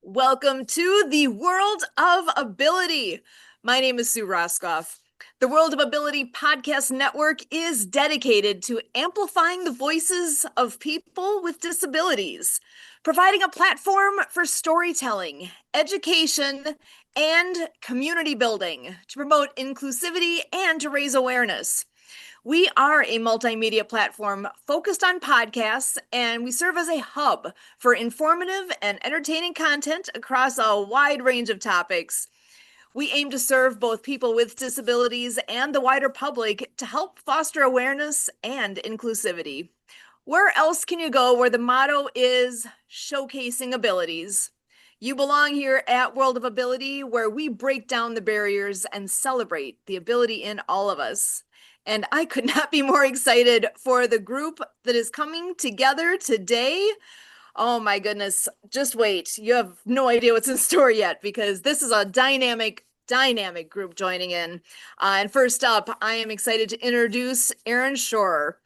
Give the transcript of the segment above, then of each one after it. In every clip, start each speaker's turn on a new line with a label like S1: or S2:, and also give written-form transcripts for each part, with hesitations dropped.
S1: Welcome to the World of Ability. My name is Sue Roskopf. The World of Ability podcast network is dedicated to amplifying the voices of people with disabilities, providing a platform for storytelling, education, and community building to promote inclusivity and to raise awareness. We are a multimedia platform focused on podcasts, and we serve as a hub for informative and entertaining content across a wide range of topics. We aim to serve both people with disabilities and the wider public to help foster awareness and inclusivity. Where else can you go where the motto is showcasing abilities? You belong here at World of Ability, where we break down the barriers and celebrate the ability in all of us. And I could not be more excited for the group that is coming together today. Oh my goodness, just wait. You have no idea what's in store yet because this is a dynamic group joining in. And first up, I am excited to introduce Aaron Schroer.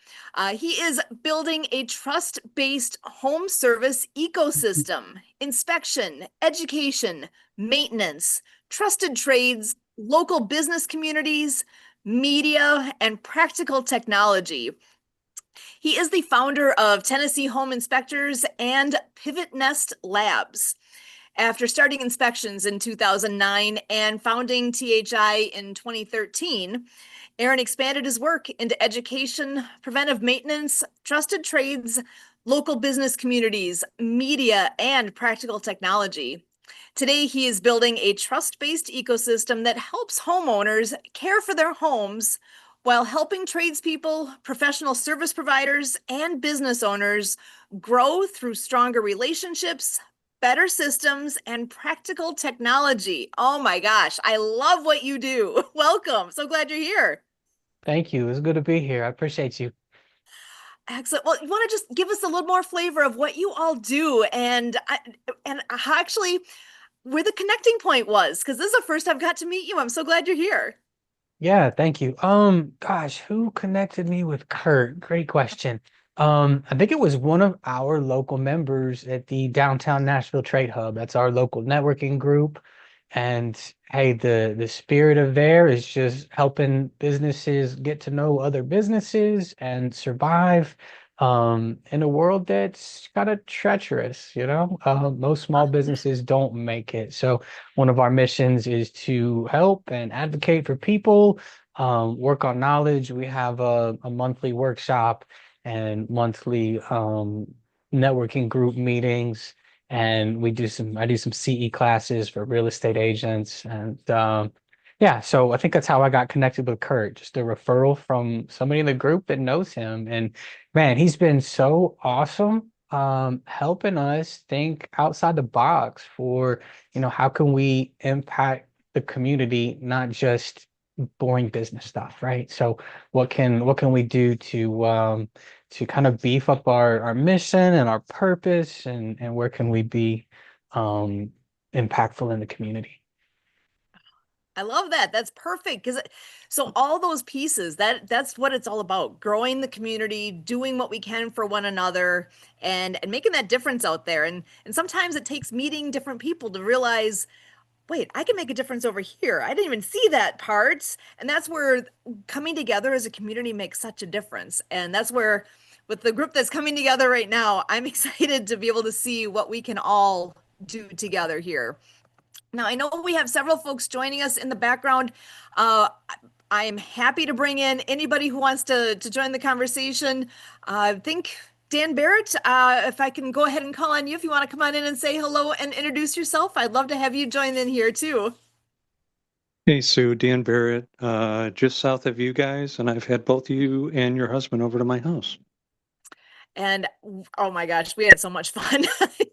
S1: He is building a trust-based home service ecosystem, inspection, education, maintenance, trusted trades, local business communities, media, and practical technology. He is the founder of Tennessee Home Inspectors and Pivot Nest Labs. After starting inspections in 2009 and founding THI in 2013, Aaron expanded his work into education, preventive maintenance, trusted trades, local business communities, media, and practical technology. Today, he is building a trust-based ecosystem that helps homeowners care for their homes while helping tradespeople, professional service providers, and business owners grow through stronger relationships, better systems, and practical technology. Oh my gosh, I love what you do. Welcome. So glad you're here.
S2: Thank you. It's good to be here. I appreciate you.
S1: Excellent. Well, you want to just give us a little more flavor of what you all do and actually where the connecting point was, because this is the first I've got to meet you. I'm so glad you're here.
S2: Yeah, thank you. Gosh, who connected me with Kurt? Great question. I think it was one of our local members at the downtown Nashville Trade Hub. That's our local networking group. And hey, the spirit of there is just helping businesses get to know other businesses and survive in a world that's kind of treacherous, you know? Most small businesses don't make it. So one of our missions is to help and advocate for people, work on knowledge. We have a monthly workshop and monthly networking group meetings, and I do some CE classes for real estate agents, and yeah, so I think that's how I got connected with Kurt, just a referral from somebody in the group that knows him. And man, he's been so awesome, helping us think outside the box for, how can we impact the community, not just boring business stuff, right? So what can we do to kind of beef up our mission and our purpose, and where can we be um impactful in the community?
S1: I love that. That's perfect because so all those pieces that's what it's all about. Growing the community, doing what we can for one another and making that difference out there. And sometimes it takes meeting different people to realize, wait, I can make a difference over here. I didn't even see that part. And that's where coming together as a community makes such a difference. And that's where with the group that's coming together right now, I'm excited to be able to see what we can all do together here. Now, I know we have several folks joining us in the background. Uh, I am happy to bring in anybody who wants to join the conversation. I think Dan Barrett, if I can go ahead and call on you, if you want to come on in and say hello and introduce yourself, I'd love to have you join in here too.
S3: Hey, Sue, Dan Barrett, just south of you guys, and I've had both you and your husband over to my house.
S1: And oh my gosh, we had so much fun.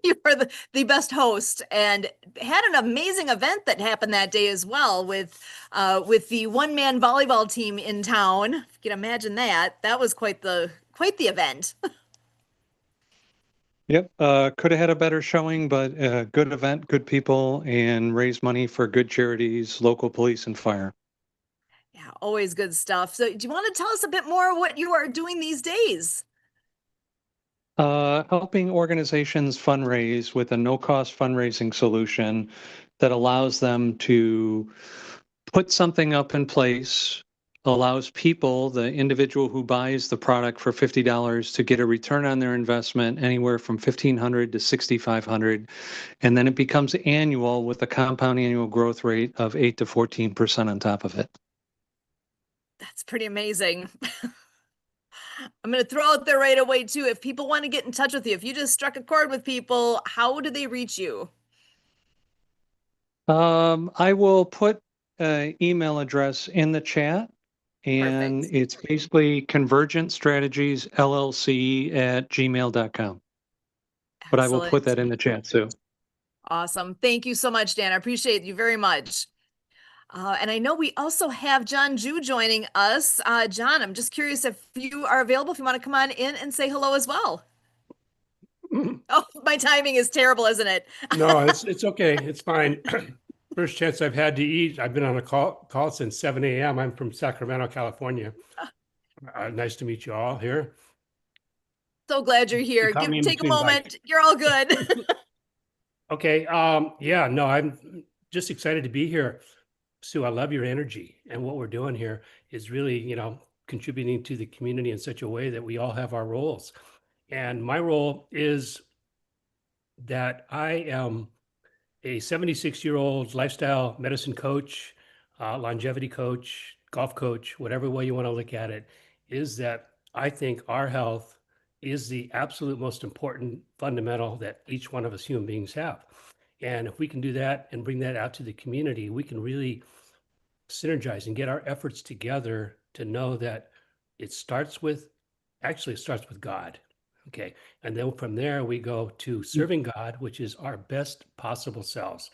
S1: You were the best host and had an amazing event that happened that day as well with the one-man volleyball team in town. If you can imagine that. That was quite the event.
S3: Yep, could have had a better showing, but good event, good people, and raise money for good charities, local police, and fire.
S1: Yeah, always good stuff. So do you want to tell us a bit more what you are doing these days?
S3: Helping organizations fundraise with a no-cost fundraising solution that allows them to put something up in place, allows people, the individual who buys the product for $50 to get a return on their investment anywhere from $1,500 to $6,500. And then it becomes annual with a compound annual growth rate of 8 to 14% on top of it.
S1: That's pretty amazing. I'm going to throw out there right away too. If people want to get in touch with you, if you just struck a chord with people, how do they reach you?
S3: I will put an email address in the chat, and
S1: Perfect.
S3: it's basically Convergent Strategies LLC at gmail.com. But I will put
S1: Excellent.
S3: that in the chat too.
S1: Awesome. Thank you so much, Dan. I appreciate you very much. And I know we also have Jon Jew joining us. Jon, I'm just curious if you are available, if you want to come on in and say hello as well. Oh, my timing is terrible, isn't it?
S4: No, it's okay. It's fine. First chance I've had to eat. I've been on a call since 7 a.m. I'm from Sacramento, California. Nice to meet you all here.
S1: So glad you're here.
S4: caught me in
S1: Take a
S4: between
S1: moment.
S4: bites.
S1: You're all good.
S4: Okay. Yeah, no, I'm just excited to be here. Sue, I love your energy. And what we're doing here is really, contributing to the community in such a way that we all have our roles. And my role is that I am a 76-year-old lifestyle medicine coach, longevity coach, golf coach, whatever way you want to look at it, is that I think our health is the absolute most important fundamental that each one of us human beings have. And if we can do that and bring that out to the community, we can really synergize and get our efforts together to know that it starts with God. Okay. And then from there, we go to serving God, which is our best possible selves,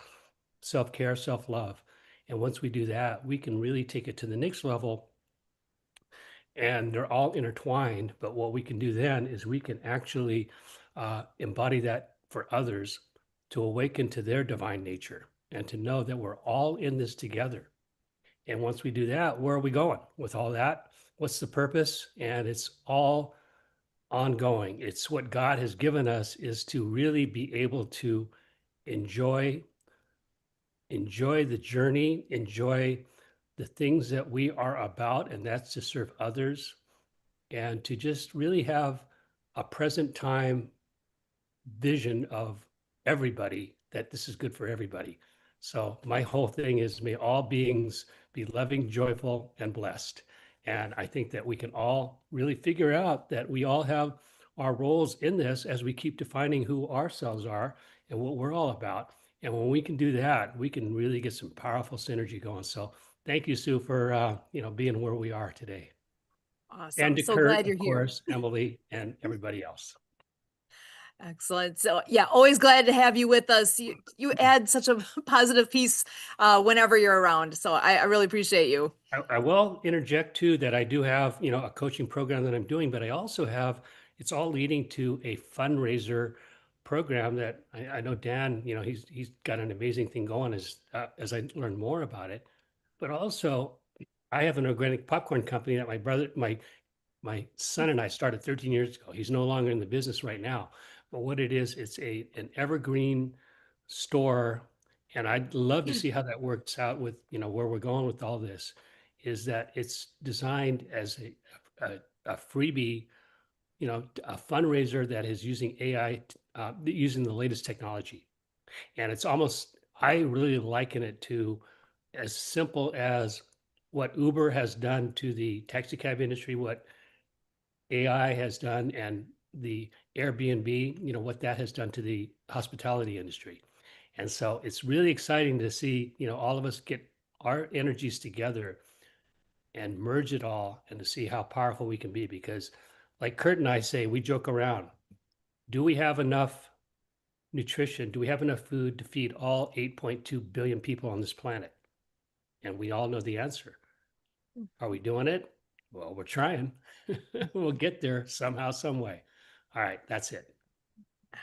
S4: self-care, self-love. And once we do that, we can really take it to the next level. And they're all intertwined. But what we can do then is we can actually embody that for others to awaken to their divine nature and to know that we're all in this together. And once we do that, where are we going with all that? What's the purpose? And it's all ongoing. It's what God has given us is to really be able to enjoy the journey, enjoy the things that we are about, and that's to serve others and to just really have a present time vision of everybody, that this is good for everybody. So my whole thing is, may all beings be loving, joyful, and blessed. And I think that we can all really figure out that we all have our roles in this as we keep defining who ourselves are and what we're all about. And when we can do that, we can really get some powerful synergy going. So thank you, Sue, for being where we are today.
S1: Awesome.
S4: And to
S1: So
S4: Kurt,
S1: glad you're
S4: of
S1: here.
S4: course, Emily, and everybody else.
S1: Excellent. So yeah, always glad to have you with us. You add such a positive piece whenever you're around. So I really appreciate you.
S4: I will interject too that I do have, a coaching program that I'm doing, but I also have, it's all leading to a fundraiser program that I know Dan, he's got an amazing thing going as I learn more about it. But also, I have an organic popcorn company that my son and I started 13 years ago. He's no longer in the business right now. But what it is, it's an evergreen store. And I'd love to see how that works out with, where we're going with all this, is that it's designed as a freebie, a fundraiser that is using AI, using the latest technology. And it's almost, I really liken it to as simple as what Uber has done to the taxi cab industry, what AI has done, and the Airbnb, what that has done to the hospitality industry. And so it's really exciting to see, all of us get our energies together and merge it all and to see how powerful we can be. Because like Kurt and I say, we joke around. Do we have enough nutrition? Do we have enough food to feed all 8.2 billion people on this planet? And we all know the answer. Are we doing it? Well, we're trying. We'll get there somehow, some way. All right, that's it.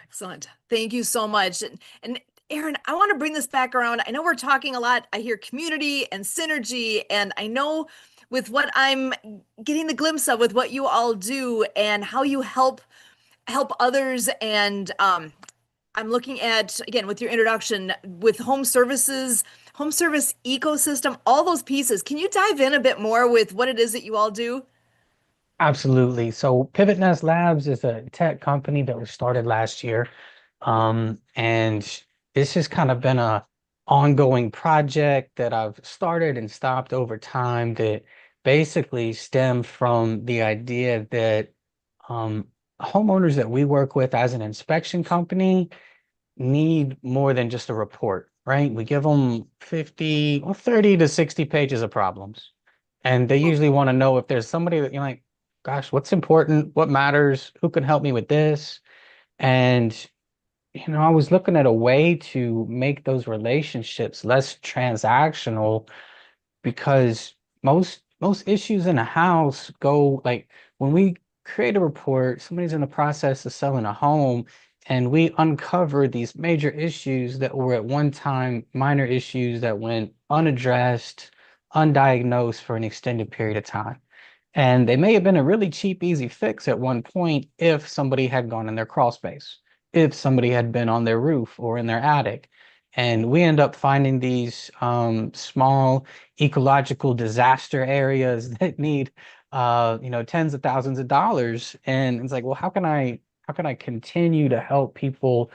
S1: Excellent. Thank you so much. And Aaron, I want to bring this back around. I know we're talking a lot. I hear community and synergy, and I know with what I'm getting the glimpse of with what you all do and how you help help others. And I'm looking at, again, with your introduction, with home services, home service ecosystem, all those pieces. Can you dive in a bit more with what it is that you all do?
S2: Absolutely. So Pivot Nest Labs is a tech company that was started last year. And this has kind of been a ongoing project that I've started and stopped over time that basically stemmed from the idea that um, homeowners that we work with as an inspection company need more than just a report, right? We give them 50 or 30 to 60 pages of problems. And they usually want to know if there's somebody that you're like, gosh, what's important? What matters? Who can help me with this? And, I was looking at a way to make those relationships less transactional because most issues in a house go like when we create a report, somebody's in the process of selling a home, and we uncover these major issues that were at one time minor issues that went unaddressed, undiagnosed for an extended period of time. And they may have been a really cheap, easy fix at one point if somebody had gone in their crawl space, if somebody had been on their roof or in their attic. And we end up finding these small ecological disaster areas that need tens of thousands of dollars. And it's like, well, how can I continue to help people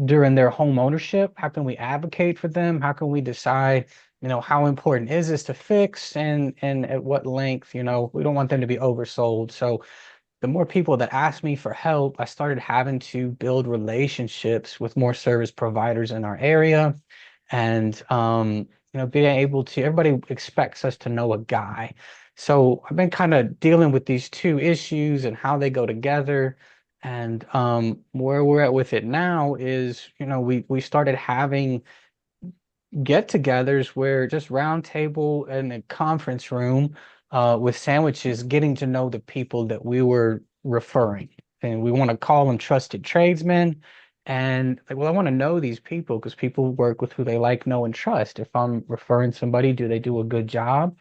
S2: during their home ownership? How can we advocate for them? How can we decide, how important is this to fix and at what length? We don't want them to be oversold. So the more people that ask me for help, I started having to build relationships with more service providers in our area. And being able to, everybody expects us to know a guy. So I've been kind of dealing with these two issues and how they go together. And where we're at with it now is, we started having get-togethers where just round table in a conference room with sandwiches, getting to know the people that we were referring. And we want to call them trusted tradesmen. And like, well, I want to know these people because people work with who they like, know, and trust. If I'm referring somebody, do they do a good job?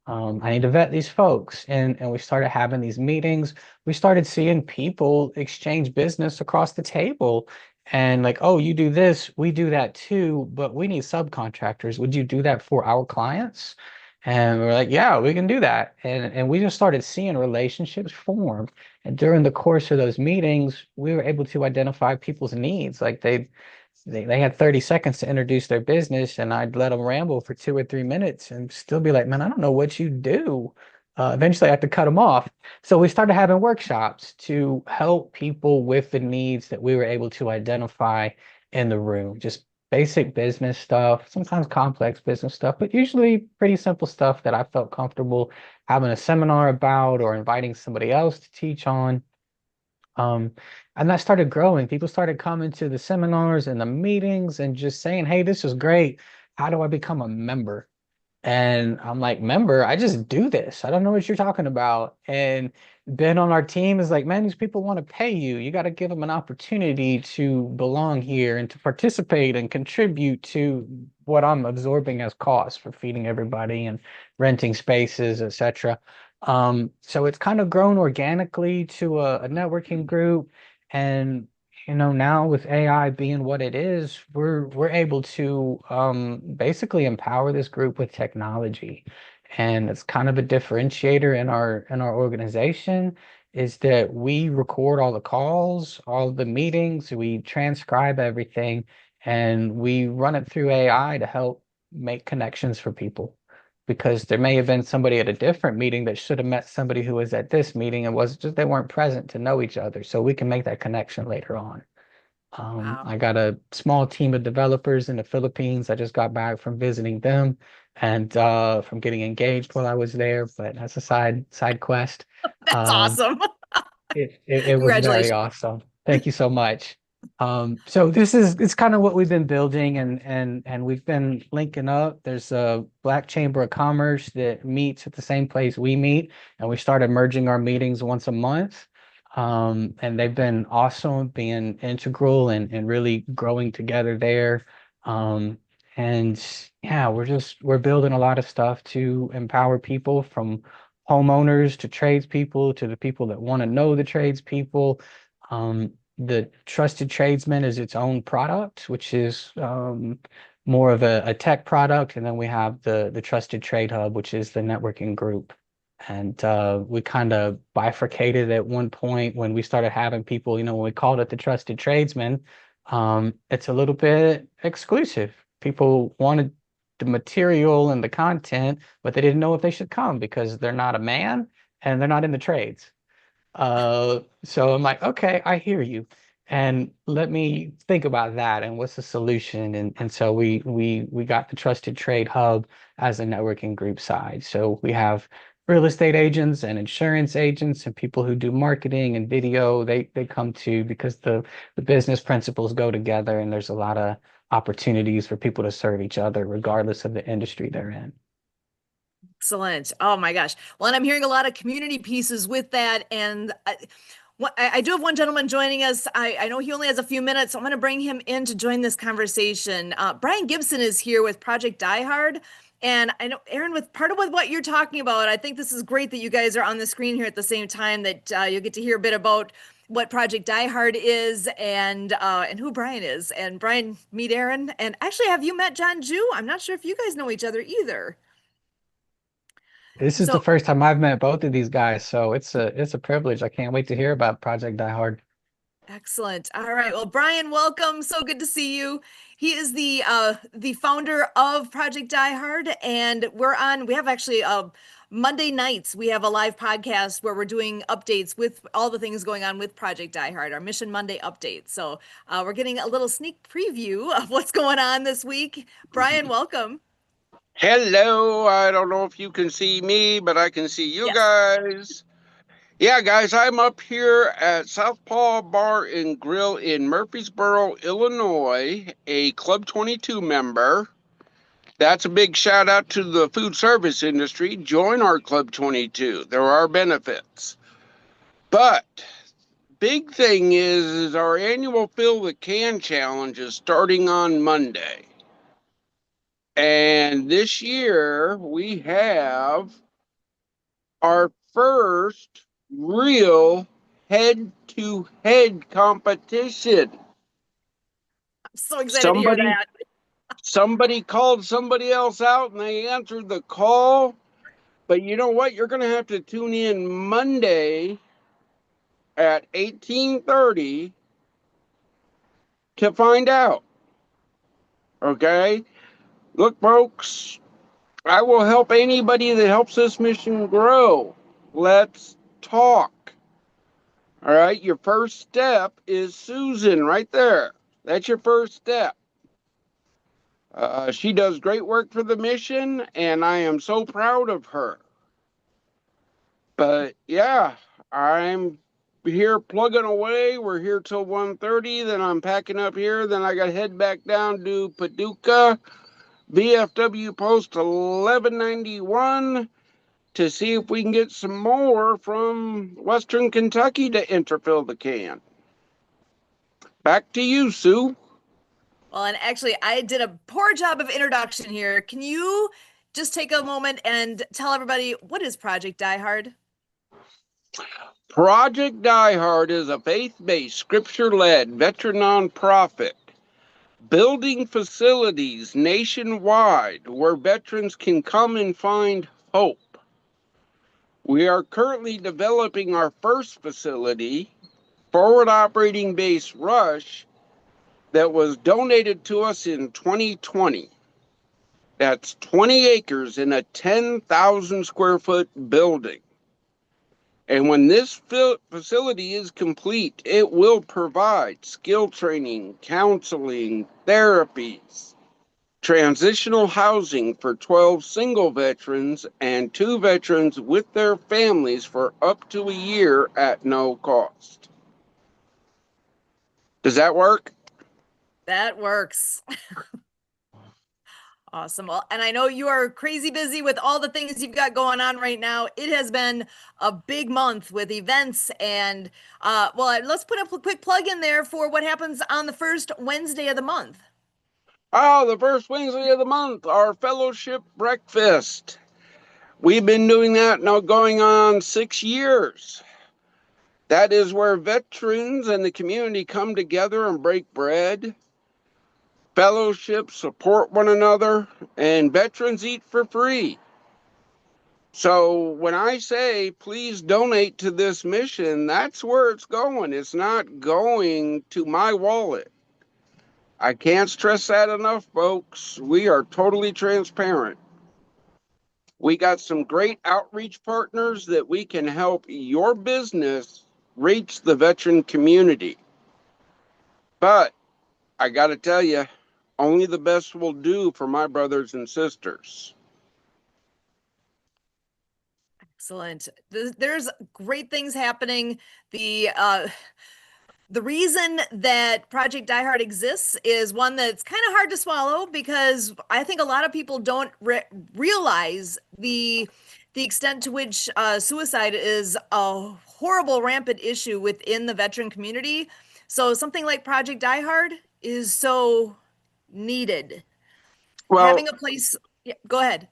S2: I need to vet these folks. And we started having these meetings. We started seeing people exchange business across the table and like, oh, you do this, we do that too, but we need subcontractors. Would you do that for our clients? And we're like, yeah, we can do that. And we just started seeing relationships form. And during the course of those meetings, we were able to identify people's needs. Like they had 30 seconds to introduce their business, and I'd let them ramble for 2 or 3 minutes and still be like, man, I don't know what you do. Eventually, I had to cut them off. So we started having workshops to help people with the needs that we were able to identify in the room. Just basic business stuff, sometimes complex business stuff, but usually pretty simple stuff that I felt comfortable having a seminar about or inviting somebody else to teach on. Um, and that started growing. People started coming to the seminars and the meetings and just saying, hey, this is great. How do I become a member? And I'm like, member, I just do this. I don't know what you're talking about. And Ben on our team is like, man, these people want to pay you. You got to give them an opportunity to belong here and to participate and contribute to what I'm absorbing as costs for feeding everybody and renting spaces, etc. So it's kind of grown organically to a networking group. And now with AI being what it is, we're able to basically empower this group with technology. And it's kind of a differentiator in our organization is that we record all the calls, all the meetings, we transcribe everything, and we run it through AI to help make connections for people. Because there may have been somebody at a different meeting that should have met somebody who was at this meeting and was just they weren't present to know each other. So we can make that connection later on.
S1: Wow.
S2: I got a small team of developers in the Philippines. I just got back from visiting them and from getting engaged while I was there, but that's a side quest.
S1: That's
S2: Um,
S1: awesome.
S2: it was very
S1: Congratulations.
S2: awesome. Thank you so much. So it's kind of what we've been building and we've been linking up. There's a Black Chamber of Commerce that meets at the same place we meet, and we started merging our meetings once a month. And they've been awesome, being integral and really growing together there. Um, and yeah, we're building a lot of stuff to empower people from homeowners to tradespeople to the people that want to know the tradespeople. The Trusted Tradesman is its own product, which is more of a tech product. And then we have the Trusted Trade Hub, which is the networking group. And we kind of bifurcated at one point when we started having people, when we called it the Trusted Tradesman, it's a little bit exclusive. People wanted the material and the content, but they didn't know if they should come because they're not a man and they're not in the trades. So I'm like, okay, I hear you. And let me think about that and what's the solution. And so we got the Trusted Trade Hub as a networking group side. So we have real estate agents and insurance agents and people who do marketing and video. They come to because the business principles go together, and there's a lot of opportunities for people to serve each other regardless of the industry they're in.
S1: Excellent. Oh my gosh. Well, and I'm hearing a lot of community pieces with that. And I do have one gentleman joining us. I know he only has a few minutes, so I'm going to bring him in to join this conversation. Brian Gibson is here with Project Die Hard. And I know, Aaron, with what you're talking about, I think this is great that you guys are on the screen here at the same time, that you'll get to hear a bit about what Project Die Hard is and who Brian is. And Brian, meet Aaron. And actually, have you met Jon Jew? I'm not sure if you guys know each other either.
S2: This is the first time I've met both of these guys, so it's a privilege. I can't wait to hear about Project Die Hard.
S1: Excellent. All right. Well, Brian, welcome. So good to see you. He is the founder of Project Die Hard, and we have actually Monday nights, we have a live podcast where we're doing updates with all the things going on with Project Die Hard, our Mission Monday update. So we're getting a little sneak preview of what's going on this week. Brian, welcome.
S5: Hello. I don't know if you can see me, but I can see you guys. Yeah, guys, I'm up here at Southpaw Bar and Grill in Murfreesboro, Illinois, a Club 22 member. That's a big shout out to the food service industry. Join our Club 22. There are benefits. But big thing is our annual Fill the Can challenge is starting on Monday. And this year we have our first real head-to-head competition.
S1: I'm so excited to hear that.
S5: Somebody called somebody else out and they answered the call. But you know what? You're going to have to tune in Monday at 18:30 to find out. Okay? Look, folks, I will help anybody that helps this mission grow. Let's talk. All right? Your first step is Susan right there. That's your first step. She does great work for the mission, and I am so proud of her. But yeah, I'm here plugging away. We're here till 1:30. Then I'm packing up here. Then I got to head back down to Paducah, VFW Post 1191, to see if we can get some more from Western Kentucky to interfill the can. Back to you, Sue.
S1: Well, and actually, I did a poor job of introduction here. Can you just take a moment and tell everybody, what is Project Die Hard?
S5: Project Die Hard is a faith-based, scripture-led veteran nonprofit building facilities nationwide where veterans can come and find hope. We are currently developing our first facility, Forward Operating Base Rush, that was donated to us in 2020. That's 20 acres in a 10,000 square foot building. And when this facility is complete, it will provide skill training, counseling, therapies, transitional housing for 12 single veterans and 2 veterans with their families for up to a year at no cost. Does that work?
S1: That works. Awesome. Well, and I know you are crazy busy with all the things you've got going on right now. It has been a big month with events and, let's put a quick plug in there for what happens on the first Wednesday of the month.
S5: Oh, the first Wednesday of the month, our fellowship breakfast. We've been doing that now going on 6 years. That is where veterans and the community come together and break bread, fellowship, support one another, and veterans eat for free. So when I say please donate to this mission, that's where it's going. It's not going to my wallet. I can't stress that enough, folks. We are totally transparent. We got some great outreach partners that we can help your business reach the veteran community. But I got to tell you, only the best will do for my brothers and sisters.
S1: Excellent. There's great things happening. The reason that Project Die Hard exists is one that's kind of hard to swallow, because I think a lot of people don't realize the extent to which suicide is a horrible, rampant issue within the veteran community. So something like Project Die Hard is so needed.
S5: Well,
S1: Having a place. Yeah, go ahead.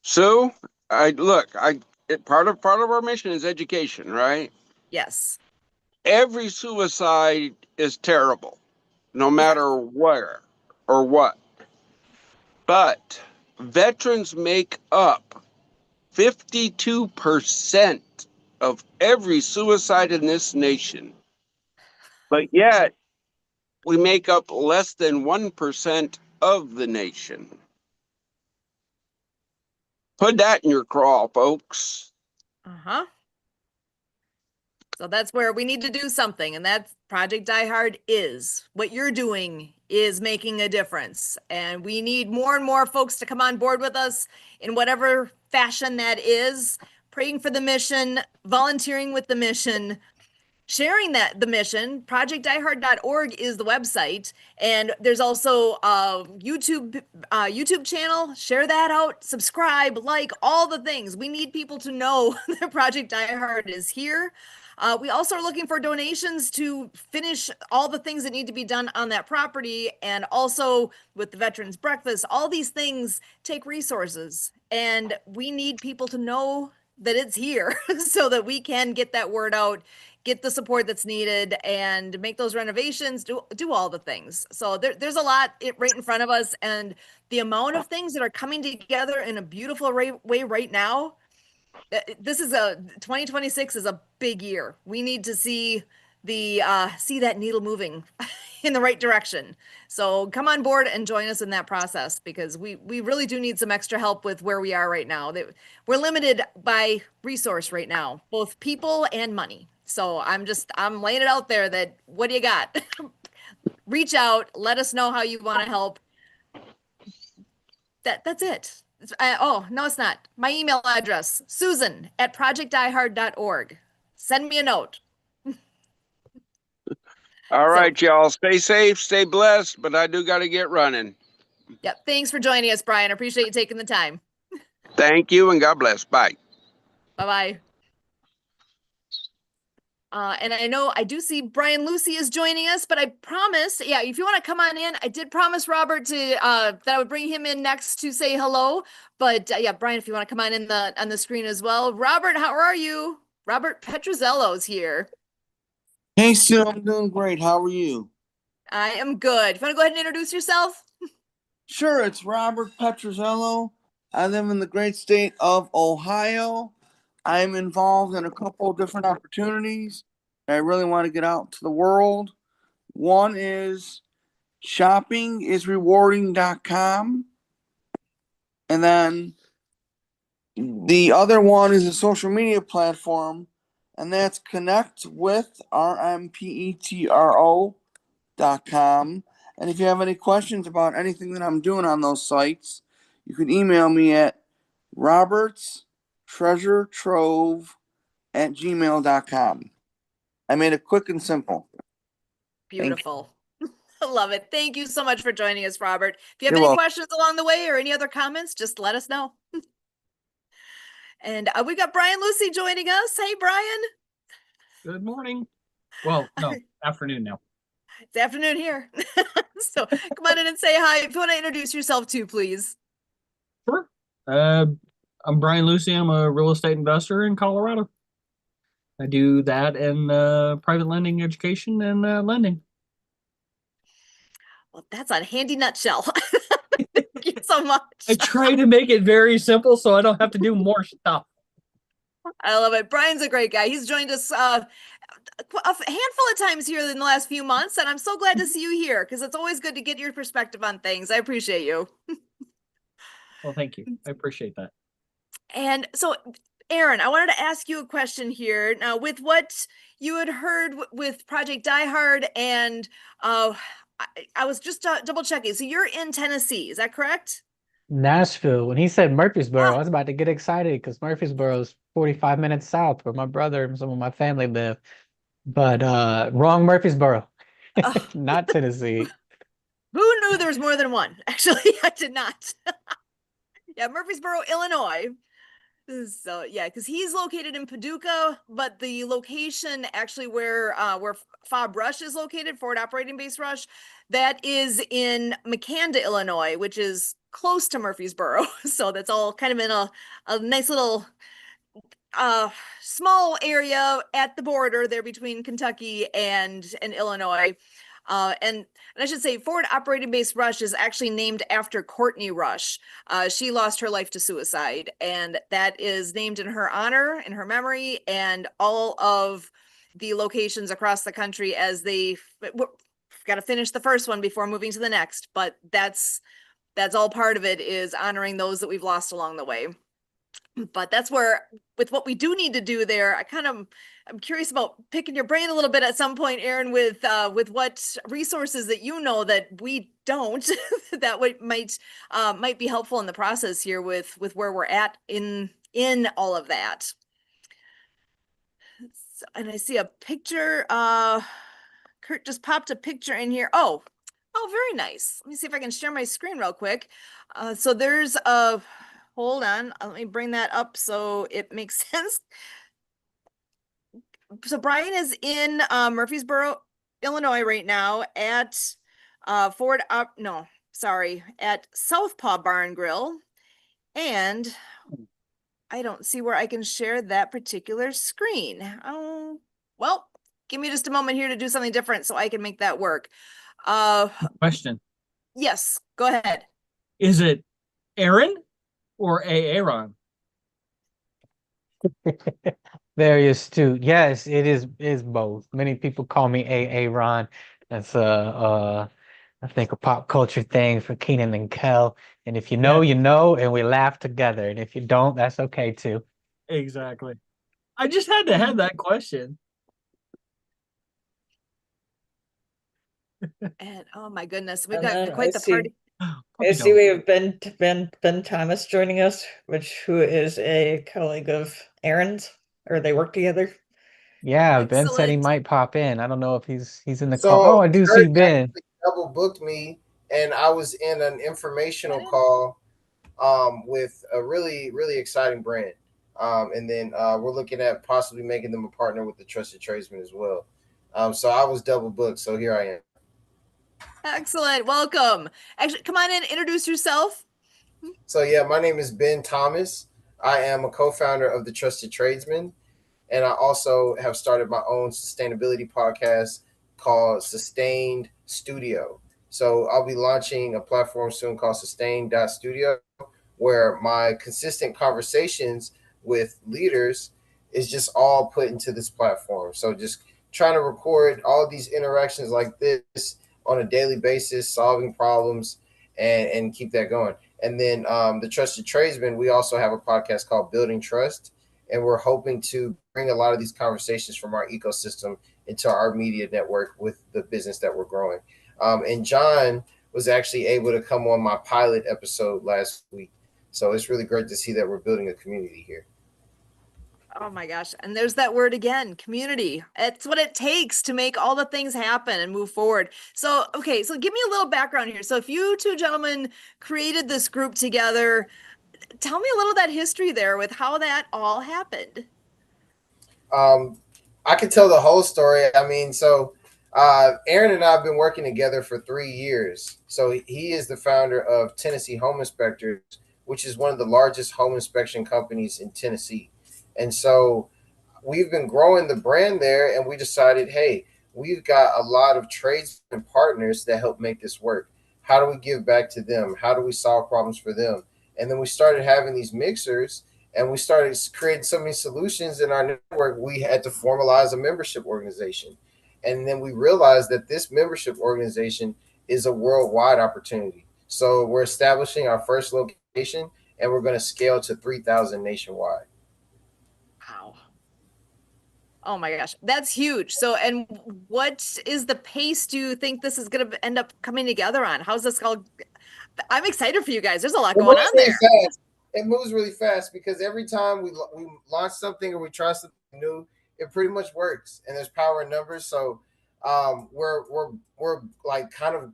S5: Sue, part of our mission is education, right?
S1: Yes.
S5: Every suicide is terrible, no matter where or what. But veterans make up 52% of every suicide in this nation. But yet, we make up less than 1% of the nation. Put that in your craw, folks.
S1: Uh-huh. So that's where we need to do something, and that's Project Die Hard is. What you're doing is making a difference, and we need more and more folks to come on board with us in whatever fashion that is, praying for the mission, volunteering with the mission, sharing the mission. ProjectDieHard.org is the website, and there's also a YouTube channel. Share that out, subscribe, like, all the things. We need people to know that Project Die Hard is here. We also are looking for donations to finish all the things that need to be done on that property, and also with the Veterans Breakfast. All these things take resources, and we need people to know that it's here so that we can get that word out, get the support that's needed, and make those renovations, do all the things. So there's a lot right in front of us, and the amount of things that are coming together in a beautiful way right now. This is 2026 is a big year. We need to see that needle moving in the right direction. So come on board and join us in that process, because we really do need some extra help with where we are right now. We're limited by resource right now, both people and money. So I'm laying it out there that, what do you got? Reach out, let us know how you want to help. That's it. Oh, no, it's not. My email address, susan@projectdiehard.org. Send me a note.
S5: All right, y'all. Stay safe, stay blessed, but I do got to get running.
S1: Yep. Thanks for joining us, Brian. I appreciate you taking the time.
S5: Thank you, and God bless. Bye.
S1: Bye-bye. And I know I do see Brian Lucy is joining us, but I promised, if you want to come on in, I did promise Robert that I would bring him in next to say hello. But Brian, if you want to come on in on the screen as well. Robert, how are you? Robert Petroziello is here.
S6: Hey, Sue, I'm doing great. How are you?
S1: I am good. You want to go ahead and introduce yourself?
S6: Sure, it's Robert Petroziello. I live in the great state of Ohio. I'm involved in a couple of different opportunities. I really want to get out to the world. One is shoppingisrewarding.com. And then the other one is a social media platform, and that's connectwithrmpetro.com. And if you have any questions about anything that I'm doing on those sites, you can email me at robertstreasuretrove@gmail.com. I made it quick and simple.
S1: Beautiful. I love it. Thank you so much for joining us, Robert. If you have
S6: You're
S1: any
S6: welcome.
S1: questions along the way or any other comments, just let us know. And we got Brian Lucy joining us. Hey, Brian.
S7: Good morning. Well, no, afternoon now.
S1: It's afternoon here. So come on in and say hi. If you want to introduce yourself too, please.
S7: Sure. I'm Brian Lucy. I'm a real estate investor in Colorado. I do that and private lending, education, and lending.
S1: Well, that's a handy nutshell. Thank you so much.
S7: I try to make it very simple so I don't have to do more stuff.
S1: I love it. Brian's a great guy. He's joined us a handful of times here in the last few months, and I'm so glad to see you here because it's always good to get your perspective on things. I appreciate you.
S7: Well, thank you. I appreciate that.
S1: And so, Aaron, I wanted to ask you a question here. Now, with what you had heard with Project Die Hard, and I was just double checking. So you're in Tennessee, is that correct?
S2: Nashville. When he said Murfreesboro,
S1: Ah.
S2: I was about to get excited because Murfreesboro is 45 minutes south where my brother and some of my family live. But wrong Murfreesboro,
S1: Oh,
S2: not Tennessee.
S1: who knew there was more than one? Actually, I did not. Yeah, Murfreesboro, Illinois. So yeah, because he's located in Paducah, but the location actually where FOB Rush is located, Forward Operating Base Rush, that is in Makanda, Illinois, which is close to Murfreesboro. So that's all kind of in a nice little small area at the border there between Kentucky and Illinois. And I should say Forward Operating Base Rush is actually named after Courtney Rush. She lost her life to suicide, and that is named in her honor, in her memory, and all of the locations across the country as they've got to finish the first one before moving to the next. But that's all part of it, is honoring those that we've lost along the way. But that's where, with what we do need to do there, I'm curious about picking your brain a little bit at some point, Aaron, with what resources that you know that we don't that might be helpful in the process here with where we're at in all of that. So, and I see a picture. Kurt just popped a picture in here. Oh, very nice. Let me see if I can share my screen real quick. So there's a. Hold on, let me bring that up so it makes sense. So Brian is in Murfreesboro, Illinois right now at at Southpaw Bar and Grill. And I don't see where I can share that particular screen. Oh, well, give me just a moment here to do something different so I can make that work.
S7: Question.
S1: Yes, go ahead.
S7: Is it Aaron or Aaron?
S2: Very astute. Yes, it is both. Many people call me Ron. That's I think a pop culture thing for Keenan and Kel. And if you know, you know, and we laugh together. And if you don't, that's okay too.
S7: Exactly. I just had to have that question.
S1: And oh my goodness, we've got quite the party.
S8: I see we have Ben Thomas joining us, who is a colleague of Aaron's, or they work together.
S2: Yeah, Ben said he
S1: Excellent.
S2: might pop in. I don't know if he's in the call. Oh, I do see Ben.
S9: Double booked me, and I was in an informational call with a really, really exciting brand. And then we're looking at possibly making them a partner with the Trusted Tradesman as well. So I was double booked, so here I am.
S1: Excellent. Welcome. Actually, come on in, introduce yourself.
S9: So yeah, my name is Ben Thomas. I am a co-founder of the Trusted Tradesman, and I also have started my own sustainability podcast called Sustained Studio. So I'll be launching a platform soon called Sustained.studio, where my consistent conversations with leaders is just all put into this platform. So just trying to record all of these interactions like this on a daily basis, solving problems, and keep that going. And then the Trusted Tradesman, we also have a podcast called Building Trust, and we're hoping to bring a lot of these conversations from our ecosystem into our media network with the business that we're growing. And Jon was actually able to come on my pilot episode last week. So it's really great to see that we're building a community here.
S1: Oh my gosh. And there's that word again, community. It's what it takes to make all the things happen and move forward. So, okay, so give me a little background here. So if you two gentlemen created this group together, tell me a little of that history there with how that all happened.
S9: I could tell the whole story. I mean, so Aaron and I have been working together for 3 years. So he is the founder of Tennessee Home Inspectors, which is one of the largest home inspection companies in Tennessee. And so we've been growing the brand there, and we decided, hey, we've got a lot of trades and partners that help make this work. How do we give back to them? How do we solve problems for them? And then we started having these mixers, and we started creating so many solutions in our network. We had to formalize a membership organization. And then we realized that this membership organization is a worldwide opportunity. So we're establishing our first location, and we're going to scale to 3,000 nationwide.
S1: Wow. Oh my gosh, that's huge. So, and what is the pace do you think this is going to end up coming together on? How's this called? I'm excited for you guys. There's a lot going on there.
S9: Fast. It moves really fast because every time we launch something or we try something new, it pretty much works, and there's power in numbers. So we're like kind of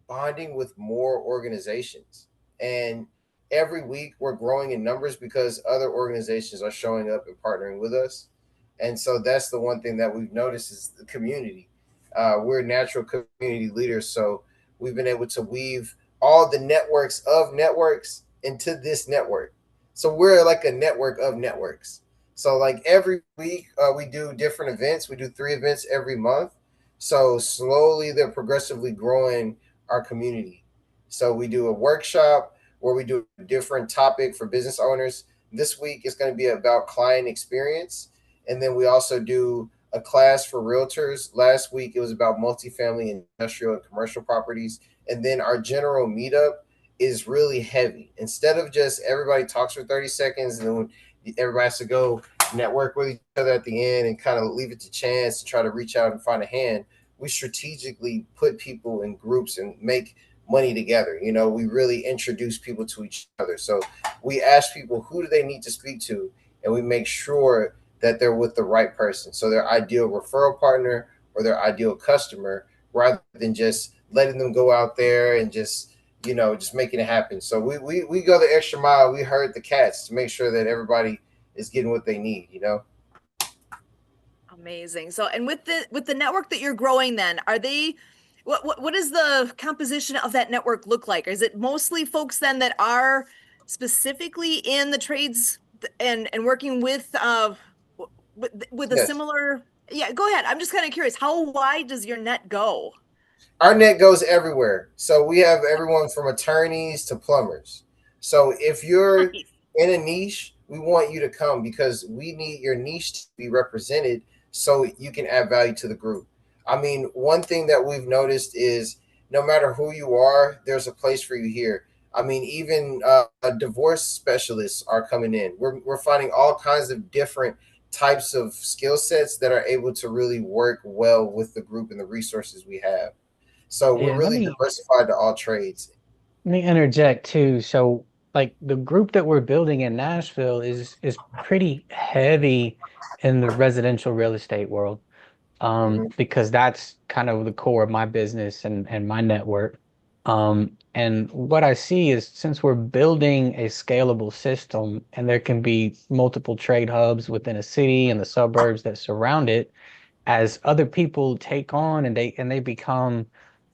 S9: bonding with more organizations, and every week we're growing in numbers because other organizations are showing up and partnering with us. And so that's the one thing that we've noticed is the community. We're natural community leaders, so we've been able to weave all the networks of networks into this network. So we're like a network of networks. So like every week we do different events. We do 3 events every month. So slowly they're progressively growing our community. So we do a workshop where we do a different topic for business owners. This week is going to be about client experience. And then we also do a class for realtors. Last week it was about multifamily, industrial, and commercial properties. And then our general meetup is really heavy. Instead of just everybody talks for 30 seconds and then everybody has to go network with each other at the end and kind of leave it to chance to try to reach out and find a hand, we strategically put people in groups and make money together. You know, we really introduce people to each other. So we ask people who do they need to speak to, and we make sure that they're with the right person. So their ideal referral partner or their ideal customer, rather than just letting them go out there and just, you know, just making it happen. So we go the extra mile. We herd the cats to make sure that everybody is getting what they need, you know?
S1: Amazing. So, and with the network that you're growing, then are they? What does the composition of that network look like? Is it mostly folks then that are specifically in the trades and working with a
S9: Yes.
S1: similar? Yeah, go ahead. I'm just kind of curious. How wide does your net go?
S9: Our net goes everywhere. So we have everyone from attorneys to plumbers. So if you're
S1: Nice.
S9: in a niche, we want you to come because we need your niche to be represented so you can add value to the group. I mean, one thing that we've noticed is no matter who you are, there's a place for you here. I mean, even divorce specialists are coming in. We're finding all kinds of different types of skill sets that are able to really work well with the group and the resources we have. So we're
S2: Yeah, let
S9: really
S2: me
S9: diversified to all trades.
S2: interject too. So like the group that we're building in Nashville is pretty heavy in the residential real estate world.
S9: Mhm.
S2: Because that's kind of the core of my business and my network. And what I see is since we're building a scalable system and there can be multiple trade hubs within a city and the suburbs that surround it, as other people take on and they become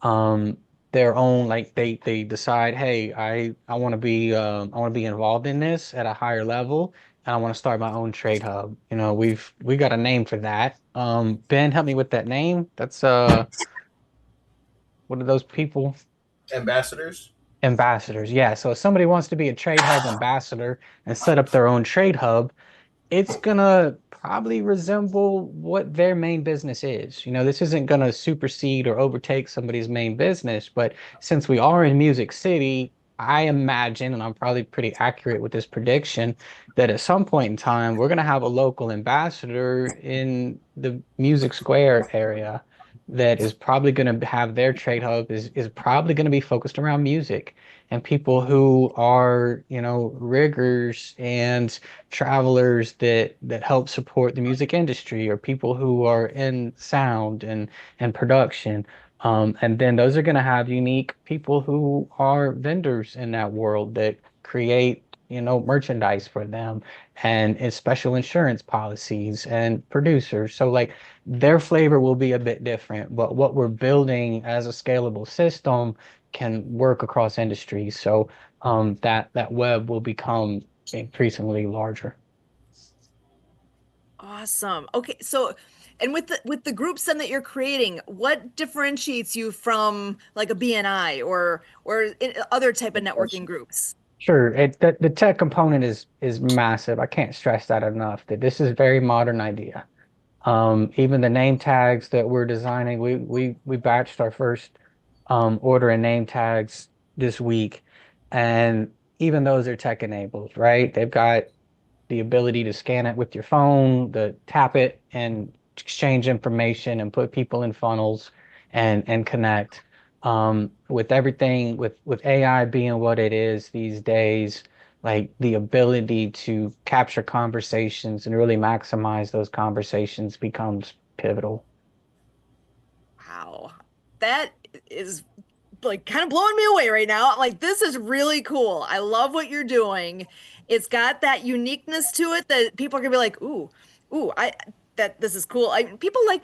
S2: um their own, like they decide, hey, I want to be involved in this at a higher level and I want to start my own trade hub. You know, we got a name for that. Ben, help me with that name. That's what are those people?
S9: Ambassadors.
S2: Ambassadors. Yeah. So if somebody wants to be a trade hub ambassador and set up their own trade hub, it's gonna probably resemble what their main business is. You know, this isn't gonna supersede or overtake somebody's main business, but since we are in Music City, I imagine, and I'm probably pretty accurate with this prediction, that at some point in time, we're gonna have a local ambassador in the Music Square area that is probably gonna have their trade hub is probably gonna be focused around music and people who are, you know, riggers and travelers that help support the music industry or people who are in sound and production. And then those are going to have unique people who are vendors in that world that create, you know, merchandise for them and special insurance policies and producers. So like their flavor will be a bit different, but what we're building as a scalable system can work across industries. So that web will become increasingly larger.
S1: Awesome. Okay, so and with the groups then that you're creating, what differentiates you from like a BNI or other type of networking groups?
S2: Sure. The tech component is massive. I can't stress that enough, that this is a very modern idea. Even the name tags that we're designing, we batched our first order of name tags this week, and even those are tech enabled, right? They've got the ability to scan it with your phone, to tap it and exchange information and put people in funnels and connect. With everything with AI being what it is these days, like the ability to capture conversations and really maximize those conversations becomes pivotal.
S1: Wow. That is like kind of blowing me away right now. Like this is really cool. I love what you're doing. It's got that uniqueness to it that people are gonna be like, ooh, I that this is cool. People like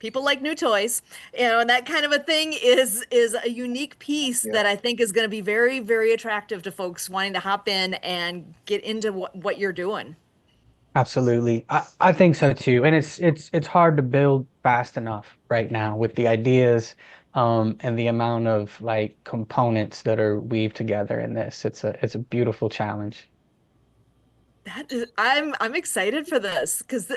S1: people like new toys, and that kind of a thing is a unique piece
S9: Yeah.
S1: that I think is gonna be very, very attractive to folks wanting to hop in and get into what you're doing.
S2: Absolutely. I think so too. And it's hard to build fast enough right now with the ideas and the amount of like components that are weaved together in this. It's a beautiful challenge.
S1: That is, I'm excited for this because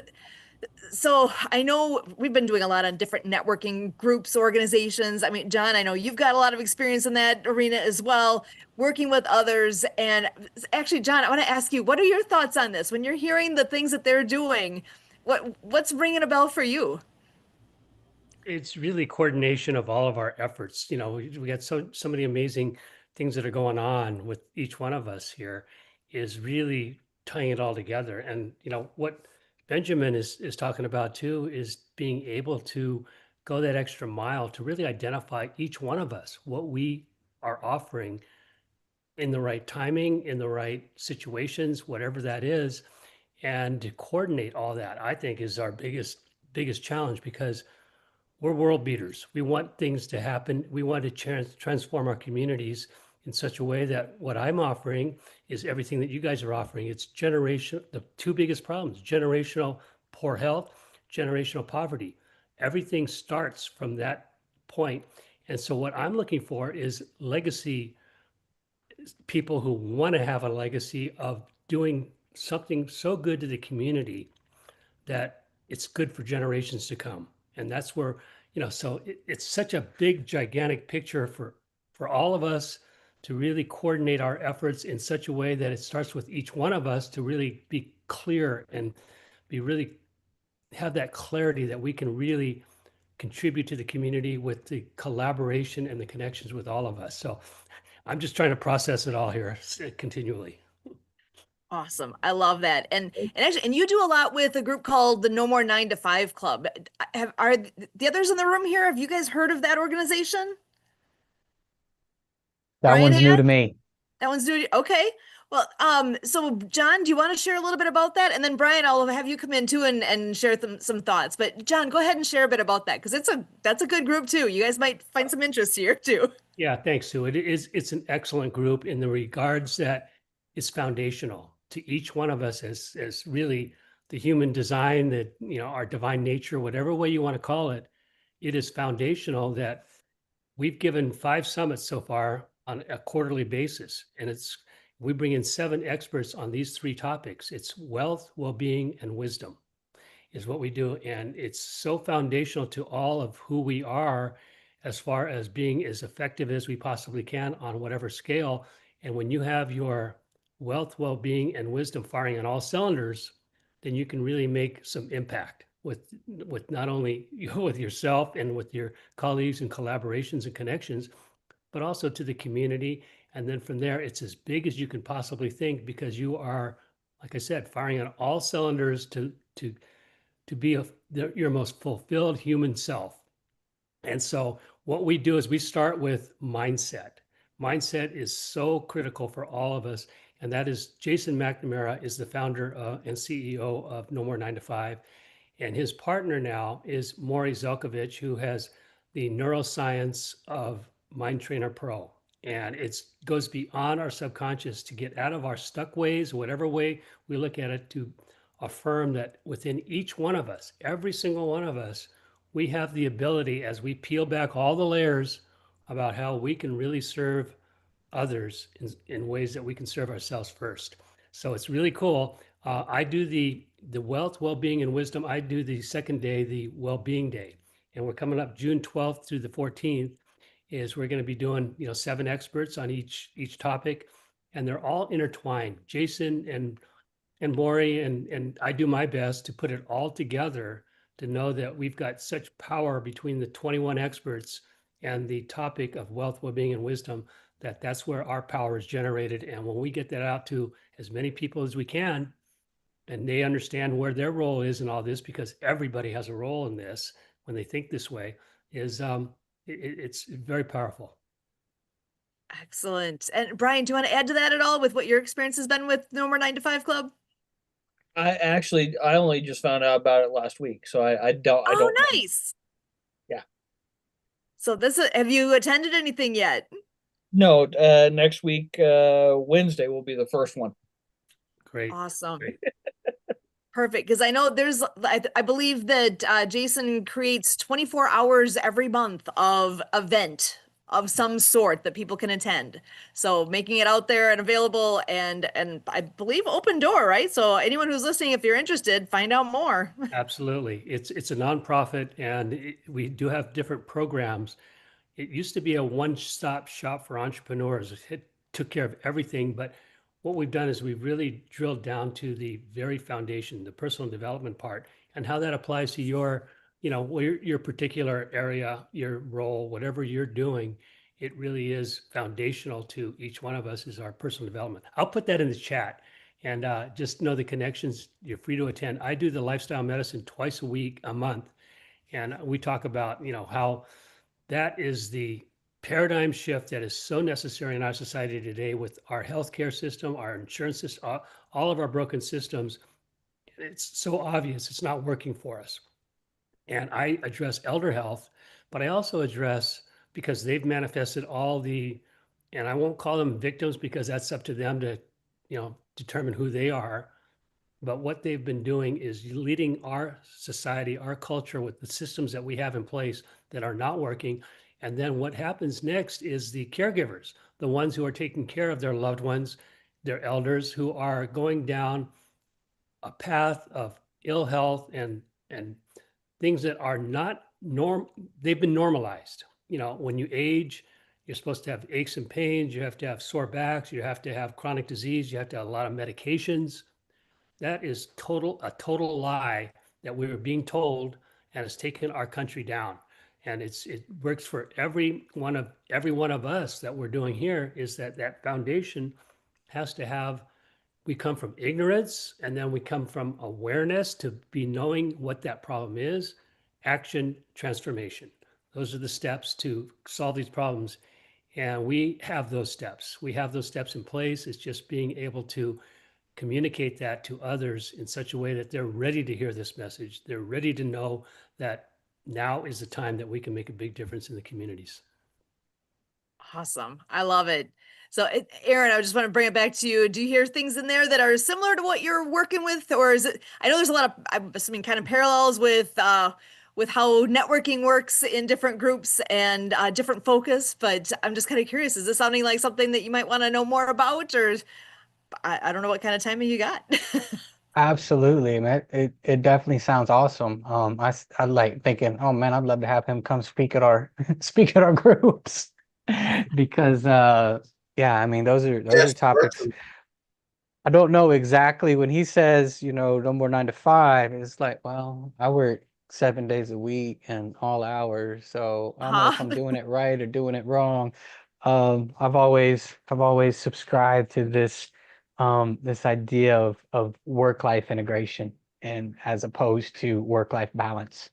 S1: so I know we've been doing a lot on different networking groups, organizations. I mean, John, I know you've got a lot of experience in that arena as well, working with others. And actually, John, I want to ask you, what are your thoughts on this? When you're hearing the things that they're doing, what's ringing a bell for you?
S4: It's really coordination of all of our efforts. We got so many amazing things that are going on with each one of us here is really tying it all together. And what Benjamin is talking about too is being able to go that extra mile to really identify each one of us, what we are offering in the right timing, in the right situations, whatever that is, and to coordinate all that, I think is our biggest challenge because we're world beaters. We want things to happen. We want to transform our communities in such a way that what I'm offering is everything that you guys are offering. It's generation, the two biggest problems, generational poor health, generational poverty. Everything starts from that point. And so what I'm looking for is legacy people who want to have a legacy of doing something so good to the community that it's good for generations to come. And that's where, so it's such a big, gigantic picture for all of us to really coordinate our efforts in such a way that it starts with each one of us to really be clear and be really have that clarity that we can really contribute to the community with the collaboration and the connections with all of us. So I'm just trying to process it all here continually.
S1: Awesome. I love that. And you do a lot with a group called the No More 9 to 5 Club. Are the others in the room here? Have you guys heard of that organization?
S2: That
S1: Brian
S2: one's new
S1: has?
S2: to me.
S1: That one's doing okay. Well, so John, do you want to share a little bit about that? And then Brian, I'll have you come in too and share some thoughts. But John, go ahead and share a bit about that because that's a good group too. You guys might find some interest here too.
S4: Yeah, thanks, Sue. It's an excellent group in the regards that it's foundational to each one of us as really the human design, that our divine nature, whatever way you want to call it. It is foundational that we've given 5 summits so far on a quarterly basis, and we bring in 7 experts on these 3 topics. It's wealth, well-being, and wisdom is what we do. And it's so foundational to all of who we are as far as being as effective as we possibly can on whatever scale. And when you have your wealth, well-being, and wisdom firing on all cylinders, then you can really make some impact with not only with yourself and with your colleagues and collaborations and connections, but also to the community. And then from there, it's as big as you can possibly think because you are, like I said, firing on all cylinders to be your most fulfilled human self. And so what we do is we start with mindset. Mindset is so critical for all of us. And that is Jason McNamara is the founder and CEO of No More 9 to 5. And his partner now is Maury Zelkovich, who has the neuroscience of Mind Trainer Pro. And it goes beyond our subconscious to get out of our stuck ways, whatever way we look at it, to affirm that within each one of us, every single one of us, we have the ability, as we peel back all the layers about how we can really serve others in ways that we can serve ourselves first. So it's really cool. I do the wealth, well-being, and wisdom. I do the second day, the well-being day, and we're coming up June 12th through the 14th. Is we're going to be doing 7 experts on each topic, and they're all intertwined. Jason and Lori and I do my best to put it all together to know that we've got such power between the 21 experts and the topic of wealth, well-being, and wisdom, that that's where our power is generated. And when we get that out to as many people as we can, and they understand where their role is in all this, because everybody has a role in this when they think this way, is it's very powerful.
S1: Excellent. And Brian, do you want to add to that at all with what your experience has been with No More 9 to 5 Club?
S7: I only just found out about it last week, so I don't.
S1: Oh, nice.
S7: Yeah.
S1: So have you attended anything yet?
S7: No, next week, Wednesday will be the first one.
S4: Great.
S1: Awesome.
S4: Great.
S1: Perfect. Because I know I believe that Jason creates 24 hours every month of event of some sort that people can attend. So making it out there and available and I believe open door, right? So anyone who's listening, if you're interested, find out more.
S4: Absolutely. It's a nonprofit, and we do have different programs. It used to be a one-stop shop for entrepreneurs. It took care of everything, but what we've done is we've really drilled down to the very foundation, the personal development part, and how that applies to your particular area, your role, whatever you're doing. It really is foundational to each one of us, is our personal development. I'll put that in the chat, and just know the connections. You're free to attend. I do the lifestyle medicine twice a month, and we talk about how that is the paradigm shift that is so necessary in our society today, with our healthcare system, our insurance system, all of our broken systems. It's so obvious it's not working for us. And I address elder health, but I also address, because they've manifested and I won't call them victims because that's up to them to, determine who they are. But what they've been doing is leading our society, our culture, with the systems that we have in place that are not working. And then what happens next is the caregivers, the ones who are taking care of their loved ones, their elders, who are going down a path of ill health and things that are not they've been normalized. When you age, you're supposed to have aches and pains, you have to have sore backs, you have to have chronic disease, you have to have a lot of medications. That is a total lie that we were being told, and it's taken our country down. And it works for every one of us that we're doing here, is that foundation has to have. We come from ignorance, and then we come from awareness to be knowing what that problem is, action, transformation. Those are the steps to solve these problems. And we have those steps. We have those steps in place. It's just being able to communicate that to others in such a way that they're ready to hear this message. They're ready to know that now is the time that we can make a big difference in the communities.
S1: Awesome. I love it. So Aaron, I just want to bring it back to you. Do you hear things in there that are similar to what you're working with? Or is it, I know there's a lot of, I'm assuming, kind of parallels with how networking works in different groups and different focus, but I'm just kind of curious, is this sounding like something that you might want to know more about, or I don't know what kind of timing you got?
S2: Absolutely, man. It definitely sounds awesome. I like thinking, oh man, I'd love to have him come speak at our speak at our groups because yeah, I mean those are topics. I don't know exactly when he says, no more 9 to 5. It's like, well, I work 7 days a week and all hours, so I don't know if I'm doing it right or doing it wrong. I've always subscribed to this idea of work-life integration, and as opposed to work-life balance.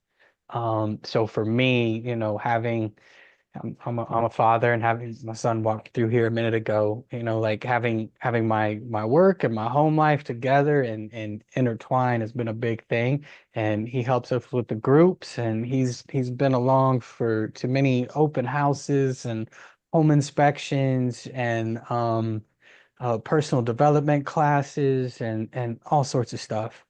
S2: So for me, I'm a father, and having my son walk through here a minute ago, like having my work and my home life together and intertwine has been a big thing. And he helps us with the groups, and he's been along to many open houses and home inspections and personal development classes and all sorts of stuff.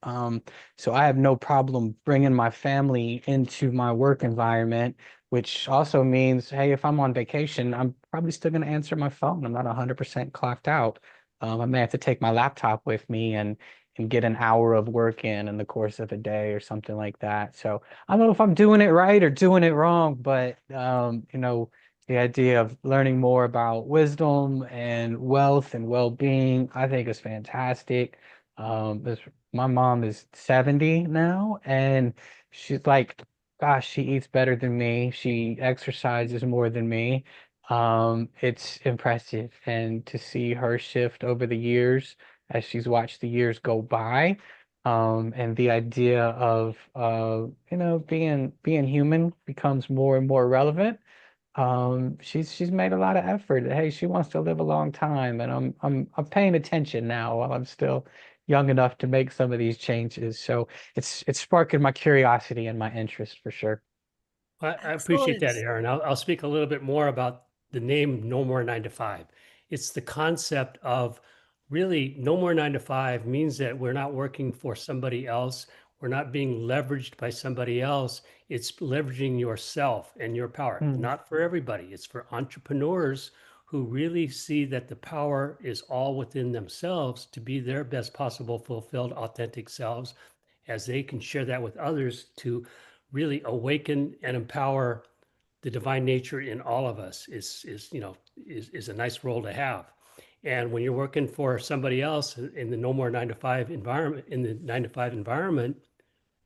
S2: So I have no problem bringing my family into my work environment, which also means, hey, if I'm on vacation, I'm probably still going to answer my phone. I'm not 100% clocked out. I may have to take my laptop with me and get an hour of work in the course of a day or something like that. So I don't know if I'm doing it right or doing it wrong, but the idea of learning more about wisdom and wealth and well-being, I think is fantastic. My mom is 70 now, and she's like, gosh, she eats better than me. She exercises more than me. It's impressive. And to see her shift over the years as she's watched the years go by, and the idea of being human becomes more and more relevant. She's made a lot of effort. Hey, she wants to live a long time, and I'm paying attention now while I'm still young enough to make some of these changes. So it's sparking my curiosity and my interest for sure.
S4: I appreciate that,
S1: Excellent.
S4: Aaron. I'll speak a little bit more about the name No More 9 to 5. It's the concept of really no more 9 to 5 means that we're not working for somebody else. We're not being leveraged by somebody else. It's leveraging yourself and your power.
S2: Mm,
S4: Not for everybody. It's for entrepreneurs who really see that the power is all within themselves to be their best possible, fulfilled, authentic selves, as they can share that with others to really awaken and empower the divine nature in all of us is a nice role to have. And when you're working for somebody else in the no more 9 to 5 environment, in the 9 to 5 environment,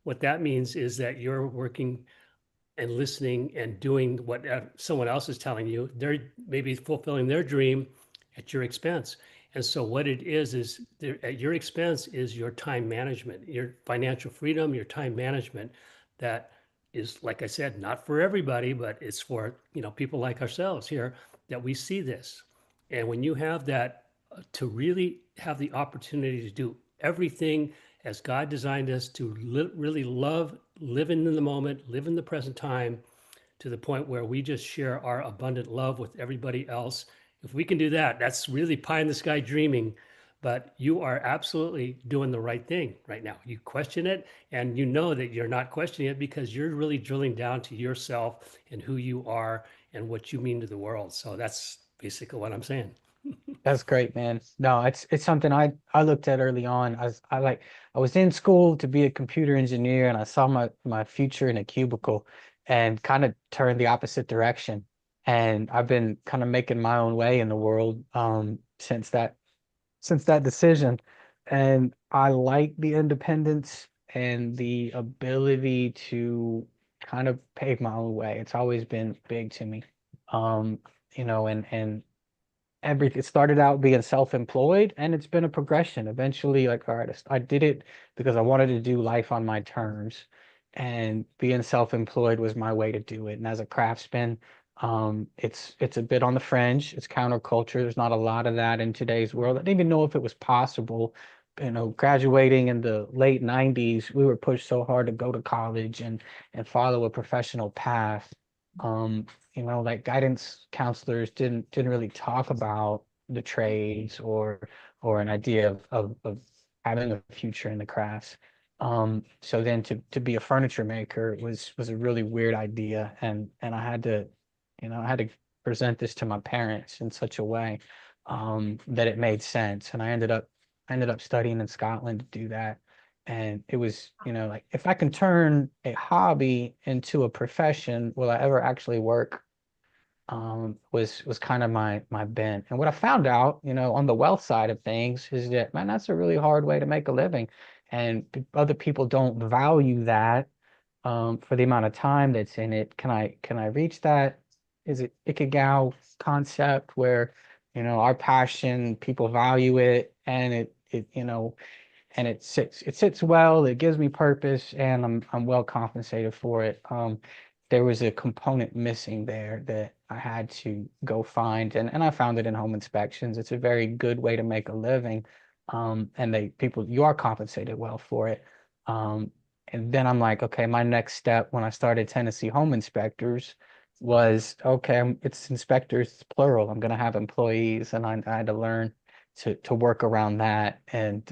S4: what that means is that you're working and listening and doing what someone else is telling you. They're maybe fulfilling their dream at your expense. And so what it is at your expense is your time management, your financial freedom, your time management that is, like I said, not for everybody, but it's for, people like ourselves here that we see this. And when you have that, to really have the opportunity to do everything as God designed us to really love, living in the moment, live in the present time to the point where we just share our abundant love with everybody else. If we can do that, that's really pie in the sky dreaming, but you are absolutely doing the right thing right now. You question it and you know that you're not questioning it because you're really drilling down to yourself and who you are and what you mean to the world. So that's basically what I'm saying.
S2: that's great, man. No, it's something I looked at early on. I was in school to be a computer engineer, and I saw my future in a cubicle, and kind of turned the opposite direction. And I've been kind of making my own way in the world since that decision. And I like the independence and the ability to kind of pave my own way. It's always been big to me. Um, and everything, it started out being self-employed, and it's been a progression. Eventually, like, all right, I did it because I wanted to do life on my terms, and being self-employed was my way to do it. And as a craftsman, it's a bit on the fringe. It's counterculture. There's not a lot of that in today's world. I didn't even know if it was possible. Graduating in the late 90s, we were pushed so hard to go to college and follow a professional path. Um, like guidance counselors didn't really talk about the trades or an idea of having a future in the crafts. So then to be a furniture maker was a really weird idea, and I had to present this to my parents in such a way that it made sense. And I ended up studying in Scotland to do that. And it was, like, if I can turn a hobby into a profession, will I ever actually work? Was kind of my bent. And what I found out, on the wealth side of things is that, man, that's a really hard way to make a living. And other people don't value that for the amount of time that's in it. Can I reach that? Is it Ikigai concept where, our passion, people value it, and it sits well, it gives me purpose, and I'm well compensated for it. There was a component missing there that I had to go find, and I found it in home inspections. It's a very good way to make a living. And you are compensated well for it. And then I'm like, okay, my next step when I started Tennessee Home Inspectors was, okay, it's inspectors, it's plural. I'm going to have employees, and I had to learn to work around that. And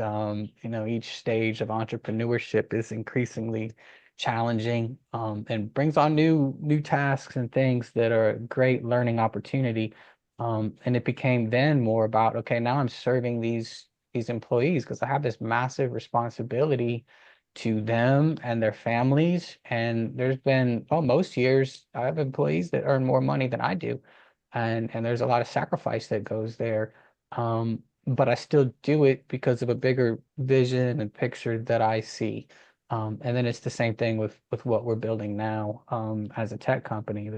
S2: each stage of entrepreneurship is increasingly challenging, and brings on new tasks and things that are a great learning opportunity. And it became then more about, okay, now I'm serving these employees because I have this massive responsibility to them and their families. And there's been, most years I have employees that earn more money than I do. And there's a lot of sacrifice that goes there. But I still do it because of a bigger vision and picture that I see. And then it's the same thing with what we're building now, as a tech company.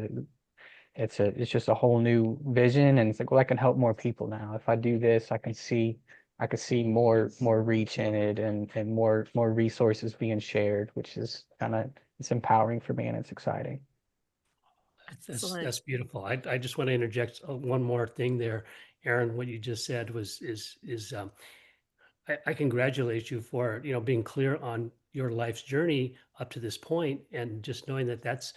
S2: It's just a whole new vision, and it's like, well, I can help more people now. If I do this, I can see more reach in it, and more resources being shared, which is it's empowering for me, and it's exciting.
S4: That's beautiful. I just want to interject one more thing there, Aaron. What you just said I congratulate you for being clear on your life's journey up to this point, and just knowing that that's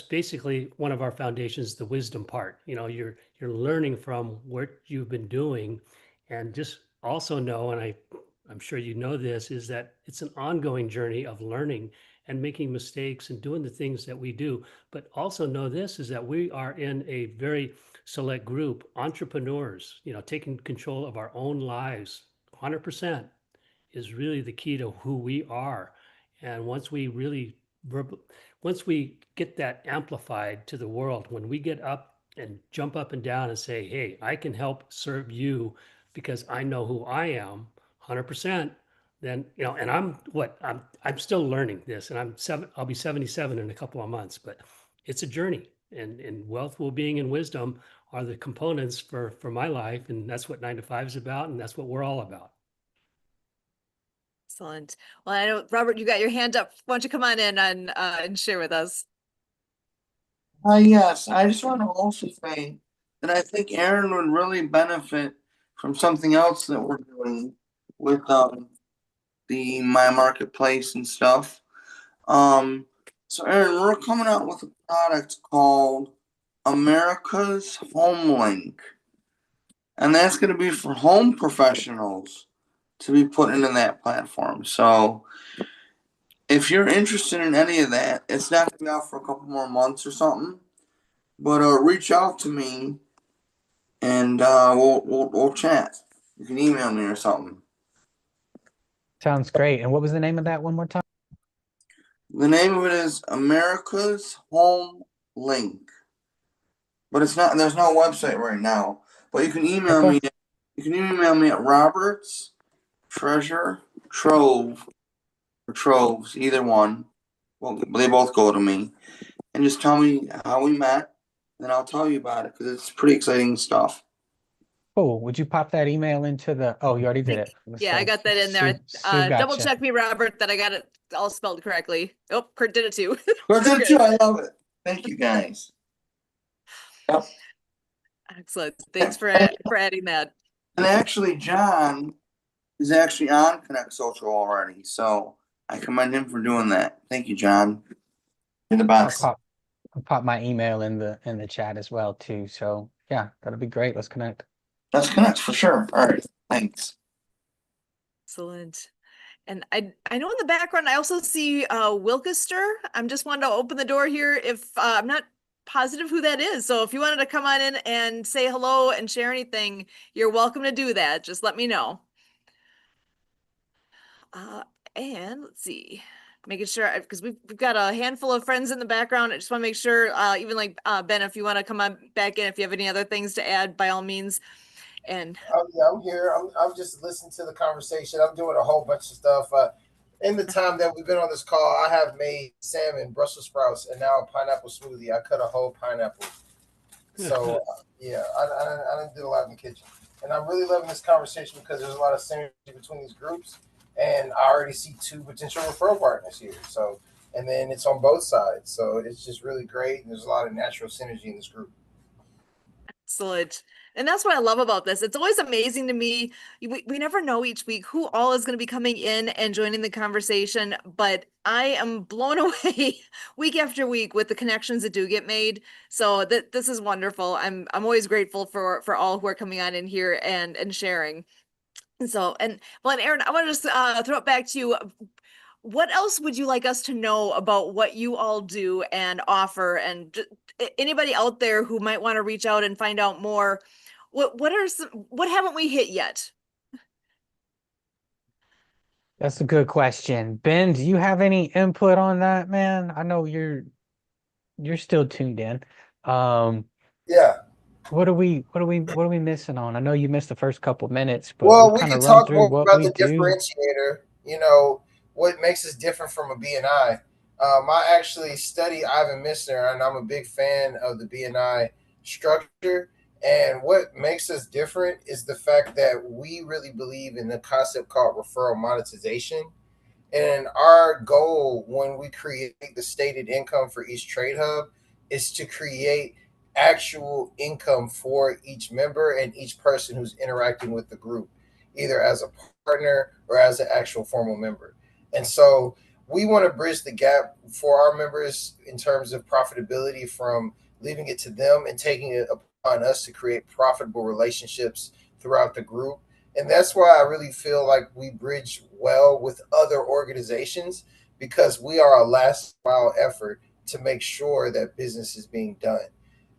S4: basically one of our foundations, the wisdom part. You're learning from what you've been doing, and just also know, and I'm sure you know this, is that it's an ongoing journey of learning and making mistakes and doing the things that we do. But also know this, is that we are in a very select group, entrepreneurs, taking control of our own lives 100% is really the key to who we are. And once we get that amplified to the world, when we get up and jump up and down and say, hey, I can help serve you because I know who I am 100%, then, and I'm still learning this, and I'll be 77 in a couple of months, but it's a journey, and wealth, well-being, and wisdom are the components for my life. And that's what 9 to 5 is about. And that's what we're all about.
S1: Excellent. Well, I know, Robert, you got your hand up. Why don't you come on in and share with us?
S6: Yes, I just want to also say that I think Aaron would really benefit from something else that we're doing with the My Marketplace and stuff. So Aaron, we're coming out with a product called America's Home Link. And that's going to be for home professionals to be put into that platform. So if you're interested in any of that, it's not going to be out for a couple more months or something. But reach out to me, and we'll chat. You can email me or something.
S2: Sounds great. And what was the name of that one more time?
S6: The name of it is America's Home Link. But it's not. There's no website right now. But you can email me. You can email me at Roberts Treasure Trove or Troves, either one. Well, they both go to me, and just tell me how we met, and I'll tell you about it because it's pretty exciting stuff.
S2: Cool. Would you pop that email into the? Oh, you already did it.
S1: Yeah, I got that in there. Double check me, Robert, that I got it all spelled correctly. Oh, Kurt did it too.
S6: Kurt did it too. I love it. Thank you, guys. Yep.
S1: Excellent. Thanks for adding that.
S6: And actually, John is actually on Connect Social already, so I commend him for doing that. Thank you, John. You're the best.
S2: I'll pop my email in the chat as well too. So yeah, that'll be great. Let's connect.
S6: Let's connect for sure. All right. Thanks.
S1: Excellent. And I know in the background I also see Wilkester. I'm just wanting to open the door here. If I'm not positive who that is, so if you wanted to come on in and say hello and share anything, you're welcome to do that. Just let me know. And let's see, making sure, because we've got a handful of friends in the background. I just want to make sure, even like Ben, if you want to come on back in, if you have any other things to add, by all means. And
S9: yeah, I'm here. I'm just listening to the conversation. I'm doing a whole bunch of stuff. In the time that we've been on this call, I have made salmon, Brussels sprouts, and now a pineapple smoothie. I cut a whole pineapple. So yeah, I did a lot in the kitchen, and I'm really loving this conversation because there's a lot of synergy between these groups, and I already see 2 potential referral partners here. So, and then it's on both sides, so it's just really great. And there's a lot of natural synergy in this group.
S1: Excellent. And that's what I love about this. It's always amazing to me. We never know each week who all is going to be coming in and joining the conversation, but I am blown away week after week with the connections that do get made. So this is wonderful. I'm always grateful for all who are coming on in here and sharing. So, and Aaron, I want to just throw it back to you. What else would you like us to know about what you all do and offer? And anybody out there who might want to reach out and find out more, what haven't we hit yet?
S2: That's a good question. Ben, do you have any input on that, man? I know you're still tuned in. Um,
S9: Yeah.
S2: what are we missing on? I know you missed the first couple minutes, but we'll
S9: Well, we
S2: kind of
S9: could
S2: run
S9: talk
S2: through
S9: more
S2: what
S9: about
S2: we
S9: the
S2: do.
S9: differentiator, what makes us different from a BNI. I actually study Ivan Misner, and I'm a big fan of the BNI structure. And what makes us different is the fact that we really believe in the concept called referral monetization. And our goal when we create the stated income for each trade hub is to create actual income for each member and each person who's interacting with the group, either as a partner or as an actual formal member. And so we want to bridge the gap for our members in terms of profitability from leaving it to them and taking it upon us to create profitable relationships throughout the group. And that's why I really feel like we bridge well with other organizations, because we are a last mile effort to make sure that business is being done.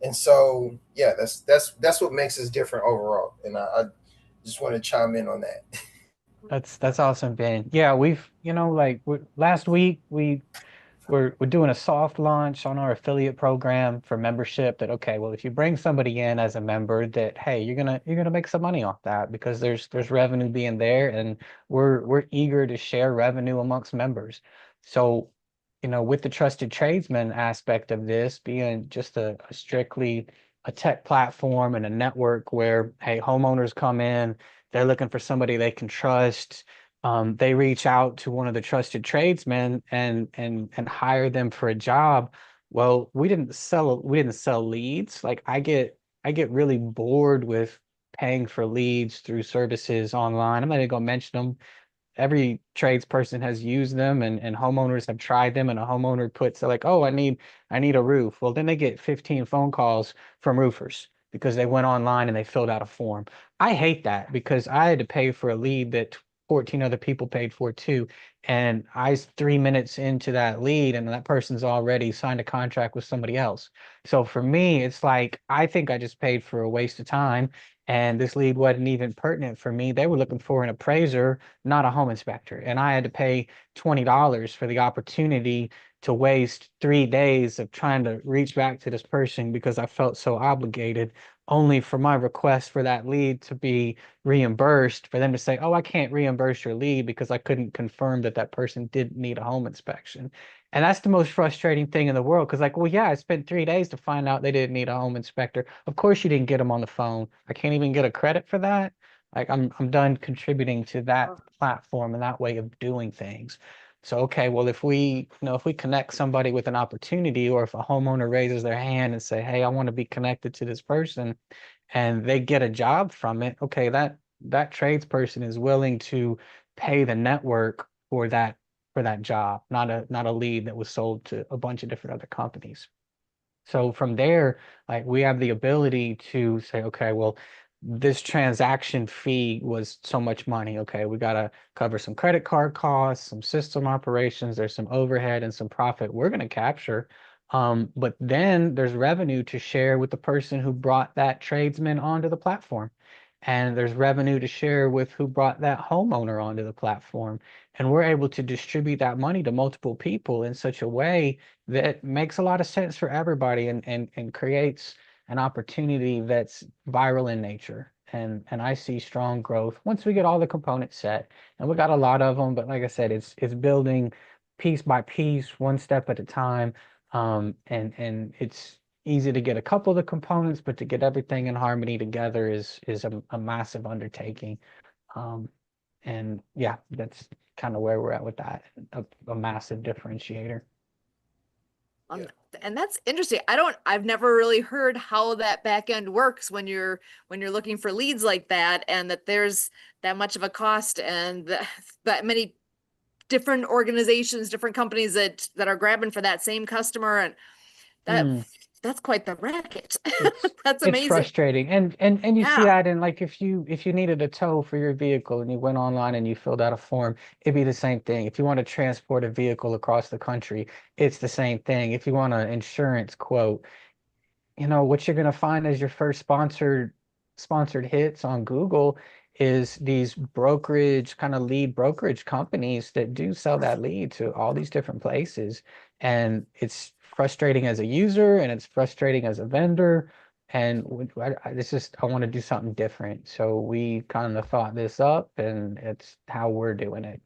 S9: And so, yeah, that's what makes us different overall. And I just want to chime in on that.
S2: That's awesome, Ben. Yeah, last week we're doing a soft launch on our affiliate program for membership that, okay, well, if you bring somebody in as a member, that, hey, you're gonna make some money off that because there's revenue being there, and we're eager to share revenue amongst members. So, with the trusted tradesman aspect of this being just a strictly a tech platform and a network where, hey, homeowners come in, they're looking for somebody they can trust. They reach out to one of the trusted tradesmen and hire them for a job. Well, we didn't sell leads. Like, I get really bored with paying for leads through services online. I'm not even gonna mention them. Every tradesperson has used them, and homeowners have tried them, and a homeowner they're like, oh, I need a roof. Well, then they get 15 phone calls from roofers because they went online and they filled out a form. I hate that because I had to pay for a lead that 14 other people paid for too. And I was 3 minutes into that lead, and that person's already signed a contract with somebody else. So for me, it's like, I think I just paid for a waste of time. And this lead wasn't even pertinent for me. They were looking for an appraiser, not a home inspector. And I had to pay $20 for the opportunity to waste 3 days of trying to reach back to this person because I felt so obligated, only for my request for that lead to be reimbursed, for them to say, oh, I can't reimburse your lead because I couldn't confirm that that person didn't need a home inspection. And that's the most frustrating thing in the world, because, like, well, yeah, I spent 3 days to find out they didn't need a home inspector. Of course you didn't get them on the phone. I can't even get a credit for that. Like, I'm done contributing to that platform and that way of doing things. So, okay, well, if we connect somebody with an opportunity, or if a homeowner raises their hand and say, hey, I want to be connected to this person, and they get a job from it, okay, that tradesperson is willing to pay the network for that job, not a lead that was sold to a bunch of different other companies. So from there, like, we have the ability to say, okay, well, this transaction fee was so much money. Okay, we got to cover some credit card costs, some system operations, there's some overhead and some profit we're going to capture. But then there's revenue to share with the person who brought that tradesman onto the platform. And there's revenue to share with who brought that homeowner onto the platform. And we're able to distribute that money to multiple people in such a way that makes a lot of sense for everybody, and creates an opportunity that's viral in nature. And I see strong growth once we get all the components set. And we got a lot of them, but like I said, it's building piece by piece, one step at a time. And it's easy to get a couple of the components, but to get everything in harmony together is a massive undertaking. Um, and yeah, that's kind of where we're at with that, a massive differentiator.
S1: Um, and that's interesting. I've never really heard how that back end works when you're looking for leads like that, and that there's that much of a cost, and that many different organizations, different companies that are grabbing for that same customer, and that
S2: Mm.
S1: that's quite the racket.
S2: It's
S1: That's
S2: it's
S1: amazing.
S2: frustrating. And you see
S1: Yeah.
S2: that in, like, if you needed a tow for your vehicle and you went online and you filled out a form, it'd be the same thing. If you want to transport a vehicle across the country, it's the same thing. If you want an insurance quote, what you're going to find as your first sponsored hits on Google is these brokerage, kind of lead brokerage companies that do sell that lead to all these different places. And it's frustrating as a user and it's frustrating as a vendor. And it's just, I want to do something different. So we kind of thought this up, and it's how we're doing it.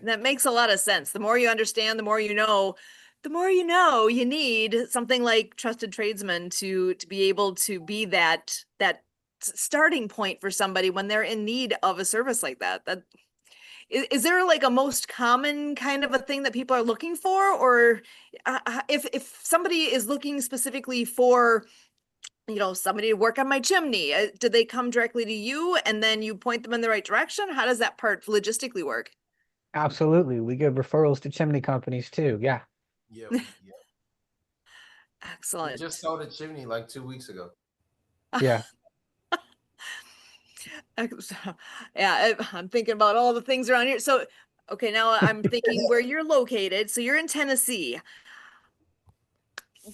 S1: That makes a lot of sense. The more you understand, the more you know. The more you know, you need something like Trusted Tradesman to be able to be that starting point for somebody when they're in need of a service like that. That is there like a most common kind of a thing that people are looking for, or if somebody is looking specifically for somebody to work on my chimney, do they come directly to you and then you point them in the right direction? How does that part logistically work?
S2: Absolutely. We give referrals to chimney companies too. Yeah.
S9: Yeah, we
S1: Excellent.
S9: just sold a chimney like 2 weeks ago.
S2: Yeah.
S1: Yeah, I'm thinking about all the things around here. So, okay, now I'm thinking where you're located. So you're in Tennessee.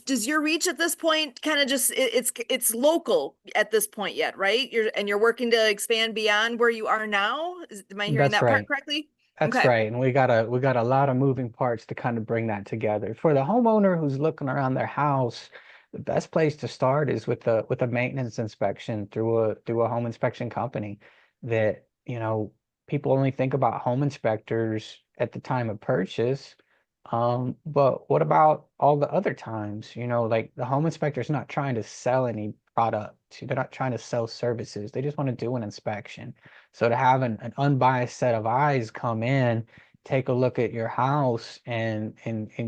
S1: Does your reach at this point kind of just it's local at this point yet, right? You're working to expand beyond where you are now. Am I hearing
S2: That's
S1: that part
S2: right.
S1: correctly?
S2: That's
S1: Okay.
S2: right. And we got a lot of moving parts to kind of bring that together. For the homeowner who's looking around their house, the best place to start is with a maintenance inspection through a home inspection company that, people only think about home inspectors at the time of purchase. But what about all the other times? Like, the home inspector's not trying to sell any product. They're not trying to sell services. They just want to do an inspection. So to have an unbiased set of eyes come in, take a look at your house, and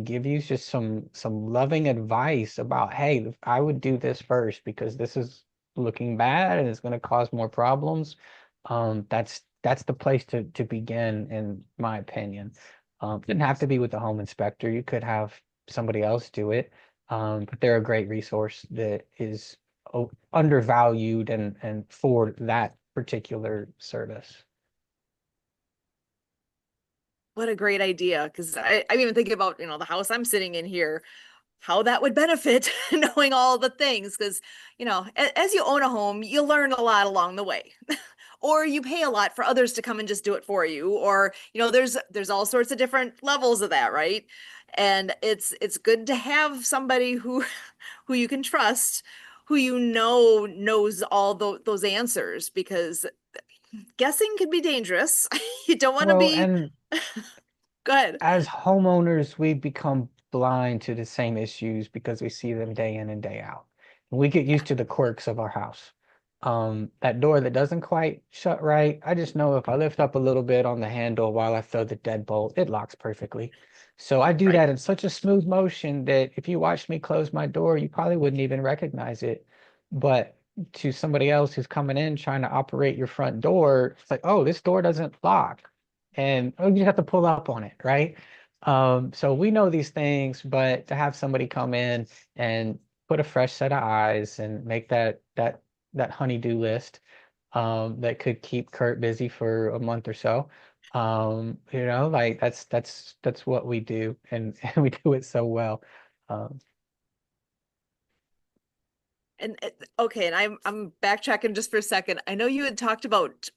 S2: give you just some loving advice about, hey, I would do this first because this is looking bad and it's going to cause more problems. That's the place to begin, in my opinion. Didn't have to be with the home inspector. You could have somebody else do it. But they're a great resource that is undervalued and for that particular service.
S1: What a great idea. Because I'm even thinking about, the house I'm sitting in here, how that would benefit knowing all the things. Because, as you own a home, you learn a lot along the way. Or you pay a lot for others to come and just do it for you. Or, there's all sorts of different levels of that, right? And it's good to have somebody who you can trust, who knows all those answers, because guessing can be dangerous. You don't want to
S2: Well,
S1: be.
S2: and
S1: Go ahead.
S2: as homeowners, we become blind to the same issues because we see them day in and day out. And we get used to the quirks of our house. That door that doesn't quite shut right, I just know if I lift up a little bit on the handle while I throw the deadbolt, it locks perfectly. So I do
S1: Right.
S2: that in such a smooth motion that if you watched me close my door, you probably wouldn't even recognize it. But to somebody else who's coming in trying to operate your front door, it's like, oh, this door doesn't lock. And oh, you have to pull up on it, right? So we know these things, but to have somebody come in and put a fresh set of eyes and make that honey-do list, that could keep Kurt busy for a month or so. Like, that's what we do, and we do it so well. Um,
S1: And okay, and I'm backtracking just for a second. I know you had talked about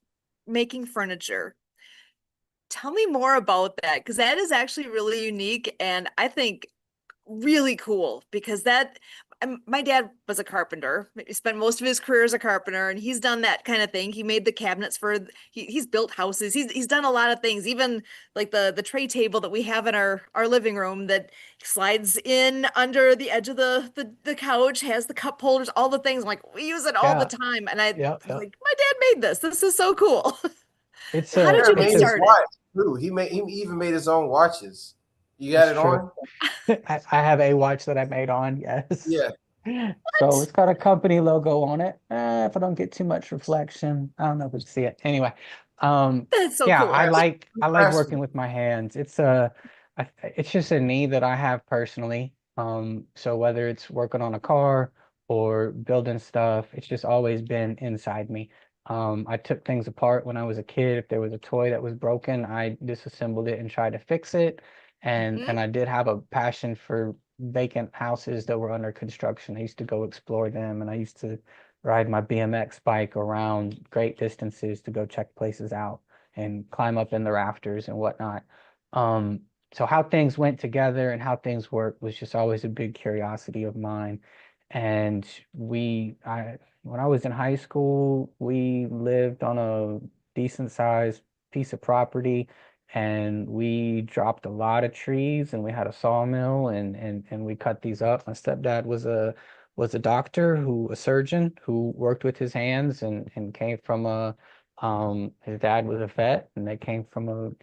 S1: making furniture. Tell me more about that, because that is actually really unique and I think really cool, because my dad was a carpenter. He spent most of his career as a carpenter, and he's done that kind of thing. He made the cabinets he's built houses. He's done a lot of things, even like the tray table that we have in our living room that slides in under the edge of the couch, has the cup holders, all the things. I'm like, we use it all the
S2: yeah,
S1: time. And I
S2: yeah,
S1: was
S2: yeah.
S1: like, my dad made this. This is so cool.
S2: It's
S1: How did
S2: a
S1: you get
S9: Made
S2: it's
S9: his
S2: a
S1: started?
S9: watch too. He even made his own watches. You got
S2: it's
S9: it
S2: true.
S9: on?
S2: I have a watch that I made on, yes.
S9: Yeah.
S2: So it's got a company logo on it. If I don't get too much reflection, I don't know if you see it. Anyway,
S1: That's so
S2: yeah,
S1: cool.
S2: I like working
S9: Craftsman.
S2: with my hands. It's just a need that I have personally. So whether it's working on a car or building stuff, it's just always been inside me. I took things apart when I was a kid. If there was a toy that was broken, I disassembled it and tried to fix it. And I did have a passion for vacant houses that were under construction. I used to go explore them, and I used to ride my BMX bike around great distances to go check places out and climb up in the rafters and whatnot. Um, so how things went together and how things work was just always a big curiosity of mine. And when I was in high school, we lived on a decent sized piece of property, and we dropped a lot of trees, and we had a sawmill, and we cut these up. My stepdad was a doctor, a surgeon who worked with his hands, and came from his dad was a vet, and they came from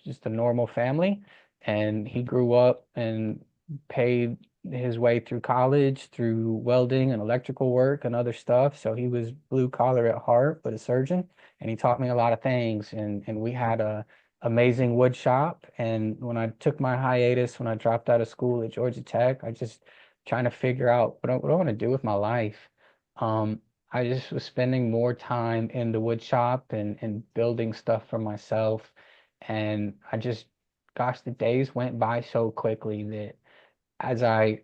S2: just a normal family. And he grew up and paid his way through college through welding and electrical work and other stuff. So he was blue collar at heart, but a surgeon. And he taught me a lot of things. And we had a amazing wood shop. And when I took my hiatus, when I dropped out of school at Georgia Tech, I just trying to figure out what I want to do with my life. I just was spending more time in the wood shop and building stuff for myself. And gosh, the days went by so quickly that as I'd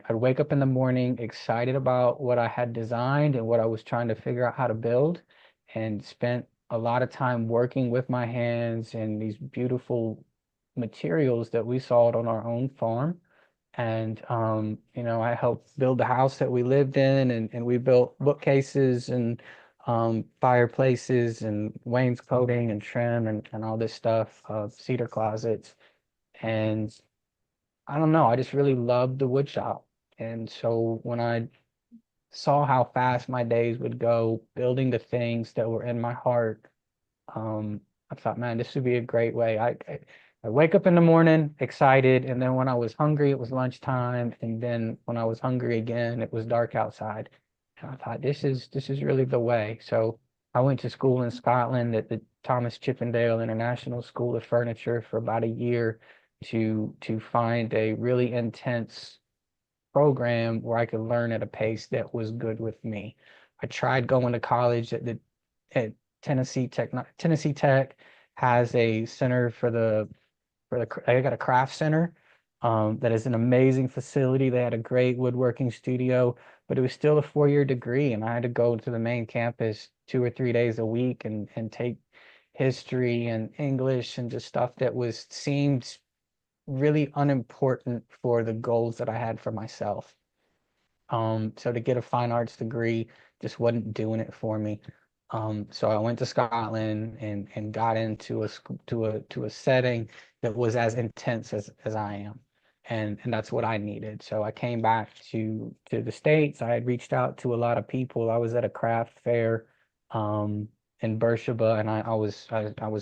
S2: wake up in the morning excited about what I had designed and what I was trying to figure out how to build, and spent a lot of time working with my hands and these beautiful materials that we sawed on our own farm. And I helped build the house that we lived in, and we built bookcases and fireplaces and wainscoting and trim and all this stuff, cedar closets. And I don't know, I just really loved the wood shop. And so when I saw how fast my days would go building the things that were in my heart, I thought, man, this would be a great way. I wake up in the morning excited, and then when I was hungry, it was lunchtime, and then when I was hungry again, it was dark outside. And I thought, this is really the way. So I went to school in Scotland at the Thomas Chippendale International School of Furniture for about a year to find a really intense program where I could learn at a pace that was good with me. I tried going to college at Tennessee Tech. Tennessee Tech has a center I got a craft center that is an amazing facility. They had a great woodworking studio, but it was still a 4-year degree, and I had to go to the main campus 2 or 3 days a week and take history and English and just stuff that seemed really unimportant for the goals that I had for myself. So to get a fine arts degree just wasn't doing it for me. So I went to Scotland and got into a setting that was as intense as I am. And that's what I needed. So I came back to the States. I had reached out to a lot of people. I was at a craft fair in Beersheba, and I was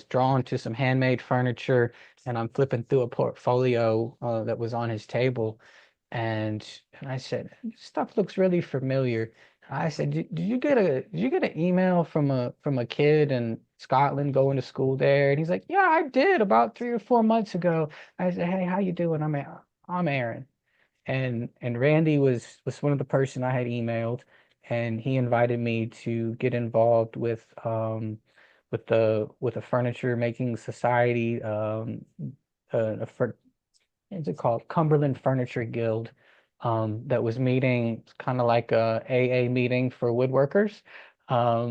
S2: drawn to some handmade furniture, and I'm flipping through a portfolio that was on his table. And I said, stuff looks really familiar. I said, did you get an email from a kid in Scotland going to school there? And he's like, yeah, I did about 3 or 4 months ago. I said, hey, how you doing? I'm Aaron. And Randy was one of the person I had emailed, and he invited me to get involved with a furniture making society, what's it called? Cumberland Furniture Guild, that was meeting kind of like a AA meeting for woodworkers.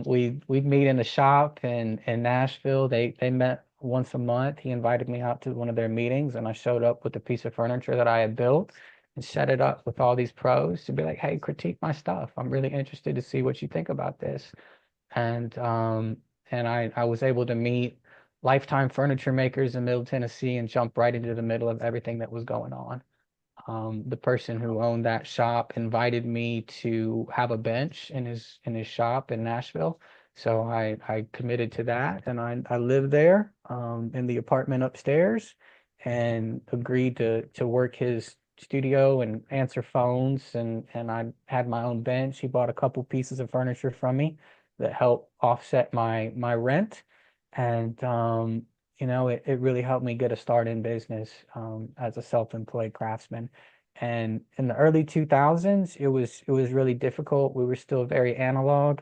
S2: We'd meet in the shop in Nashville. They met once a month. He invited me out to one of their meetings, and I showed up with a piece of furniture that I had built and set it up with all these pros to be like, hey, critique my stuff. I'm really interested to see what you think about this. And I was able to meet lifetime furniture makers in Middle Tennessee and jump right into the middle of everything that was going on. The person who owned that shop invited me to have a bench in his shop in Nashville. So I committed to that, and I lived there in the apartment upstairs, and agreed to work his studio and answer phones, and I had my own bench. He bought a couple pieces of furniture from me that helped offset my rent. And it really helped me get a start in business as a self-employed craftsman. And in the early 2000s, it was really difficult. We were still very analog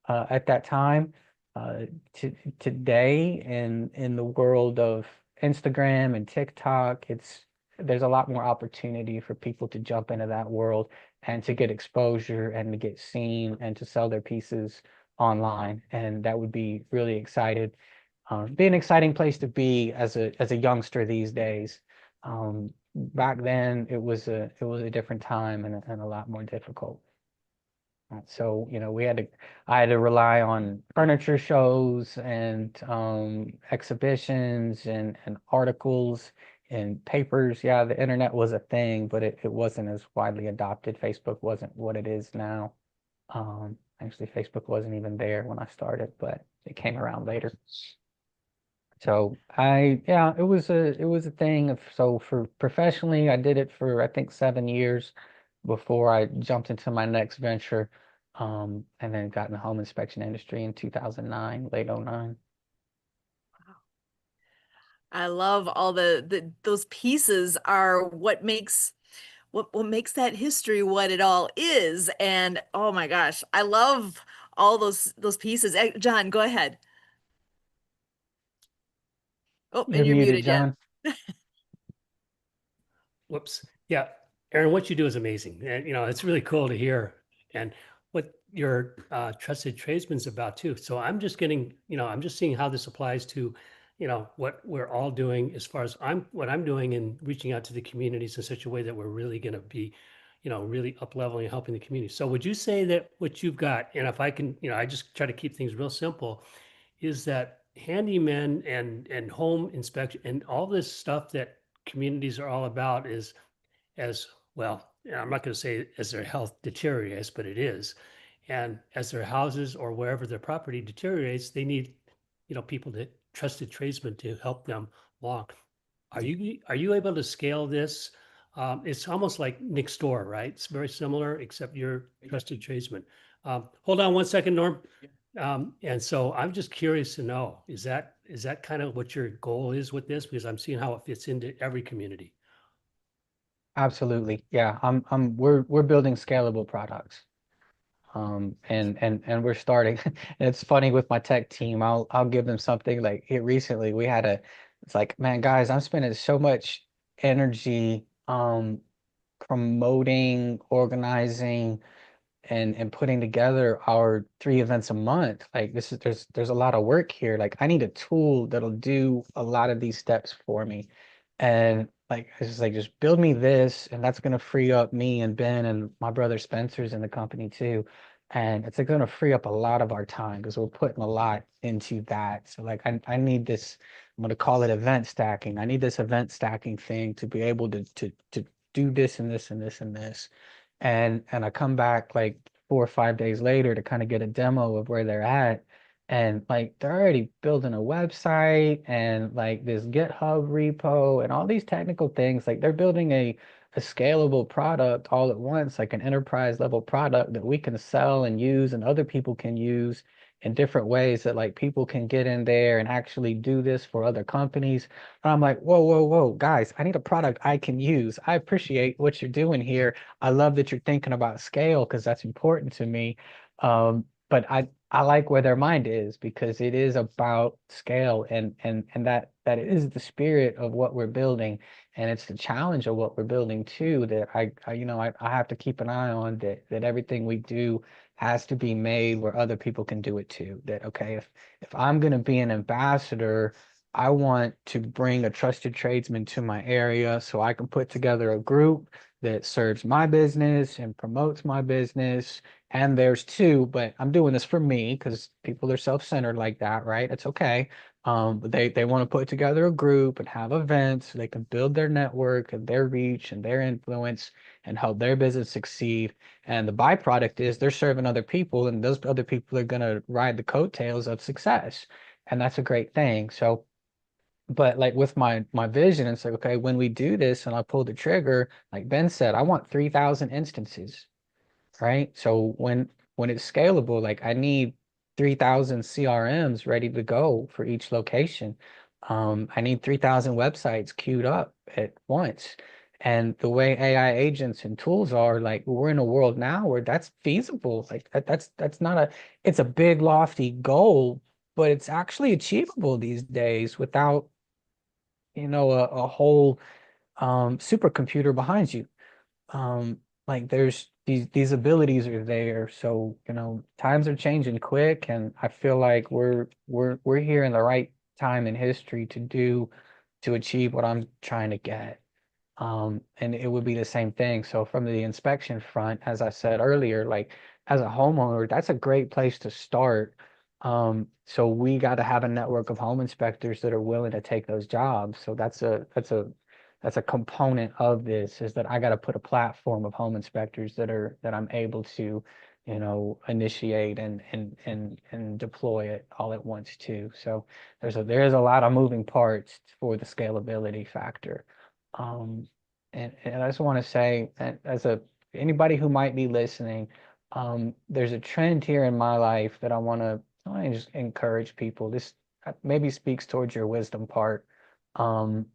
S2: at that time. Today, in the world of Instagram and TikTok, there's a lot more opportunity for people to jump into that world and to get exposure and to get seen and to sell their pieces online. And that would be really excited. Be an exciting place to be as a youngster these days. Back then, it was a different time and a lot more difficult. So, I had to rely on furniture shows and exhibitions and articles and papers. Yeah, the internet was a thing, but it wasn't as widely adopted. Facebook wasn't what it is now. Actually, Facebook wasn't even there when I started, but it came around later. So yeah, it was a thing. So for professionally, I did it for I think 7 years before I jumped into my next venture, and then got in the home inspection industry in 2009, late '09.
S1: I love all those pieces are what makes that history what it all is. And oh my gosh, I love all those pieces. John, go ahead. Oh, and
S2: You're
S1: you're
S2: muted,
S1: muted yet.
S2: John.
S4: Whoops. Yeah. Aaron, what you do is amazing. And, it's really cool to hear and what your trusted tradesman's about too. So I'm just I'm just seeing how this applies to, what we're all doing as far as what I'm doing and reaching out to the communities in such a way that we're really going to be, really up leveling and helping the community. So would you say that what you've got, and if I can, I just try to keep things real simple, is that handymen and home inspection and all this stuff that communities are all about is as well, I'm not going to say as their health deteriorates, but it is. And as their houses or wherever their property deteriorates, they need, people that trusted tradesmen to help them along. Are you able to scale this? It's almost like next door, right? It's very similar, except you're trusted tradesman. Hold on one second, Norm. And so I'm just curious to know, is that kind of what your goal is with this? Because I'm seeing how it fits into every community.
S2: Absolutely. Yeah. We're building scalable products. And we're starting. And it's funny with my tech team. I'll give them something like here recently it's like, man, guys, I'm spending so much energy promoting, organizing, and putting together our 3 events a month. Like there's a lot of work here. Like I need a tool that'll do a lot of these steps for me. And like it's just like just build me this, and that's gonna free up me and Ben and my brother Spencer's in the company too. And it's like gonna free up a lot of our time because we're putting a lot into that. So like I need this, I'm gonna call it event stacking. I need this event stacking thing to be able to do this and this and this and this. And I come back like 4 or 5 days later to kind of get a demo of where they're at. And like they're already building a website and like this GitHub repo and all these technical things. Like they're building a scalable product all at once, like an enterprise level product that we can sell and use and other people can use in different ways that like people can get in there and actually do this for other companies. And I'm like, whoa, whoa, whoa, guys, I need a product I can use. I appreciate what you're doing here. I love that you're thinking about scale because that's important to me. But I like where their mind is because it is about scale and that is the spirit of what we're building, and it's the challenge of what we're building too that I have to keep an eye on that everything we do has to be made where other people can do it too. That okay, if I'm going to be an ambassador, I want to bring a trusted tradesman to my area so I can put together a group that serves my business and promotes my business and theirs too. But I'm doing this for me because people are self-centered like that, right? It's okay. But they want to put together a group and have events so they can build their network and their reach and their influence and help their business succeed. And the byproduct is they're serving other people, and those other people are going to ride the coattails of success. And that's a great thing. So but like with my vision, it's like, okay, when we do this and I pull the trigger, like Ben said, I want 3,000 instances, right? So when it's scalable, like I need 3,000 CRMs ready to go for each location. I need 3,000 websites queued up at once. And the way AI agents and tools are, like we're in a world now where that's feasible. Like that's not a, it's a big lofty goal, but it's actually achievable these days without, a whole supercomputer behind you. Like there's these abilities are there. So, times are changing quick, and I feel like we're here in the right time in history to achieve what I'm trying to get. And it would be the same thing. So from the inspection front, as I said earlier, like as a homeowner, that's a great place to start. So we got to have a network of home inspectors that are willing to take those jobs. So that's a component of this, is that I got to put a platform of home inspectors that I'm able to, initiate and deploy it all at once too. So there's a lot of moving parts for the scalability factor. Um, and I just want to say that anybody who might be listening, there's a trend here in my life that I want to just encourage people. This maybe speaks towards your wisdom part. Um,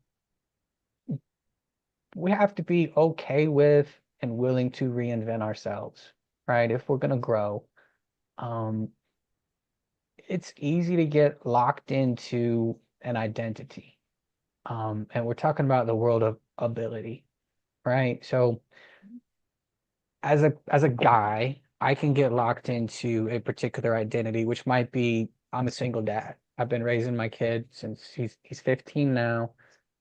S2: we have to be okay with and willing to reinvent ourselves, right? If we're going to grow, um, it's easy to get locked into an identity. And we're talking about the world of ability, right? So as a guy, I can get locked into a particular identity, which might be I'm a single dad. I've been raising my kid since he's 15 now.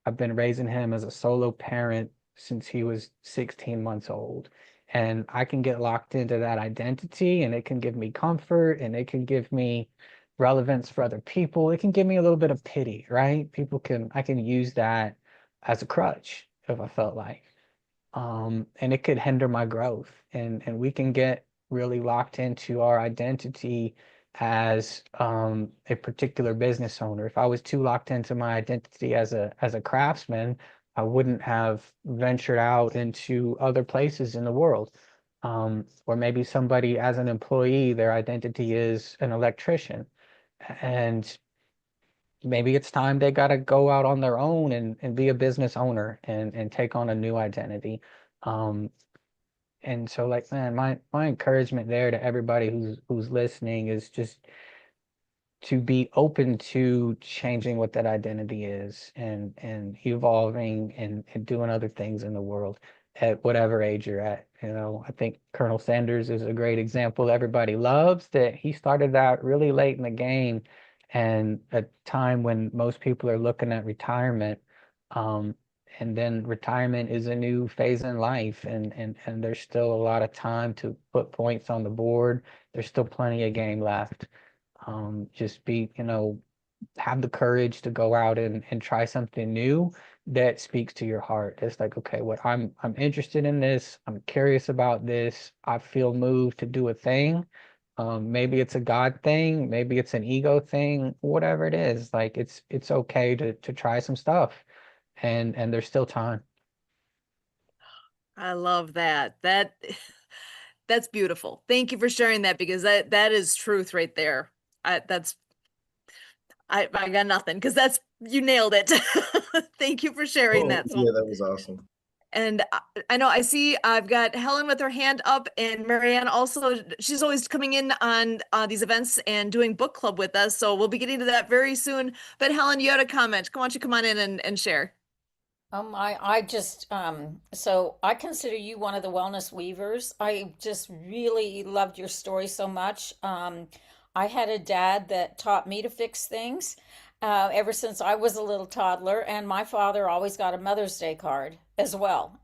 S2: I've been raising him as a solo parent since he was 16 months old. And I can get locked into that identity, and it can give me comfort, and it can give me relevance for other people. It can give me a little bit of pity, right? I can use that as a crutch if I felt like. And it could hinder my growth. And we can get really locked into our identity as a particular business owner. If I was too locked into my identity as a craftsman, I wouldn't have ventured out into other places in the world. Or maybe somebody as an employee, their identity is an electrician. And maybe it's time they got to go out on their own and be a business owner and take on a new identity. Um, and so like, man, my encouragement there to everybody who's listening is just to be open to changing what that identity is and evolving and doing other things in the world at whatever age you're at. I think Colonel Sanders is a great example everybody loves, that he started that really late in the game, and a time when most people are looking at retirement. Um, and then retirement is a new phase in life, and there's still a lot of time to put points on the board. There's still plenty of game left. Just have the courage to go out and try something new that speaks to your heart. It's like, okay, what I'm interested in this, I'm curious about this, I feel moved to do a thing. Maybe it's a God thing, maybe it's an ego thing, whatever it is, like it's okay to try some stuff, and there's still time.
S1: I love that. That's beautiful. Thank you for sharing that, because that is truth right there. I got nothing, because you nailed it. Thank you for sharing
S9: Oh,
S1: that. So,
S9: yeah, that was awesome.
S1: and I know I see I've got Helen with her hand up, and Marianne also. She's always coming in on these events and doing book club with us. So we'll be getting to that very soon. But Helen, you had a comment. Why don't you come on in and share?
S10: I just so I consider you one of the wellness weavers. I just really loved your story so much. I had a dad that taught me to fix things ever since I was a little toddler, and my father always got a Mother's Day card as well.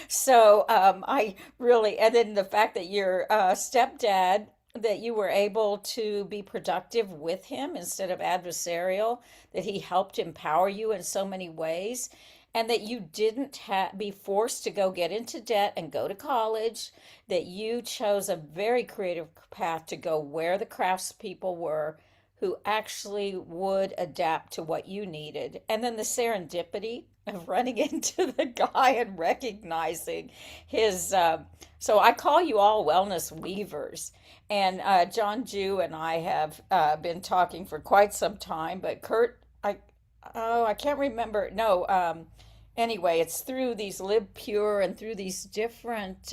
S10: So I really, and then the fact that your stepdad, that you were able to be productive with him instead of adversarial, that he helped empower you in so many ways, and that you didn't be forced to go get into debt and go to college, that you chose a very creative path to go where the craftspeople were who actually would adapt to what you needed. And then the serendipity of running into the guy and recognizing his. So I call you all wellness weavers. And Jon Jew and I have been talking for quite some time, but Kurt, I can't remember. No, anyway, it's through these Live Pure and through these different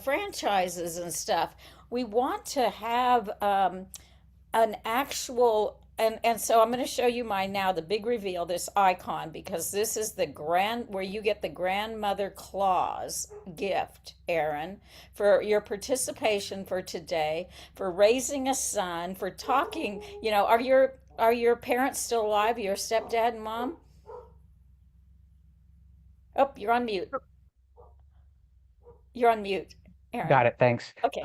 S10: franchises and stuff. We want to have an actual and so I'm going to show you my now the big reveal, this icon, because this is the grand where you get the grandmother clause gift, Aaron, for your participation for today, for raising a son, for talking. Are your parents still alive, your stepdad and mom? Oh, you're on mute. You're on mute, Aaron.
S2: Got it. Thanks.
S10: Okay.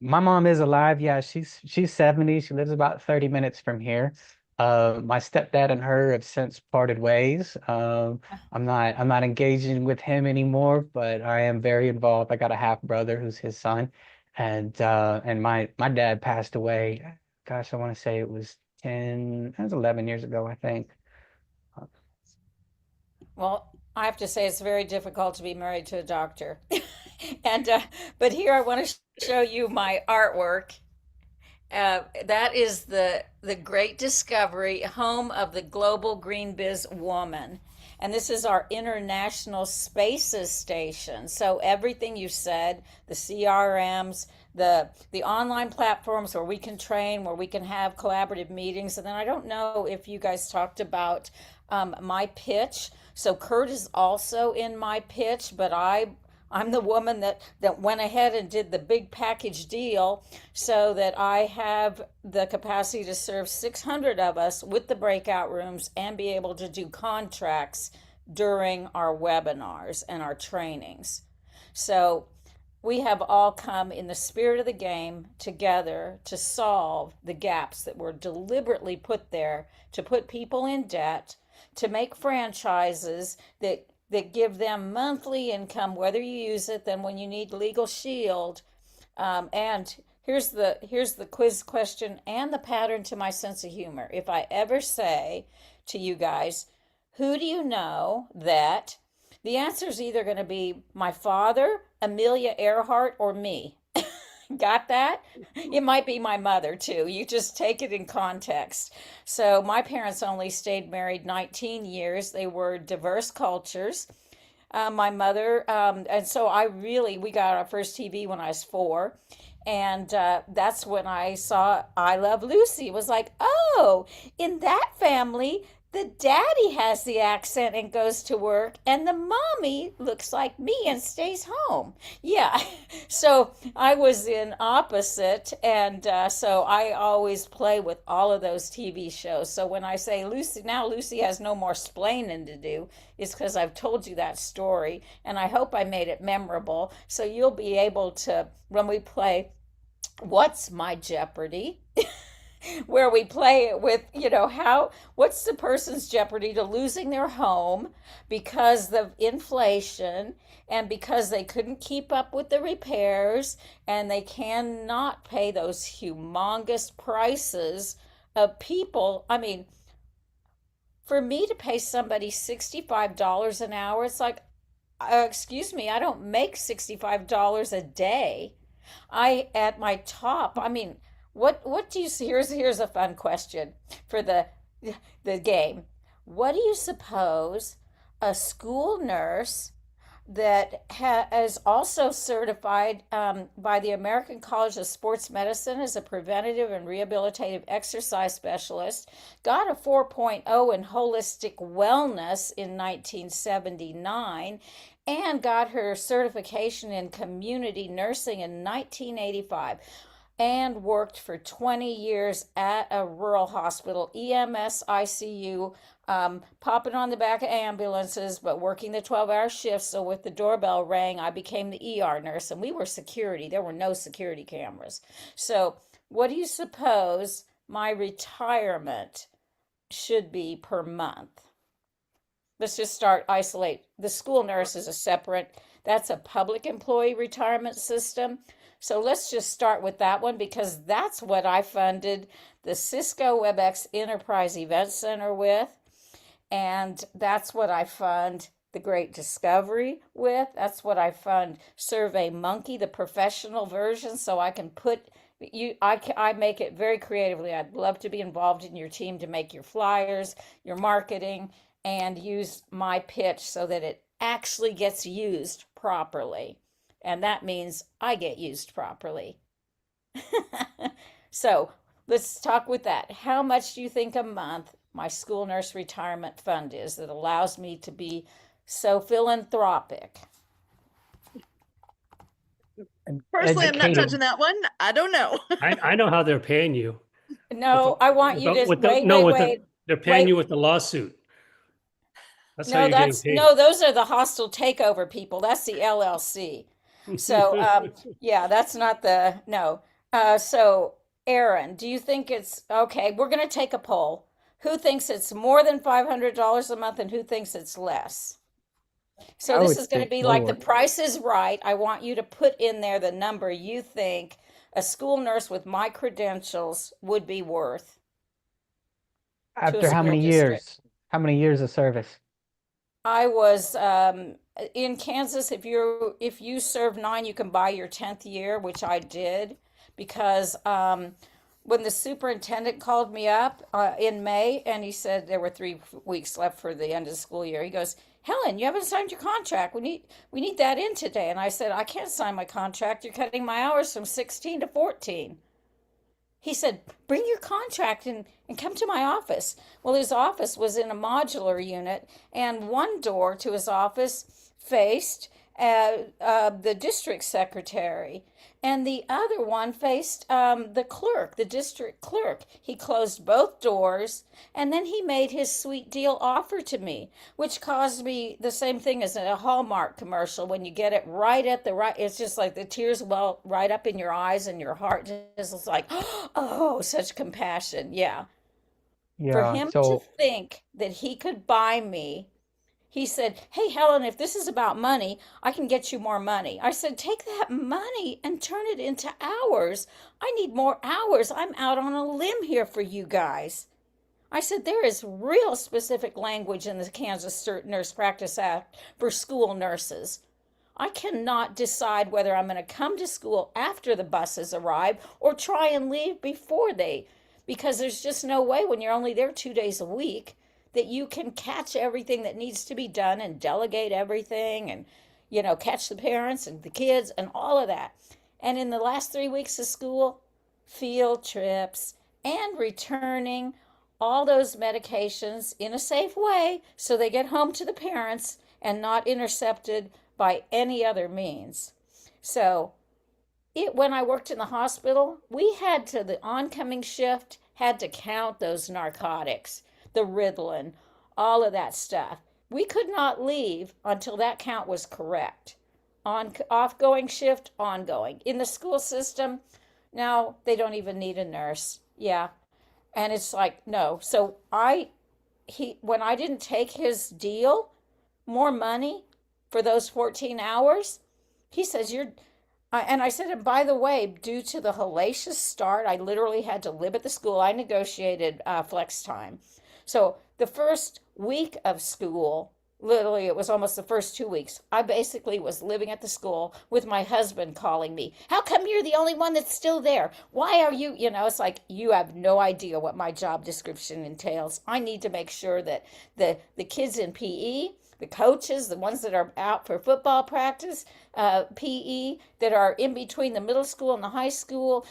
S2: My mom is alive. Yeah, she's 70. She lives about 30 minutes from here. My stepdad and her have since parted ways. I'm not engaging with him anymore, but I am very involved. I got a half brother who's his son, and my dad passed away. Gosh, I want to say it was 11 years ago, I think.
S10: Well, I have to say it's very difficult to be married to a doctor. And but here I want to show you my artwork. That is the Great Discovery, home of the global green biz woman. And this is our International Spaces Station. So everything you said, the CRMs, the online platforms where we can train, where we can have collaborative meetings. And then I don't know if you guys talked about my pitch. So Kurt is also in my pitch, but I'm the woman that went ahead and did the big package deal so that I have the capacity to serve 600 of us with the breakout rooms and be able to do contracts during our webinars and our trainings. So we have all come in the spirit of the game together to solve the gaps that were deliberately put there to put people in debt, to make franchises that give them monthly income, whether you use it, then when you need legal shield. And here's the quiz question and the pattern to my sense of humor. If I ever say to you guys, who do you know that, the answer is either going to be my father, Amelia Earhart, or me. Got that? It might be my mother too. You just take it in context. So my parents only stayed married 19 years. They were diverse cultures. My mother, and so we got our first TV when I was 4. And that's when I saw I Love Lucy. It was like, oh, in that family, the daddy has the accent and goes to work, and the mommy looks like me and stays home. Yeah, so I was in opposite, and so I always play with all of those TV shows. So when I say Lucy has no more splaining to do, it's because I've told you that story, and I hope I made it memorable. So you'll be able to, when we play What's My Jeopardy? Where we play it with, what's the person's jeopardy to losing their home because of inflation and because they couldn't keep up with the repairs and they cannot pay those humongous prices of people. I mean, for me to pay somebody $65 an hour, it's like, excuse me, I don't make $65 a day. At my top, I mean, what do you see? Here's a fun question for the game. What do you suppose a school nurse that is also certified by the American College of Sports Medicine as a preventative and rehabilitative exercise specialist, got a 4.0 in holistic wellness in 1979, and got her certification in community nursing in 1985, and worked for 20 years at a rural hospital, EMS, ICU, popping on the back of ambulances, but working the 12-hour shifts. So with the doorbell rang, I became the ER nurse, and we were security. There were no security cameras. So what do you suppose my retirement should be per month? Let's just isolate. The school nurse is that's a public employee retirement system. So let's just start with that one, because that's what I funded the Cisco WebEx Enterprise Event Center with. And that's what I fund the Great Discovery with. That's what I fund SurveyMonkey, the professional version, so I can I make it very creatively. I'd love to be involved in your team to make your flyers, your marketing, and use my pitch so that it actually gets used properly. And that means I get used properly. So let's talk with that. How much do you think a month my school nurse retirement fund is that allows me to be so philanthropic?
S1: Personally, I'm not
S2: Educated.
S1: touching that one. I don't know.
S4: I know how they're paying you.
S10: No, I want you to wait.
S4: They're paying you with the lawsuit. That's how
S10: No,
S4: you're getting paid.
S10: those are the hostile takeover people. That's the LLC. So, yeah, that's not the, no. So, Aaron, do you think it's, okay, we're going to take a poll. Who thinks it's more than $500 a month and who thinks it's less? So
S2: I
S10: this
S2: would
S10: is going to
S2: say
S10: be like the
S2: more.
S10: Price is Right. I want you to put in there the number you think a school nurse with my credentials would be worth to a
S2: After how
S10: school
S2: many
S10: district.
S2: years? How many years of service?
S10: I was in Kansas. If you serve 9, you can buy your 10th year, which I did, because when the superintendent called me up in May and he said there were 3 weeks left for the end of the school year, he goes, "Helen, you haven't signed your contract. We need that in today." And I said, "I can't sign my contract. You're cutting my hours from 16 to 14." He said, "Bring your contract and come to my office." Well, his office was in a modular unit, and one door to his office faced the district secretary, and the other one faced the clerk, the district clerk. He closed both doors, and then he made his sweet deal offer to me, which caused me the same thing as in a Hallmark commercial. When you get it right at the right, it's just like the tears well right up in your eyes, and your heart just is like, oh, such compassion. Yeah. For
S2: Yeah.
S10: him to
S2: So
S10: think that he could buy me, he said, "Hey, Helen, if this is about money, I can get you more money." I said, "Take that money and turn it into hours. I need more hours. I'm out on a limb here for you guys." I said, "There is real specific language in the Kansas Nurse Practice Act for school nurses. I cannot decide whether I'm going to come to school after the buses arrive or try and leave before they, because there's just no way when you're only there 2 days a week that you can catch everything that needs to be done and delegate everything and, catch the parents and the kids and all of that." And in the last 3 weeks of school, field trips and returning all those medications in a safe way so they get home to the parents and not intercepted by any other means. So when I worked in the hospital, we had to, the oncoming shift had to count those narcotics, the Ritalin, all of that stuff. We could not leave until that count was correct. On off-going shift, ongoing. In the school system, now they don't even need a nurse. Yeah. And it's like, no. So when I didn't take his deal, more money for those 14 hours, he says, and I said, "And by the way, due to the hellacious start, I literally had to live at the school. I negotiated flex time. So the first week of school, literally, it was almost the first 2 weeks, I basically was living at the school with my husband calling me. "How come you're the only one that's still there? Why are you," it's like, you have no idea what my job description entails. I need to make sure that the kids in PE, the coaches, the ones that are out for football practice, PE, that are in between the middle school and the high school,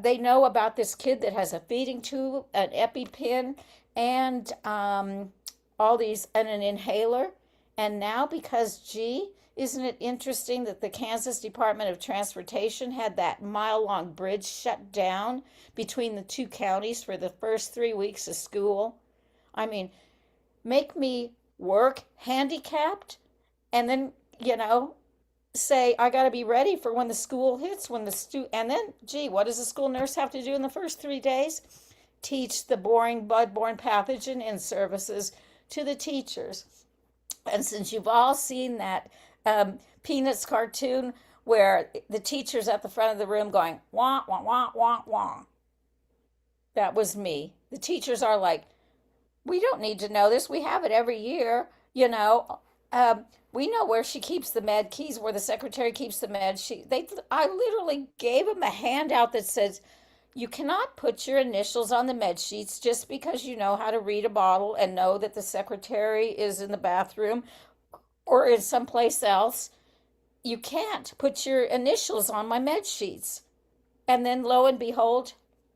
S10: they know about this kid that has a feeding tube, an EpiPen, and all these, and an inhaler. And now, because, isn't it interesting that the Kansas Department of Transportation had that mile-long bridge shut down between the two counties for the first 3 weeks of school? I mean, make me work handicapped and then, say I got to be ready for when the school hits, and then, what does a school nurse have to do in the first 3 days? Teach the boring blood-borne pathogen in services to the teachers. And since you've all seen that Peanuts cartoon where the teacher's at the front of the room going, "Wah, wah, wah, wah, wah," that was me. The teachers are like, "We don't need to know this. We have it every year. We know where she keeps the med keys, where the secretary keeps the med sheet." I literally gave them a handout that says, You cannot put your initials on the med sheets just because you know how to read a bottle and know that the secretary is in the bathroom or in someplace else. You can't put your initials on my med sheets. And then lo and behold,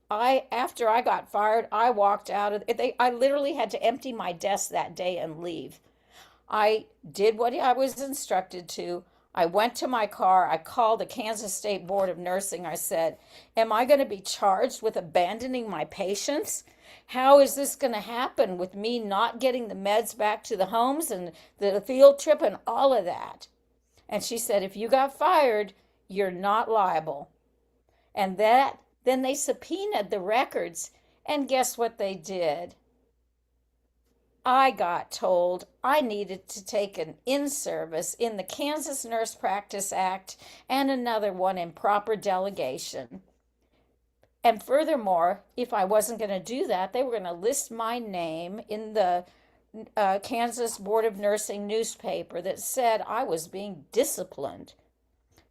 S10: after I got fired, I walked out of I literally had to empty my desk that day and leave. I did what I was instructed to. I went to my car. I called the Kansas State Board of Nursing. I said, am I going to be charged with abandoning my patients? How is this going to happen with me not getting the meds back to the homes and the field trip and all of that? And she said, if you got fired, you're not liable. And then they subpoenaed the records. And guess what they did? I got told I needed to take an in-service in the Kansas Nurse Practice Act and another one in proper delegation. And furthermore, if I wasn't going to do that, they were going to list my name in the Kansas Board of Nursing newspaper that said I was being disciplined.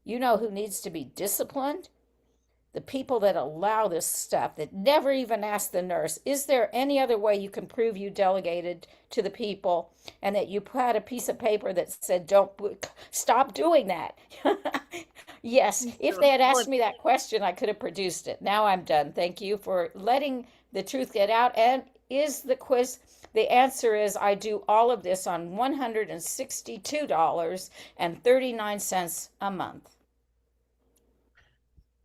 S10: You know who needs to be disciplined? The people that allow this stuff, that never even ask the nurse, is there any other way you can prove you delegated to the people and that you had a piece of paper that said, don't stop doing that? Yes, if they had asked me that question, I could have produced it. Now I'm done. Thank you for letting the truth get out. And is the quiz, the answer is I do all of this on $162.39 a month.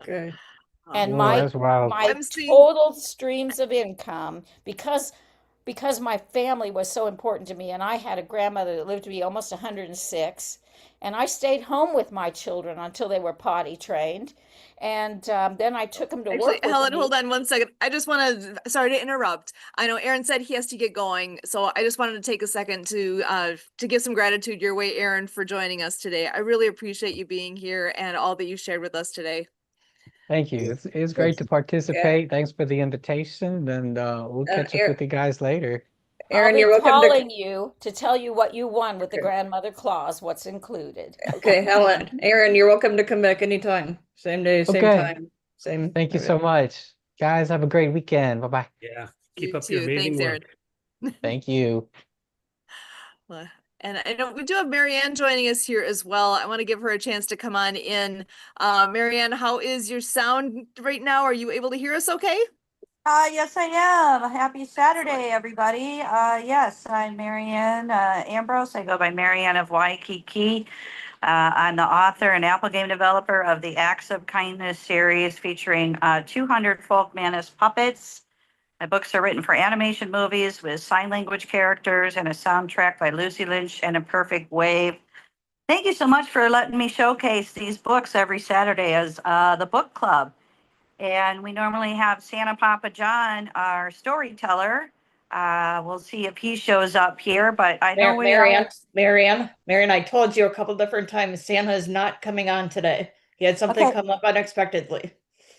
S8: Okay.
S10: And
S2: Whoa,
S10: my
S2: that's wild.
S10: my total streams of income, because my family was so important to me, and I had a grandmother that lived to be almost 106, and I stayed home with my children until they were potty trained, and then I took them to
S1: Actually,
S10: work with
S1: Helen,
S10: me.
S1: hold on one second. I just want to, sorry to interrupt. I know Aaron said he has to get going, so I just wanted to take a second to give some gratitude your way, Aaron, for joining us today. I really appreciate you being here and all that you shared with us today.
S2: Thank you. It's great to participate. Thanks for the invitation, and we'll catch up with you guys later.
S8: Aaron,
S10: I'll
S8: you're
S10: be
S8: welcome
S10: calling you to tell you what you won with the
S8: Okay.
S10: grandmother clause, what's included.
S8: Okay, Helen. Aaron, you're welcome to come back anytime. Same day, same
S2: Okay.
S8: time. Same.
S2: Thank you so much. Guys, have a great weekend. Bye-bye.
S4: Yeah.
S1: You
S4: Keep up your
S1: too.
S4: amazing
S1: Thanks,
S4: work.
S1: Aaron.
S2: Thank you.
S1: Well, and I know we do have Marianne joining us here as well. I want to give her a chance to come on in. Marianne, how is your sound right now? Are you able to hear us okay?
S11: Yes, I am. Happy Saturday, everybody. Yes, I'm Marianne Ambrose. I go by Marianne of Waikiki. I'm the author and Apple game developer of the Acts of Kindness series featuring 200 folk manus puppets. My books are written for animation movies with sign language characters and a soundtrack by Lucy Lynch and A Perfect Wave. Thank you so much for letting me showcase these books every Saturday as the book club. And we normally have Santa Papa John, our storyteller. We'll see if he shows up here, but I know
S8: Marianne, I told you a couple different times, Santa is not coming on today. He had something come up unexpectedly.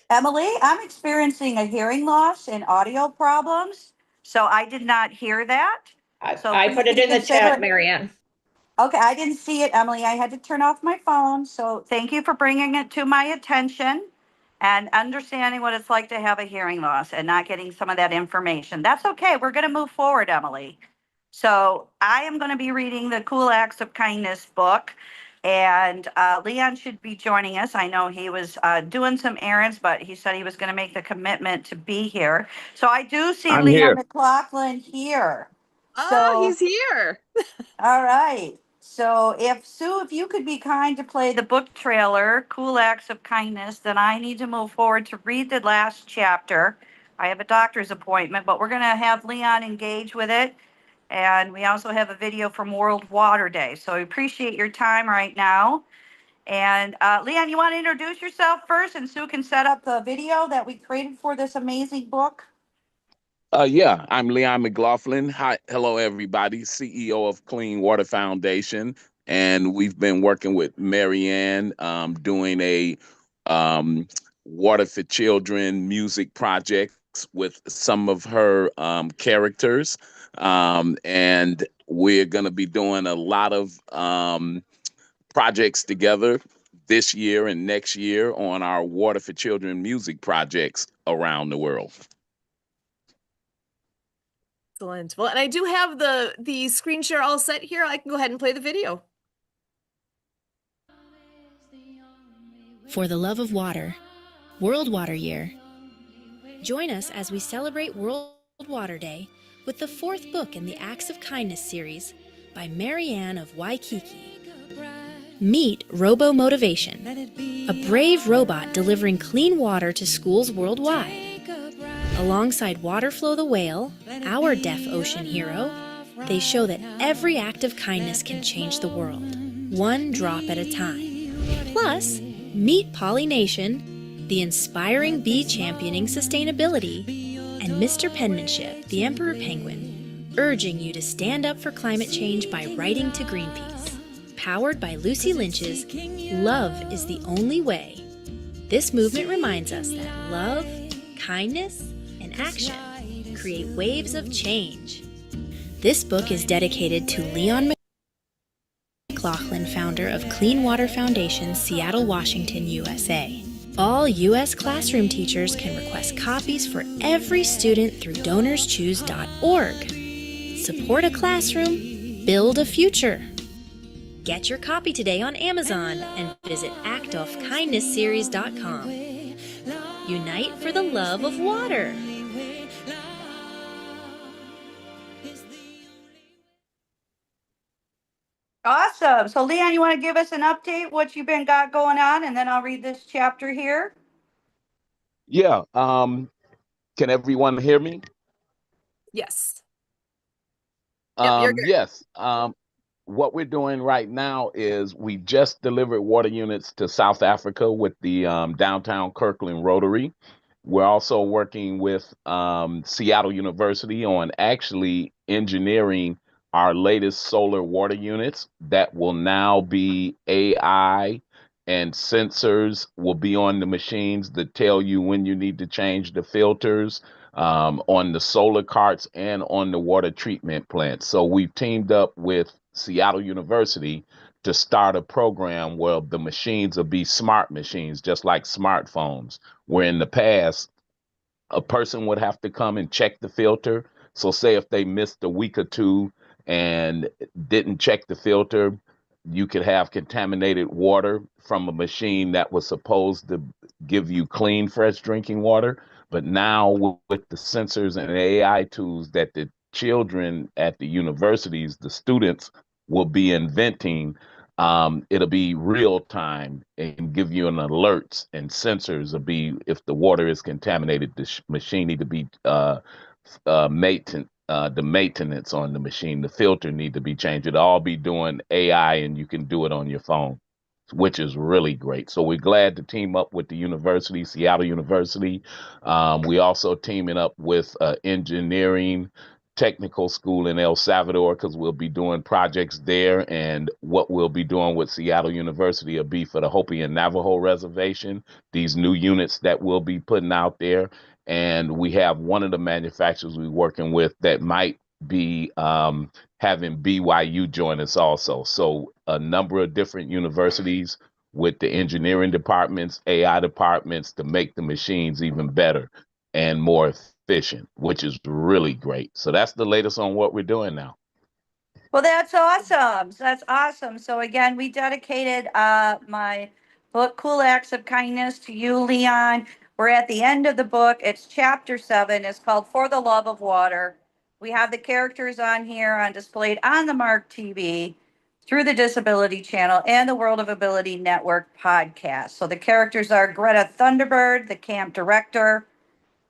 S11: Emily, I'm experiencing a hearing loss and audio problems, so I did not hear that.
S8: I put it in the chat, Marianne.
S11: Okay, I didn't see it, Emily. I had to turn off my phone, so thank you for bringing it to my attention and understanding what it's like to have a hearing loss and not getting some of that information. That's okay. We're going to move forward, Emily. So I am going to be reading the Cool Acts of Kindness book, and Leon should be joining us. I know he was doing some errands, but he said he was going to make the commitment to be here. So I do see
S5: I'm
S11: Leon
S5: here.
S11: McLaughlin here.
S1: Oh, he's here.
S11: All right. So if Sue, if you could be kind to play the book trailer, Cool Acts of Kindness, then I need to move forward to read the last chapter. I have a doctor's appointment, but we're going to have Leon engage with it. And we also have a video from World Water Day. So I appreciate your time right now. And Leon, you want to introduce yourself first, and Sue can set up the video that we created for this amazing book?
S5: Yeah, I'm Leon McLaughlin. Hi, hello everybody, CEO of Clean Water Foundation, and we've been working with Marianne, doing a Water for Children music projects with some of her characters, and we're going to be doing a lot of projects together
S12: this year and next year on our Water for Children music projects around the world.
S1: Excellent. Well, and I do have the screen share all set here. I can go ahead and play the video.
S13: For the love of water, World Water Year. Join us as we celebrate World Water Day with the fourth book in the Acts of Kindness series by Marianne of Waikiki. Meet Robo Motivation, a brave robot delivering clean water to schools worldwide. Alongside Waterflow the whale, our deaf ocean hero, they show that every act of kindness can change the world, one drop at a time. Plus, meet Pollination, the inspiring bee championing sustainability, and Mr. Penmanship, the Emperor Penguin, urging you to stand up for climate change by writing to Greenpeace. Powered by Lucy Lynch's Love is the Only Way. This movement reminds us that love, kindness, and action create waves of change. This book is dedicated to Leon McLaughlin, founder of Clean Water Foundation, Seattle, Washington, USA. All U.S. classroom teachers can request copies for every student through DonorsChoose.org. Support a classroom, build a future. Get your copy today on Amazon and visit actofkindnessseries.com. Unite for the love of water.
S11: Awesome. So Leon, you want to give us an update, what you've been got going on, and then I'll read this chapter here.
S12: Yeah. Can everyone hear me?
S1: Yes. Yep, you're good.
S12: Yes. What we're doing right now is we just delivered water units to South Africa with the downtown Kirkland Rotary. We're also working with Seattle University on actually engineering our latest solar water units that will now be AI, and sensors will be on the machines that tell you when you need to change the filters on the solar carts and on the water treatment plants. So we've teamed up with Seattle University to start a program where the machines will be smart machines, just like smartphones, where in the past, a person would have to come and check the filter. So say if they missed a week or two and didn't check the filter, you could have contaminated water from a machine that was supposed to give you clean, fresh drinking water. But now with the sensors and AI tools that the children at the universities, the students will be inventing, it'll be real time and give you an alerts, and sensors will be, if the water is contaminated, the machine need to be the maintenance on the machine, the filter need to be changed. It'll all be doing AI, and you can do it on your phone, which is really great. So we're glad to team up with the university, Seattle University. We also teaming up with engineering technical school in El Salvador, because we'll be doing projects there. And what we'll be doing with Seattle University will be for the Hopi and Navajo Reservation, these new units that we'll be putting out there. And we have one of the manufacturers we're working with that might be having BYU join us also. So a number of different universities with the engineering departments, AI departments, to make the machines even better and more efficient, which is really great. So that's the latest on what we're doing now.
S11: Well, that's awesome. That's awesome. So again, we dedicated my book, Cool Acts of Kindness, to you, Leon. We're at the end of the book. It's chapter 7. It's called For the Love of Water. We have the characters on here on displayed on the Mark TV, through the Disability Channel, and the World of Ability Network podcast. So the characters are Greta Thunderbird, the camp director.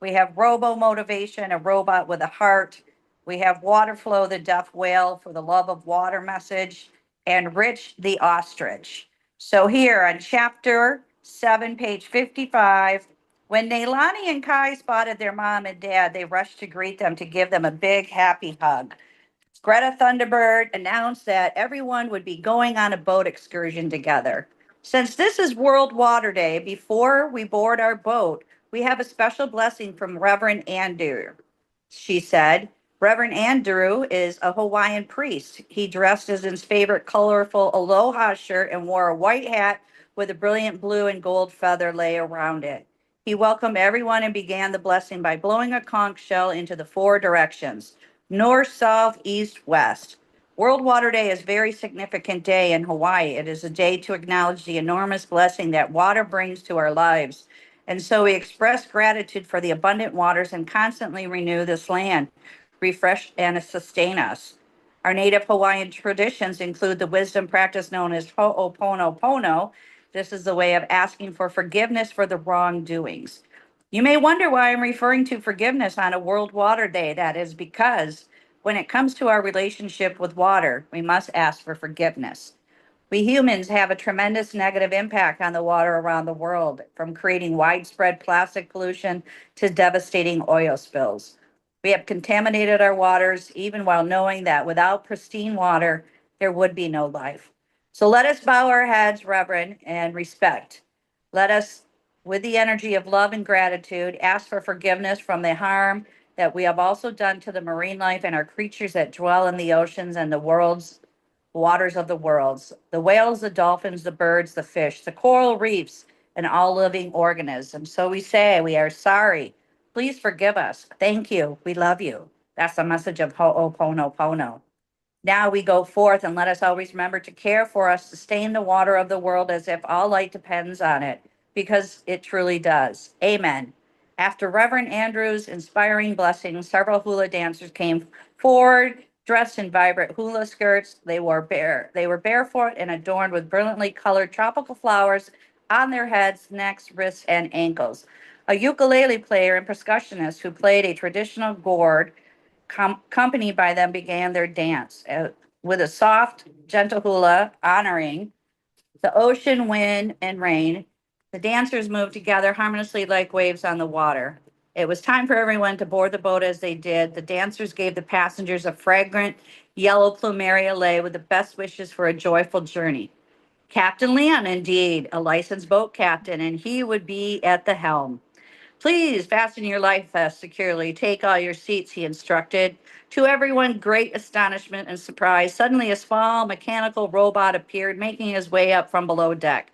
S11: We have Robo Motivation, a robot with a heart. We have Waterflow, the deaf whale for the love of water message, and Rich, the ostrich. So here on chapter 7, page 55, when Neilani and Kai spotted their mom and dad, they rushed to greet them to give them a big, happy hug. Greta Thunderbird announced that everyone would be going on a boat excursion together. Since this is World Water Day, before we board our boat, we have a special blessing from Reverend Andrew. She said, Reverend Andrew is a Hawaiian priest. He dressed as his favorite colorful aloha shirt and wore a white hat with a brilliant blue and gold feather lay around it. He welcomed everyone and began the blessing by blowing a conch shell into the four directions: north, south, east, west. World Water Day is a very significant day in Hawaii. It is a day to acknowledge the enormous blessing that water brings to our lives. And so we express gratitude for the abundant waters and constantly renew this land, refresh and sustain us. Our native Hawaiian traditions include the wisdom practice known as ho'oponopono. This is the way of asking for forgiveness for the wrongdoings. You may wonder why I'm referring to forgiveness on a World Water Day. That is because when it comes to our relationship with water, we must ask for forgiveness. We humans have a tremendous negative impact on the water around the world, from creating widespread plastic pollution to devastating oil spills. We have contaminated our waters, even while knowing that without pristine water, there would be no life. So let us bow our heads, reverend, and respect. Let us, with the energy of love and gratitude, ask for forgiveness from the harm that we have also done to the marine life and our creatures that dwell in the oceans and the world's waters of the worlds, the whales, the dolphins, the birds, the fish, the coral reefs, and all living organisms. So we say, we are sorry. Please forgive us. Thank you. We love you. That's the message of Ho'oponopono. Now we go forth, and let us always remember to care for us, sustain the water of the world as if all light depends on it, because it truly does. Amen. After Reverend Andrew's inspiring blessing, several hula dancers came forward, dressed in vibrant hula skirts. They were barefoot and adorned with brilliantly colored tropical flowers on their heads, necks, wrists, and ankles. A ukulele player and percussionist who played a traditional gourd, accompanied by them, began their dance with a soft, gentle hula honoring the ocean, wind, and rain. The dancers moved together harmoniously like waves on the water. It was time for everyone to board the boat. As they did, the dancers gave the passengers a fragrant yellow plumeria lei with the best wishes for a joyful journey. Captain Leon, indeed, a licensed boat captain, and he would be at the helm. Please fasten your life vest securely. Take all your seats, he instructed. To everyone's great astonishment and surprise, suddenly a small mechanical robot appeared, making his way up from below deck.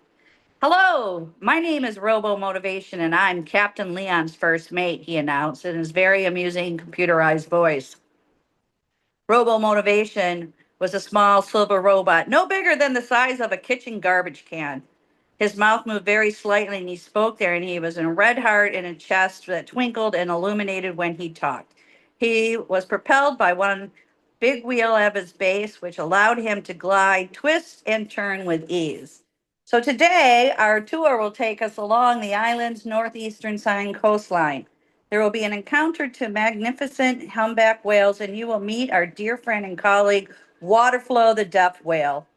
S11: Hello, my name is Robo Motivation, and I'm Captain Leon's first mate, he announced in his very amusing computerized voice. Robo Motivation was a small silver robot, no bigger than the size of a kitchen garbage can. His mouth moved very slightly, and he spoke there, and he was in a red heart and a chest that twinkled and illuminated when he talked. He was propelled by one big wheel at his base, which allowed him to glide, twist, and turn with ease. So today, our tour will take us along the island's northeastern side coastline. There will be an encounter to magnificent humpback whales, and you will meet our dear friend and colleague, Waterflow the deaf whale.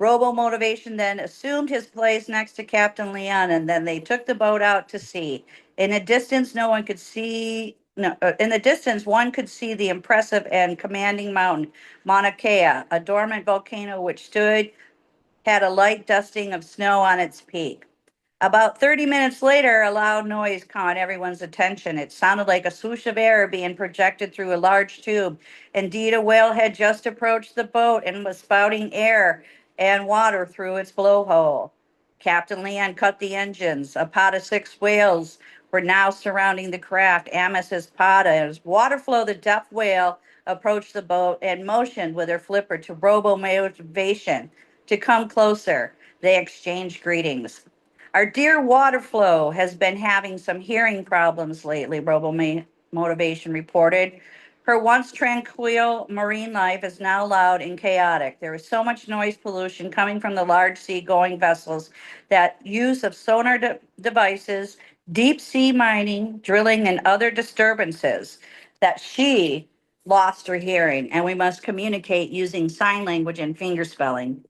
S11: Robo Motivation then assumed his place next to Captain Leon, and then they took the boat out to sea. In the distance, one could see the impressive and commanding mountain, Mauna Kea, a dormant volcano which had a light dusting of snow on its peak. About 30 minutes later, a loud noise caught everyone's attention. It sounded like a swoosh of air being projected through a large tube. Indeed, a whale had just approached the boat and was spouting air and water through its blowhole. Captain Leon cut the engines. A pod of 6 whales were now surrounding the craft. Amos' pod, as Waterflow, the deaf whale, approached the boat and motioned with her flipper to Robo Motivation to come closer. They exchanged greetings. Our dear Waterflow has been having some hearing problems lately, Robo Motivation reported. Her once tranquil marine life is now loud and chaotic. There is so much noise pollution coming from the large sea-going vessels that use of sonar devices, deep sea mining, drilling, and other disturbances that she lost her hearing, and we must communicate using sign language and finger spelling.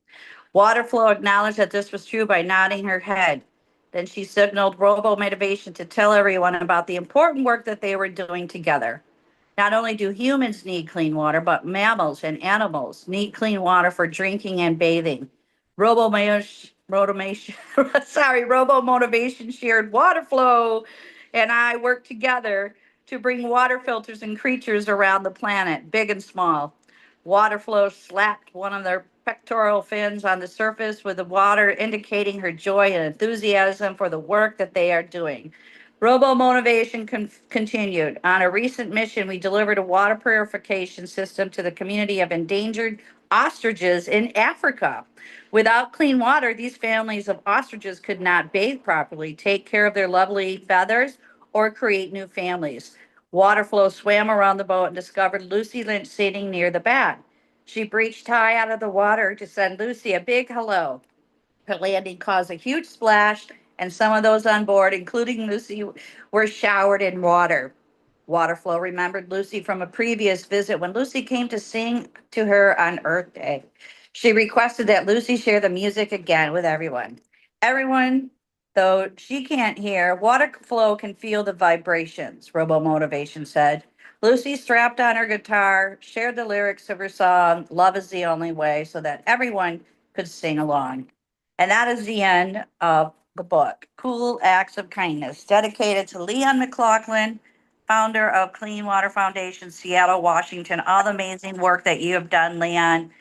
S11: Waterflow acknowledged that this was true by nodding her head. Then she signaled Robo Motivation to tell everyone about the important work that they were doing together. Not only do humans need clean water, but mammals and animals need clean water for drinking and bathing. Robo Motivation shared Waterflow and I worked together to bring water filters and creatures around the planet, big and small. Waterflow slapped one of their pectoral fins on the surface with the water indicating her joy and enthusiasm for the work that they are doing. Robo Motivation continued. On a recent mission, we delivered a water purification system to the community of endangered ostriches in Africa. Without clean water, these families of ostriches could not bathe properly, take care of their lovely feathers, or create new families. Waterflow swam around the boat and discovered Lucy Lynch sitting near the back. She breached high out of the water to send Lucy a big hello. Her landing caused a huge splash, and some of those on board, including Lucy, were showered in water. Waterflow remembered Lucy from a previous visit when Lucy came to sing to her on Earth Day. She requested that Lucy share the music again with everyone. Everyone, though she can't hear, Waterflow can feel the vibrations, Robo Motivation said. Lucy strapped on her guitar, shared the lyrics of her song, Love is the Only Way, so that everyone could sing along. And that is the end of the book, Cool Acts of Kindness, dedicated to Leon McLaughlin, founder of Clean Water Foundation, Seattle, Washington. All the amazing work that you have done, Leon.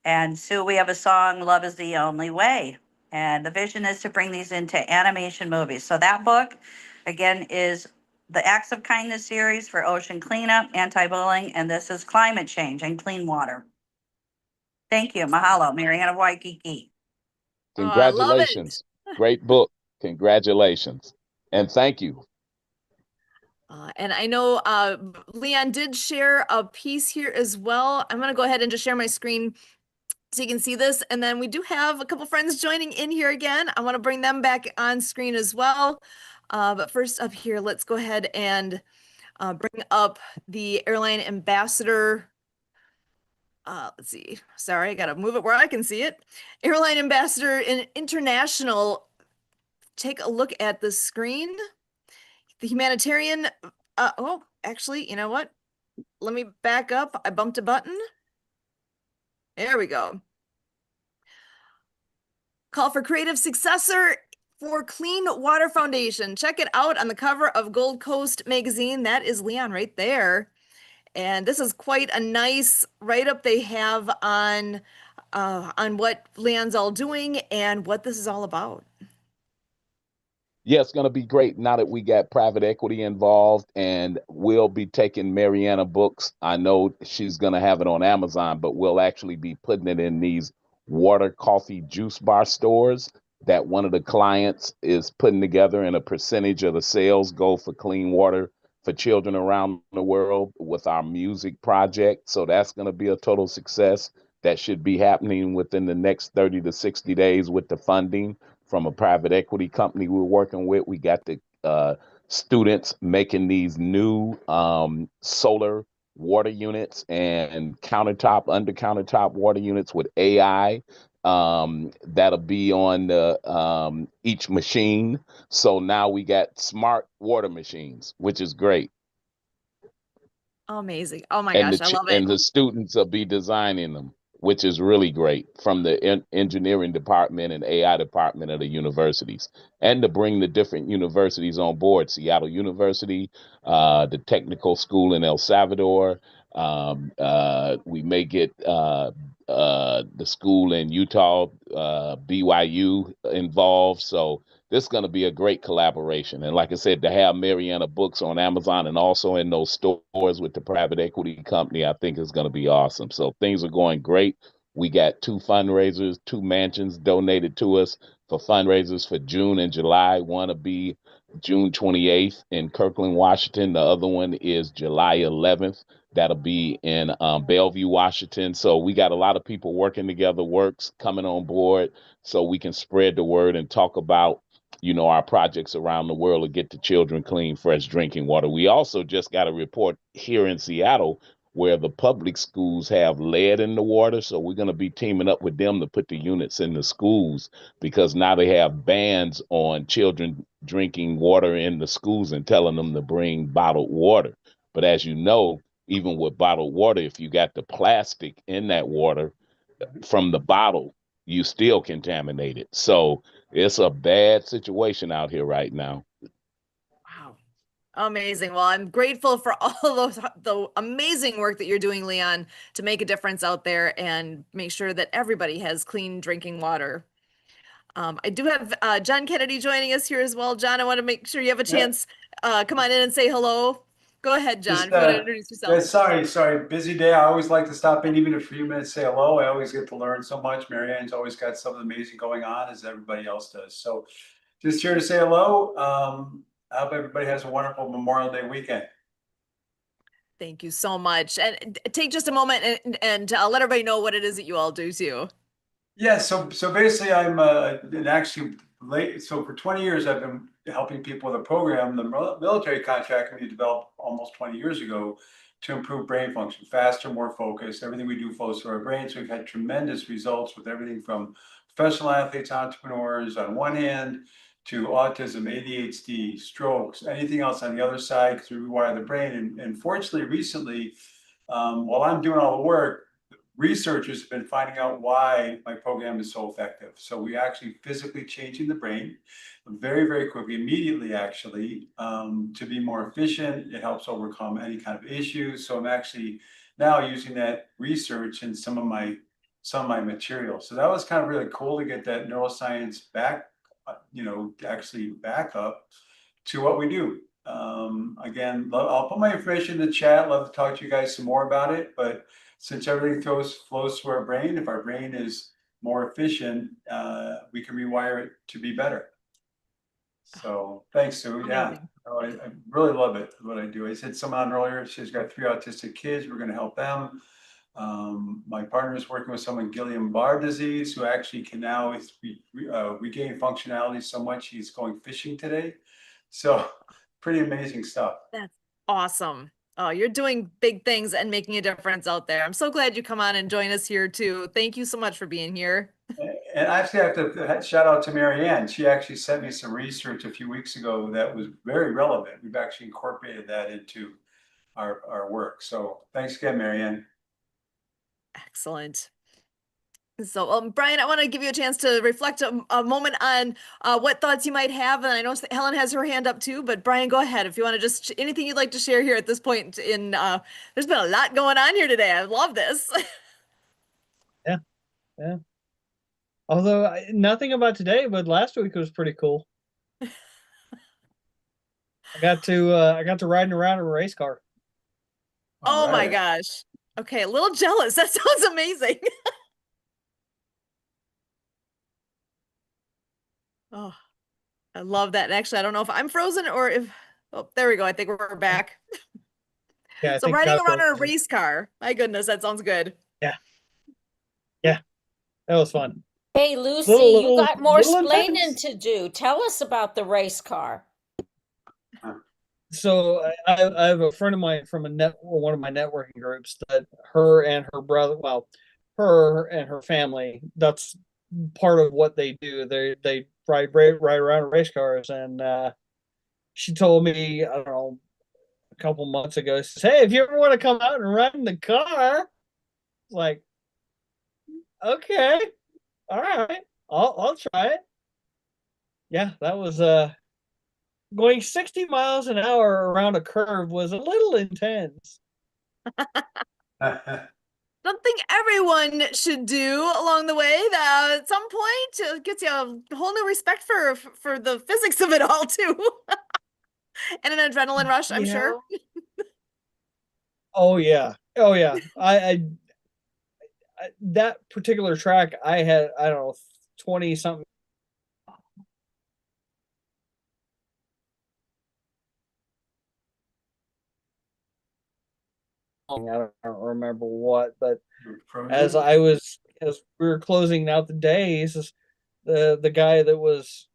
S11: And Sue, we have a song, Love is the Only Way. And the vision is to bring these into animation movies. So that book, again, is the Acts of Kindness series for ocean cleanup, anti-bullying, and this is climate change and clean water. Thank you. Mahalo, Marianne of Waikiki.
S12: Congratulations. Great book. Congratulations. And thank you.
S1: And I know Leon did share a piece here as well. I'm going to go ahead and just share my screen so you can see this. And then we do have a couple friends joining in here again. I want to bring them back on screen as well. But first up here, let's go ahead and bring up the airline ambassador. Let's see. Sorry, I got to move it where I can see it. Airline ambassador in international. Take a look at the screen. The humanitarian. Oh, actually, you know what? Let me back up. I bumped a button. There we go. Call for creative successor for Clean Water Foundation. Check it out on the cover of Gold Coast magazine. That is Leon right there. And this is quite a nice write-up they have on what Leon's all doing and what this is all about.
S12: Yeah, it's going to be great now that we got private equity involved, and we'll be taking Mariana books. I know she's going to have it on Amazon, but we'll actually be putting it in these water, coffee, juice bar stores that one of the clients is putting together, and a percentage of the sales go for clean water for children around the world with our music project. So that's going to be a total success. That should be happening within the next 30 to 60 days with the funding from a private equity company we're working with. We got the students making these new solar water units and under countertop water units with AI that'll be on each machine. So now we got smart water machines, which is great.
S1: Amazing. Oh my gosh, I love it.
S12: And the students will be designing them, which is really great, from the engineering department and AI department of the universities, and to bring the different universities on board. Seattle University, the technical school in El Salvador. We may get the school in Utah, BYU, involved. So this is going to be a great collaboration. And like I said, to have Mariana books on Amazon and also in those stores with the private equity company, I think is going to be awesome. So things are going great. We got 2 fundraisers, 2 mansions donated to us for fundraisers for June and July. One will be June 28th in Kirkland, Washington. The other one is July 11th. That'll be in Bellevue, Washington. So we got a lot of people working together, works coming on board, so we can spread the word and talk about, our projects around the world to get the children clean, fresh drinking water. We also just got a report here in Seattle where the public schools have lead in the water. So we're going to be teaming up with them to put the units in the schools, because now they have bans on children drinking water in the schools and telling them to bring bottled water. But as you know, even with bottled water, if you got the plastic in that water from the bottle, you still contaminate it. So it's a bad situation out here right now.
S1: Wow. Amazing. Well, I'm grateful for all of the amazing work that you're doing, Leon, to make a difference out there and make sure that everybody has clean drinking water. I do have John Kennedy joining us here as well. John, I want to make sure you have a chance. Come on in and say hello. Go ahead, John, if you want to introduce yourself.
S14: Sorry. Busy day. I always like to stop in even a few minutes, say hello. I always get to learn so much. Marianne's always got something amazing going on, as everybody else does. So just here to say hello. I hope everybody has a wonderful Memorial Day weekend.
S1: Thank you so much. And take just a moment and let everybody know what it is that you all do too.
S14: Yeah, so basically I'm and actually late. So for 20 years I've been helping people with a program the military contract we developed almost 20 years ago to improve brain function, faster, more focused. Everything we do flows through our brain. So we've had tremendous results with everything from professional athletes, entrepreneurs on one hand, to autism, ADHD, strokes, anything else on the other side, because we rewire the brain. And fortunately, recently, while I'm doing all the work, researchers have been finding out why my program is so effective. So we actually physically changing the brain very, very quickly, immediately actually, to be more efficient. It helps overcome any kind of issues. So I'm actually now using that research in some of my materials. So that was kind of really cool to get that neuroscience back, actually back up to what we do. Again, I'll put my information in the chat. Love to talk to you guys some more about it. But since everything flows through our brain, if our brain is more efficient, we can rewire it to be better. So thanks, Sue. Yeah, I really love it, what I do. I said someone earlier, she's got 3 autistic kids. We're going to help them. My partner is working with someone with Guillain-Barré disease who actually can now regain functionality so much he's going fishing today. So pretty amazing stuff.
S1: That's awesome. Oh, you're doing big things and making a difference out there. I'm so glad you come on and join us here too. Thank you so much for being here.
S14: And I actually have to shout out to Marianne. She actually sent me some research a few weeks ago that was very relevant. We've actually incorporated that into our work. So thanks again, Marianne.
S1: Excellent. So, Brian, I want to give you a chance to reflect a moment on what thoughts you might have. And I know Helen has her hand up too, but Brian, go ahead. If you want to just anything you'd like to share here at this point there's been a lot going on here today. I love this.
S7: Yeah. Although nothing about today, but last week was pretty cool. I got to riding around in a race car.
S1: Oh my gosh. Okay, a little jealous. That sounds amazing. Oh, I love that. And actually, I don't know if I'm frozen or if, oh, there we go. I think we're back.
S7: Yeah.
S1: So riding around in a race car. My goodness, that sounds good.
S7: Yeah. Yeah. That was fun.
S10: Hey, Lucy, you got more splaining to do. Tell us about the race car.
S7: So I have a friend of mine from one of my networking groups that her and her brother, well, her and her family, that's part of what they do. They ride around in race cars. And she told me, I don't know, a couple months ago, she says, hey, if you ever want to come out and ride in the car, like, okay, all right, I'll try it. Yeah, that was going 60 miles an hour around a curve was a little intense.
S1: Something everyone should do along the way. At some point, gets you a whole new respect for the physics of it all too, and an adrenaline rush. I'm sure.
S7: Oh yeah, I that particular track, I had, I don't know, 20 something. I don't remember what, but as we were closing out the days, the guy that was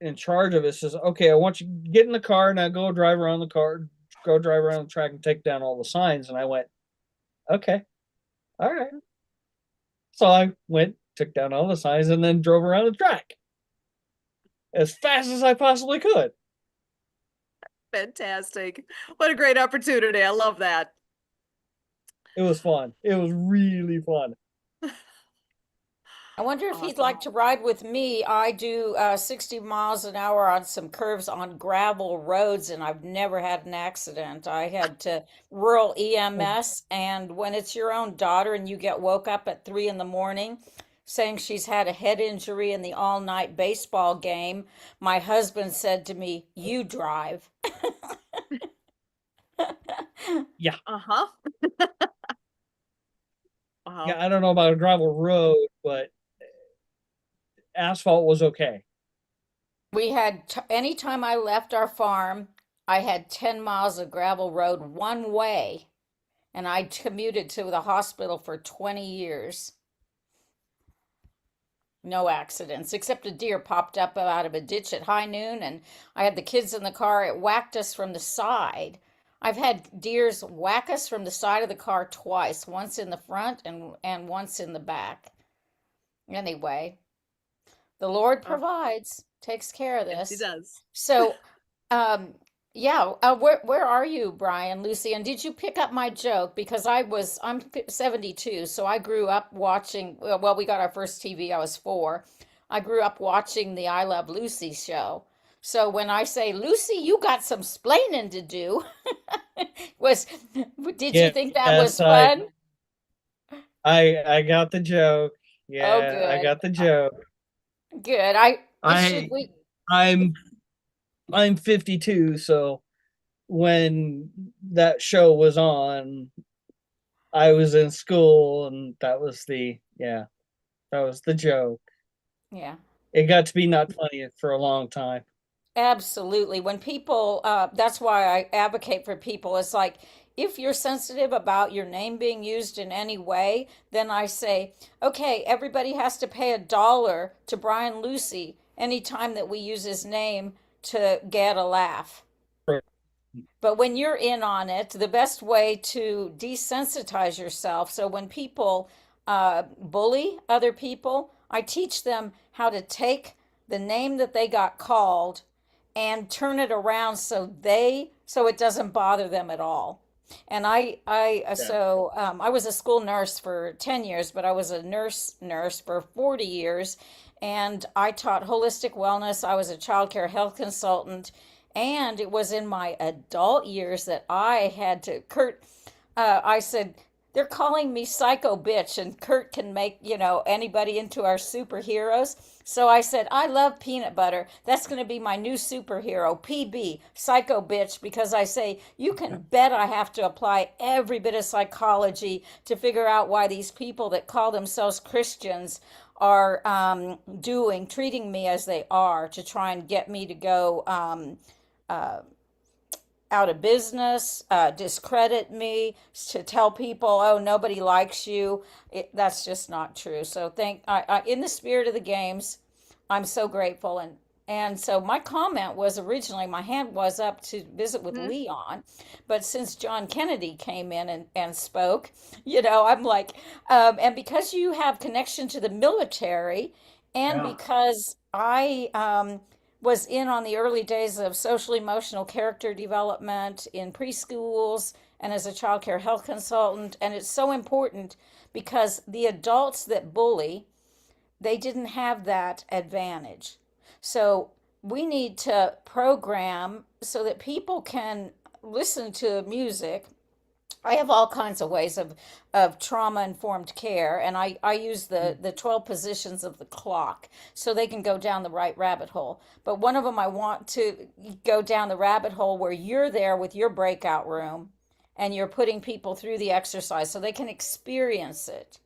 S7: in charge of it says, okay, I want you to get in the car now, go drive around the track and take down all the signs. And I went, okay, all right. So I went, took down all the signs, and then drove around the track as fast as I possibly could.
S1: Fantastic. What a great opportunity. I love that.
S7: It was fun. It was really fun.
S10: I wonder if he'd like to ride with me. I do 60 miles an hour on some curves on gravel roads, and I've never had an accident. I had to rural EMS, and when it's your own daughter and you get woke up at 3 in the morning saying she's had a head injury in the all-night baseball game, my husband said to me, "You drive."
S7: Yeah.
S1: Uh-huh. Wow.
S7: Yeah, I don't know about a gravel road, but asphalt was okay.
S10: We had, anytime I left our farm, I had 10 miles of gravel road one way, and I commuted to the hospital for 20 years. No accidents, except a deer popped up out of a ditch at high noon, and I had the kids in the car. It whacked us from the side. I've had deers whack us from the side of the car twice, once in the front and once in the back. Anyway, the Lord provides, takes care of
S1: Yes, he
S10: this.
S1: does.
S10: So, um, yeah, where are you, Brian, Lucy? And did you pick up my joke? Because I'm 72, so I grew up watching, well, we got our first TV, I was 4. I grew up watching the I Love Lucy show. So when I say, Lucy, you got some splaining to do, was, did you think that was
S7: Yes,
S10: fun?
S7: I got the joke.
S10: Oh,
S7: Yeah, I
S10: good.
S7: got the joke.
S10: Good. Should we?
S7: I'm 52, so when that show was on, I was in school, and that was the joke.
S10: Yeah.
S7: It got to be not funny for a long time.
S10: Absolutely. When people, that's why I advocate for people. It's like, if you're sensitive about your name being used in any way, then I say, okay, everybody has to pay $1 to Brian Lucy anytime that we use his name to get a laugh. But when you're in on it, the best way to desensitize yourself. So when people bully other people, I teach them how to take the name that they got called and turn it around so it doesn't bother them at all. And I was a school nurse for 10 years, but I was a nurse for 40 years, and I taught holistic wellness. I was a child care health consultant, and it was in my adult years that I had to I said, they're calling me psycho bitch, and Kurt can make, anybody into our superheroes. So I said, I love peanut butter. That's going to be my new superhero, PB, psycho bitch, because I say, you can bet I have to apply every bit of psychology to figure out why these people that call themselves Christians are treating me as they are, to try and get me to go out of business, discredit me, to tell people, oh, nobody likes you. That's just not true. So in the spirit of the games, I'm so grateful. And so my comment was, originally my hand was up to visit with Leon, but since John Kennedy came in and spoke, I'm like, and because you have connection to the military, and because I was in on the early days of social emotional character development in preschools and as a child care health consultant. And it's so important because the adults that bully, they didn't have that advantage. So we need to program so that people can listen to music. I have all kinds of ways of trauma informed care, and I use the 12 positions of the clock so they can go down the right rabbit hole. But one of them, I want to go down the rabbit hole where you're there with your breakout room and you're putting people through the exercise so they can experience it.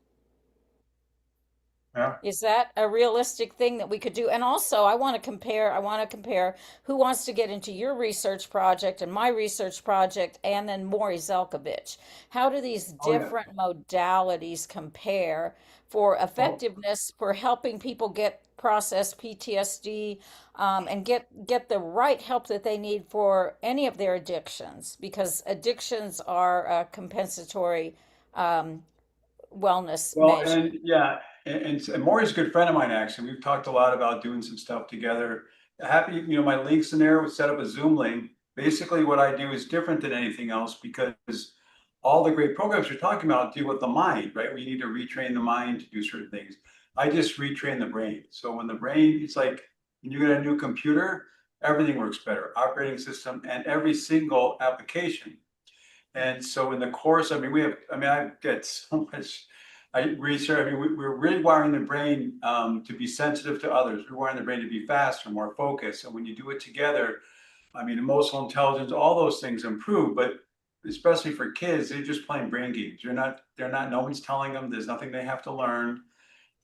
S14: Yeah.
S10: Is that a realistic thing that we could do? And also, I want to compare who wants to get into your research project and my research project, and then Maury Zelkovich. How do these different modalities compare for effectiveness for helping people process PTSD, and get the right help that they need for any of their addictions? Because addictions are a compensatory wellness measure.
S14: And yeah, and Maury's a good friend of mine, actually. We've talked a lot about doing some stuff together. Happy, my links in there. We set up a Zoom link. Basically, what I do is different than anything else, because all the great programs you're talking about deal with the mind, right? We need to retrain the mind to do certain things. I just retrain the brain. So when the brain, it's like when you get a new computer, everything works better, operating system and every single application. And so in the course, I mean, I get so much, research, we're rewiring the brain to be sensitive to others, rewiring the brain to be faster, more focused. And when you do it together, I mean, emotional intelligence, all those things improve, but especially for kids, they're just playing brain games. They're not, no one's telling them, there's nothing they have to learn.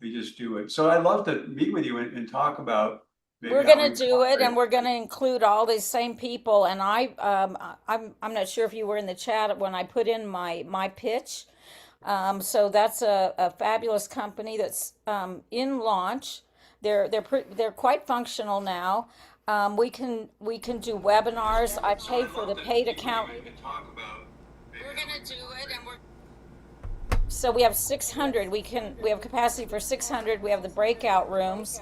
S14: They just do it. So I'd love to meet with you and talk about maybe
S10: We're
S14: how
S10: going
S14: we
S10: to do it, and
S14: collaborate.
S10: we're going to include all these same people. And I'm not sure if you were in the chat when I put in my pitch. So that's a fabulous company that's in launch. They're quite functional now. We can do webinars. I pay for the paid account. We're going to do it, and so we have 600. We have capacity for 600. We have the breakout rooms.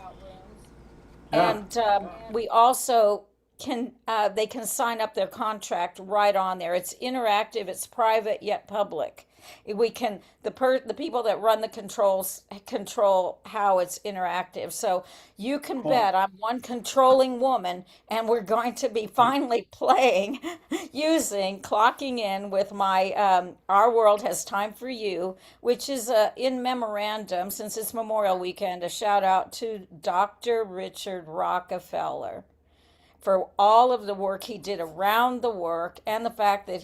S14: Yeah.
S10: And we also can, they can sign up their contract right on there. It's interactive, it's private yet public. We can, the people that run the controls control how it's interactive. So you can
S14: Cool.
S10: bet I'm one controlling woman, and we're going to be finally playing clocking in with my Our World Has Time for You, which is in memorandum, since it's Memorial Weekend, a shout out to Dr. Richard Rockefeller for all of the work he did around the work, and the fact that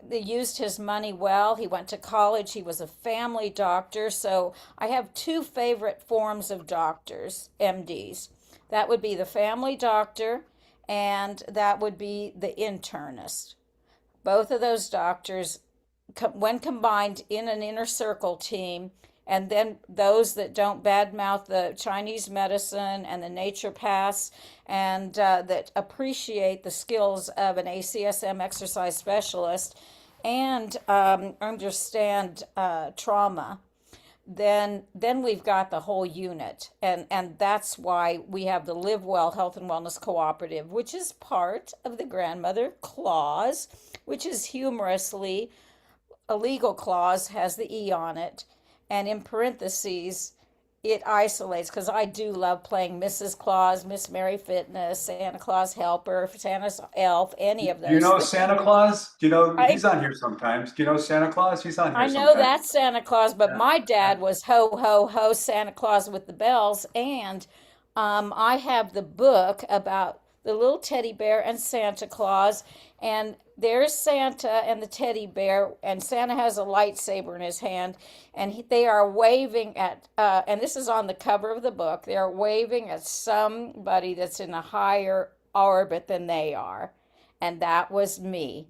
S10: they used his money well. He went to college. He was a family doctor. So I have two favorite forms of doctors, MDs. That would be the family doctor, and that would be the internist. Both of those doctors, when combined in an inner circle team, and then those that don't badmouth the Chinese medicine and the naturopaths, and that appreciate the skills of an ACSM exercise specialist, and understand trauma, then we've got the whole unit, and that's why we have the Live Well Health and Wellness Cooperative, which is part of the grandmother clause, which is humorously a legal clause, has the E on it, and in parentheses it isolates, because I do love playing Mrs. Claus, Miss Mary Fitness, Santa Claus Helper, Santa's Elf, any of
S14: Do you
S10: those
S14: know
S10: things.
S14: Santa Claus? Do you know
S10: I
S14: he's on here sometimes? Do you know Santa Claus? He's on
S10: I
S14: here
S10: know
S14: sometimes.
S10: that's Santa Claus, but
S14: Yeah.
S10: my dad was ho ho ho Santa Claus with the bells, and I have the book about the little teddy bear and Santa Claus, and there's Santa and the teddy bear, and Santa has a lightsaber in his hand, and they are waving at, and this is on the cover of the book. They are waving at somebody that's in a higher orbit than they are, and that was me.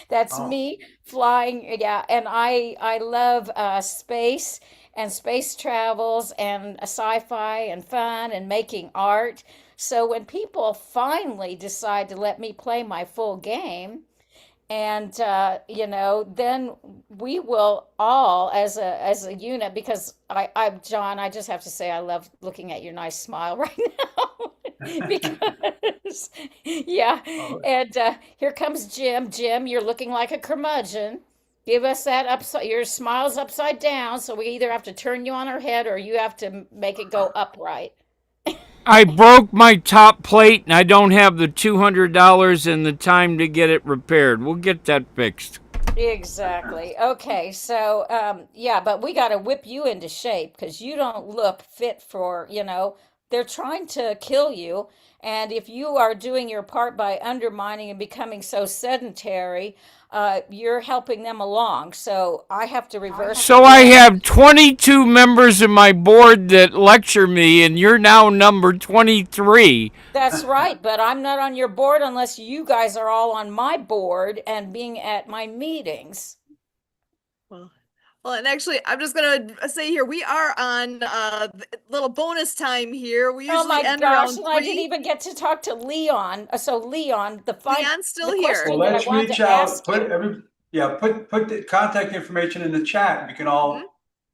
S10: That's
S14: Oh,
S10: me flying, yeah, and I love space and space travels and sci-fi and fun and making art. So when people finally decide to let me play my full game, and then we will all, as a unit, because John, I just have to say I love looking at your nice smile right now. Because yeah,
S14: oh,
S10: and here comes Jim, you're looking like a curmudgeon. Give us that upside, your smile's upside down, so we either have to turn you on our head or you have to make it go upright.
S15: I broke my top plate and I don't have the $200 and the time to get it repaired. We'll get that fixed.
S10: Exactly. Okay, so yeah, but we got to whip you into shape, because you don't look fit for, they're trying to kill you. And if you are doing your part by undermining and becoming so sedentary, you're helping them along. So I have to reverse the
S15: So I
S10: role.
S15: have 22 members of my board that lecture me, and you're now number 23.
S10: That's right, but I'm not on your board unless you guys are all on my board and being at my meetings.
S1: Well, and actually, I'm just gonna say here, we are on little bonus time here. We
S10: Oh
S1: usually
S10: my
S1: end
S10: gosh,
S1: around
S10: and I didn't
S1: 3.
S10: even get to talk to Leon. So Leon,
S1: Leon's still
S10: the
S1: here.
S10: question
S14: well,
S10: that I
S14: let's
S10: wanted
S14: reach
S10: to ask
S14: out. Put
S10: you.
S14: the contact information in the chat. We can all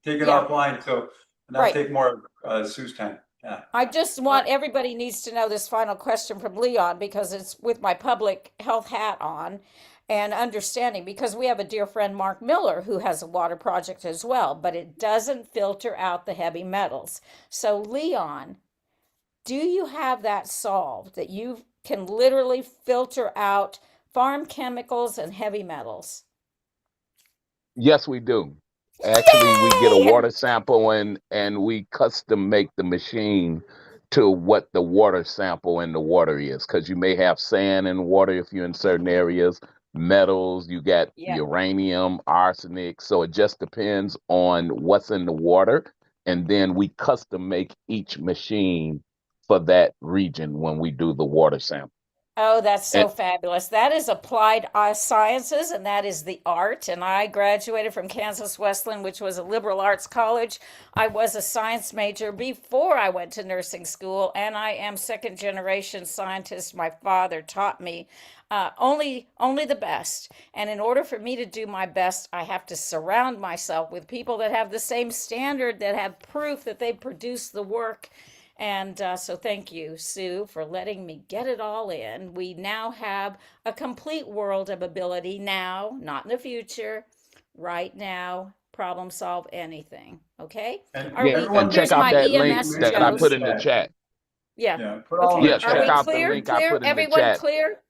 S14: take it
S10: Yeah,
S14: offline. So not
S10: right.
S14: take more of Sue's time. Yeah.
S10: I just want everybody needs to know this final question from Leon, because it's with my public health hat on. and understanding, because we have a dear friend, Mark Miller, who has a water project as well, but it doesn't filter out the heavy metals. So, Leon, do you have that solved, that you can literally filter out farm chemicals and heavy metals?
S12: Yes, we do. Actually, we get a
S10: Yay!
S12: water sample and we custom make the machine to what the water sample in the water is. Because you may have sand in water if you're in certain areas, metals, you got
S10: Yeah.
S12: uranium, arsenic. So it just depends on what's in the water. And then we custom make each machine for that region when we do the water sample.
S10: Oh, that's so
S12: And
S10: fabulous. That is applied sciences, and that is the art. And I graduated from Kansas Wesleyan, which was a liberal arts college. I was a science major before I went to nursing school, and I am second generation scientist. My father taught me only the best. And in order for me to do my best, I have to surround myself with people that have the same standard, that have proof that they produce the work. And so thank you, Sue, for letting me get it all in. We now have a complete world of ability now, not in the future, right now, problem solve anything. Okay?
S14: And
S10: Are we,
S12: and check
S10: here's
S12: out
S10: my
S12: that link
S10: EMS
S12: that I put
S10: Joes.
S12: in the chat.
S10: Yeah.
S14: Put all
S10: Okay.
S12: Yeah,
S10: Are
S12: check
S10: we
S12: out the
S10: clear?
S12: link I
S10: Clear?
S12: put in the
S10: Everyone
S12: chat.
S10: clear?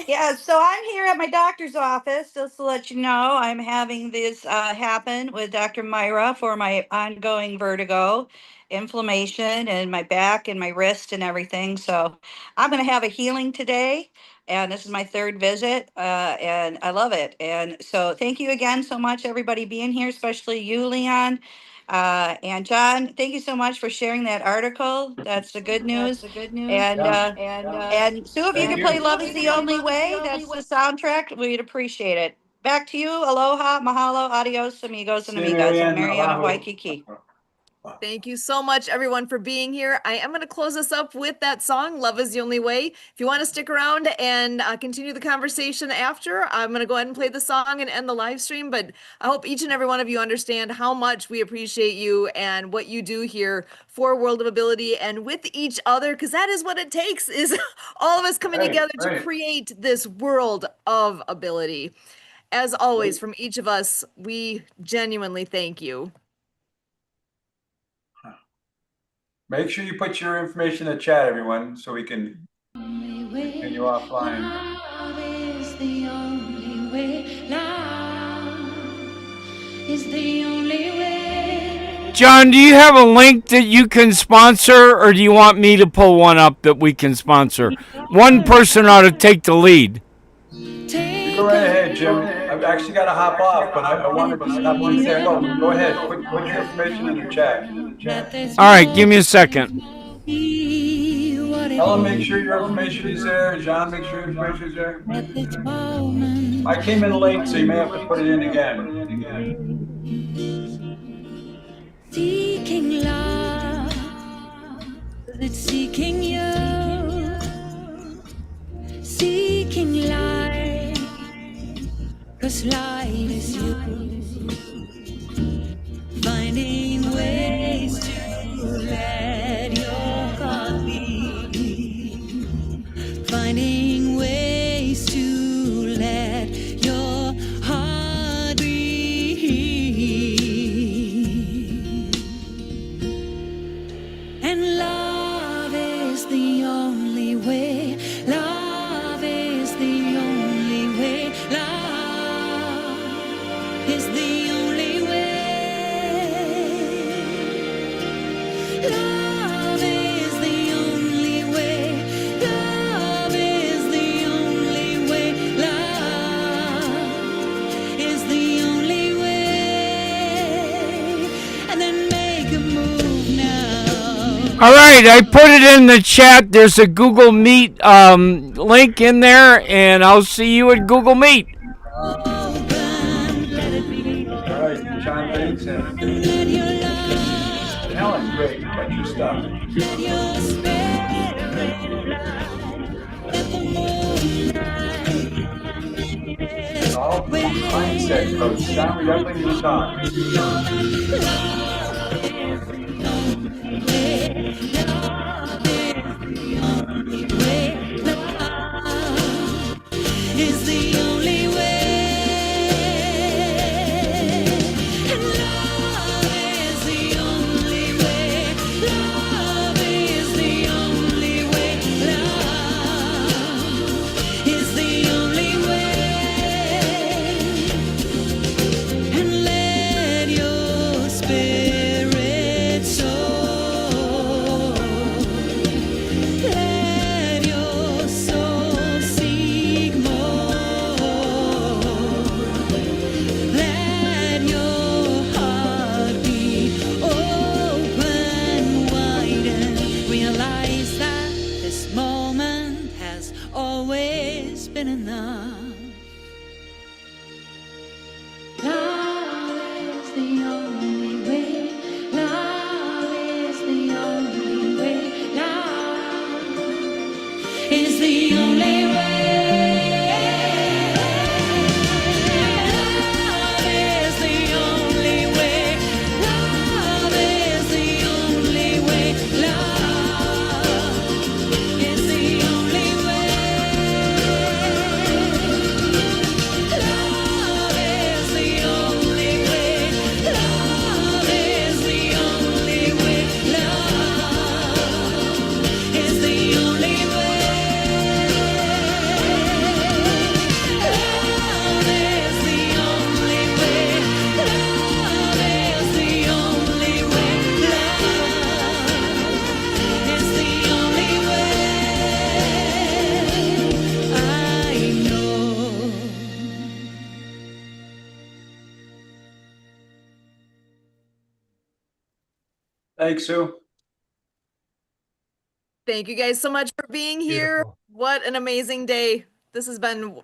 S11: Yeah, so I'm here at my doctor's office. Just to let you know, I'm having this happen with Dr. Myra for my ongoing vertigo, inflammation in my back and my wrist and everything. So I'm going to have a healing today. And this is my third visit, and I love it. And so thank you again so much, everybody being here, especially you, Leon. And John, thank you so much for sharing that article. That's the good news. And and Sue, if you
S14: Thank
S11: could play
S14: you.
S11: "Love Is the Only Way," that's the soundtrack. We'd appreciate it. Back to you. Aloha, mahalo, adios, amigos and
S14: See you,
S11: amigas. I'm
S14: Marianne.
S11: Marianne of
S14: Aloha.
S11: Waikiki.
S1: Thank you so much, everyone, for being here. I am going to close us up with that song, Love is the Only Way. If you want to stick around and continue the conversation after, I'm going to go ahead and play the song and end the live stream. But I hope each and every one of you understand how much we appreciate you and what you do here for World of Ability and with each other, because that is what it takes, is all of us coming together to create this world of ability. As always, from each of us, we genuinely thank you.
S14: Make sure you put your information in the chat, everyone, so we can continue offline.
S16: Love is the only way. Love is the only way.
S15: John, do you have a link that you can sponsor, or do you want me to pull one up that we can sponsor? One person ought to take the lead.
S14: You go right ahead, Jim. I've actually got to hop off, but I wanted to stop you and say hello. Go ahead. Put your information in the chat.
S15: All right, give me a second.
S14: Ellen, make sure your information is there. John, make sure your information is there. I came in late, so you may have to put it in again.
S16: Seeking love, it's seeking you. Seeking light, 'cause light is you. Finding ways to let your heart beat. Finding ways to let your heart beat. And love is the only way. Love is the only way. Love is the only way. Love is the only way. Love is the only way. Love is the only way. And then make a move now.
S15: All right, I put it in the chat. There's a Google Meet link in there, and I'll see you at Google Meet.
S14: All right, John, thanks. And Helen, great. Got your stuff. It's all mindset, Coach. John, we definitely need to talk.
S16: Is the the only way. Love is the only way. Love is the only way. Love is the only
S14: Thanks, Sue.
S1: Thank you guys so much for being here.
S4: Beautiful.
S1: What an amazing day. This has been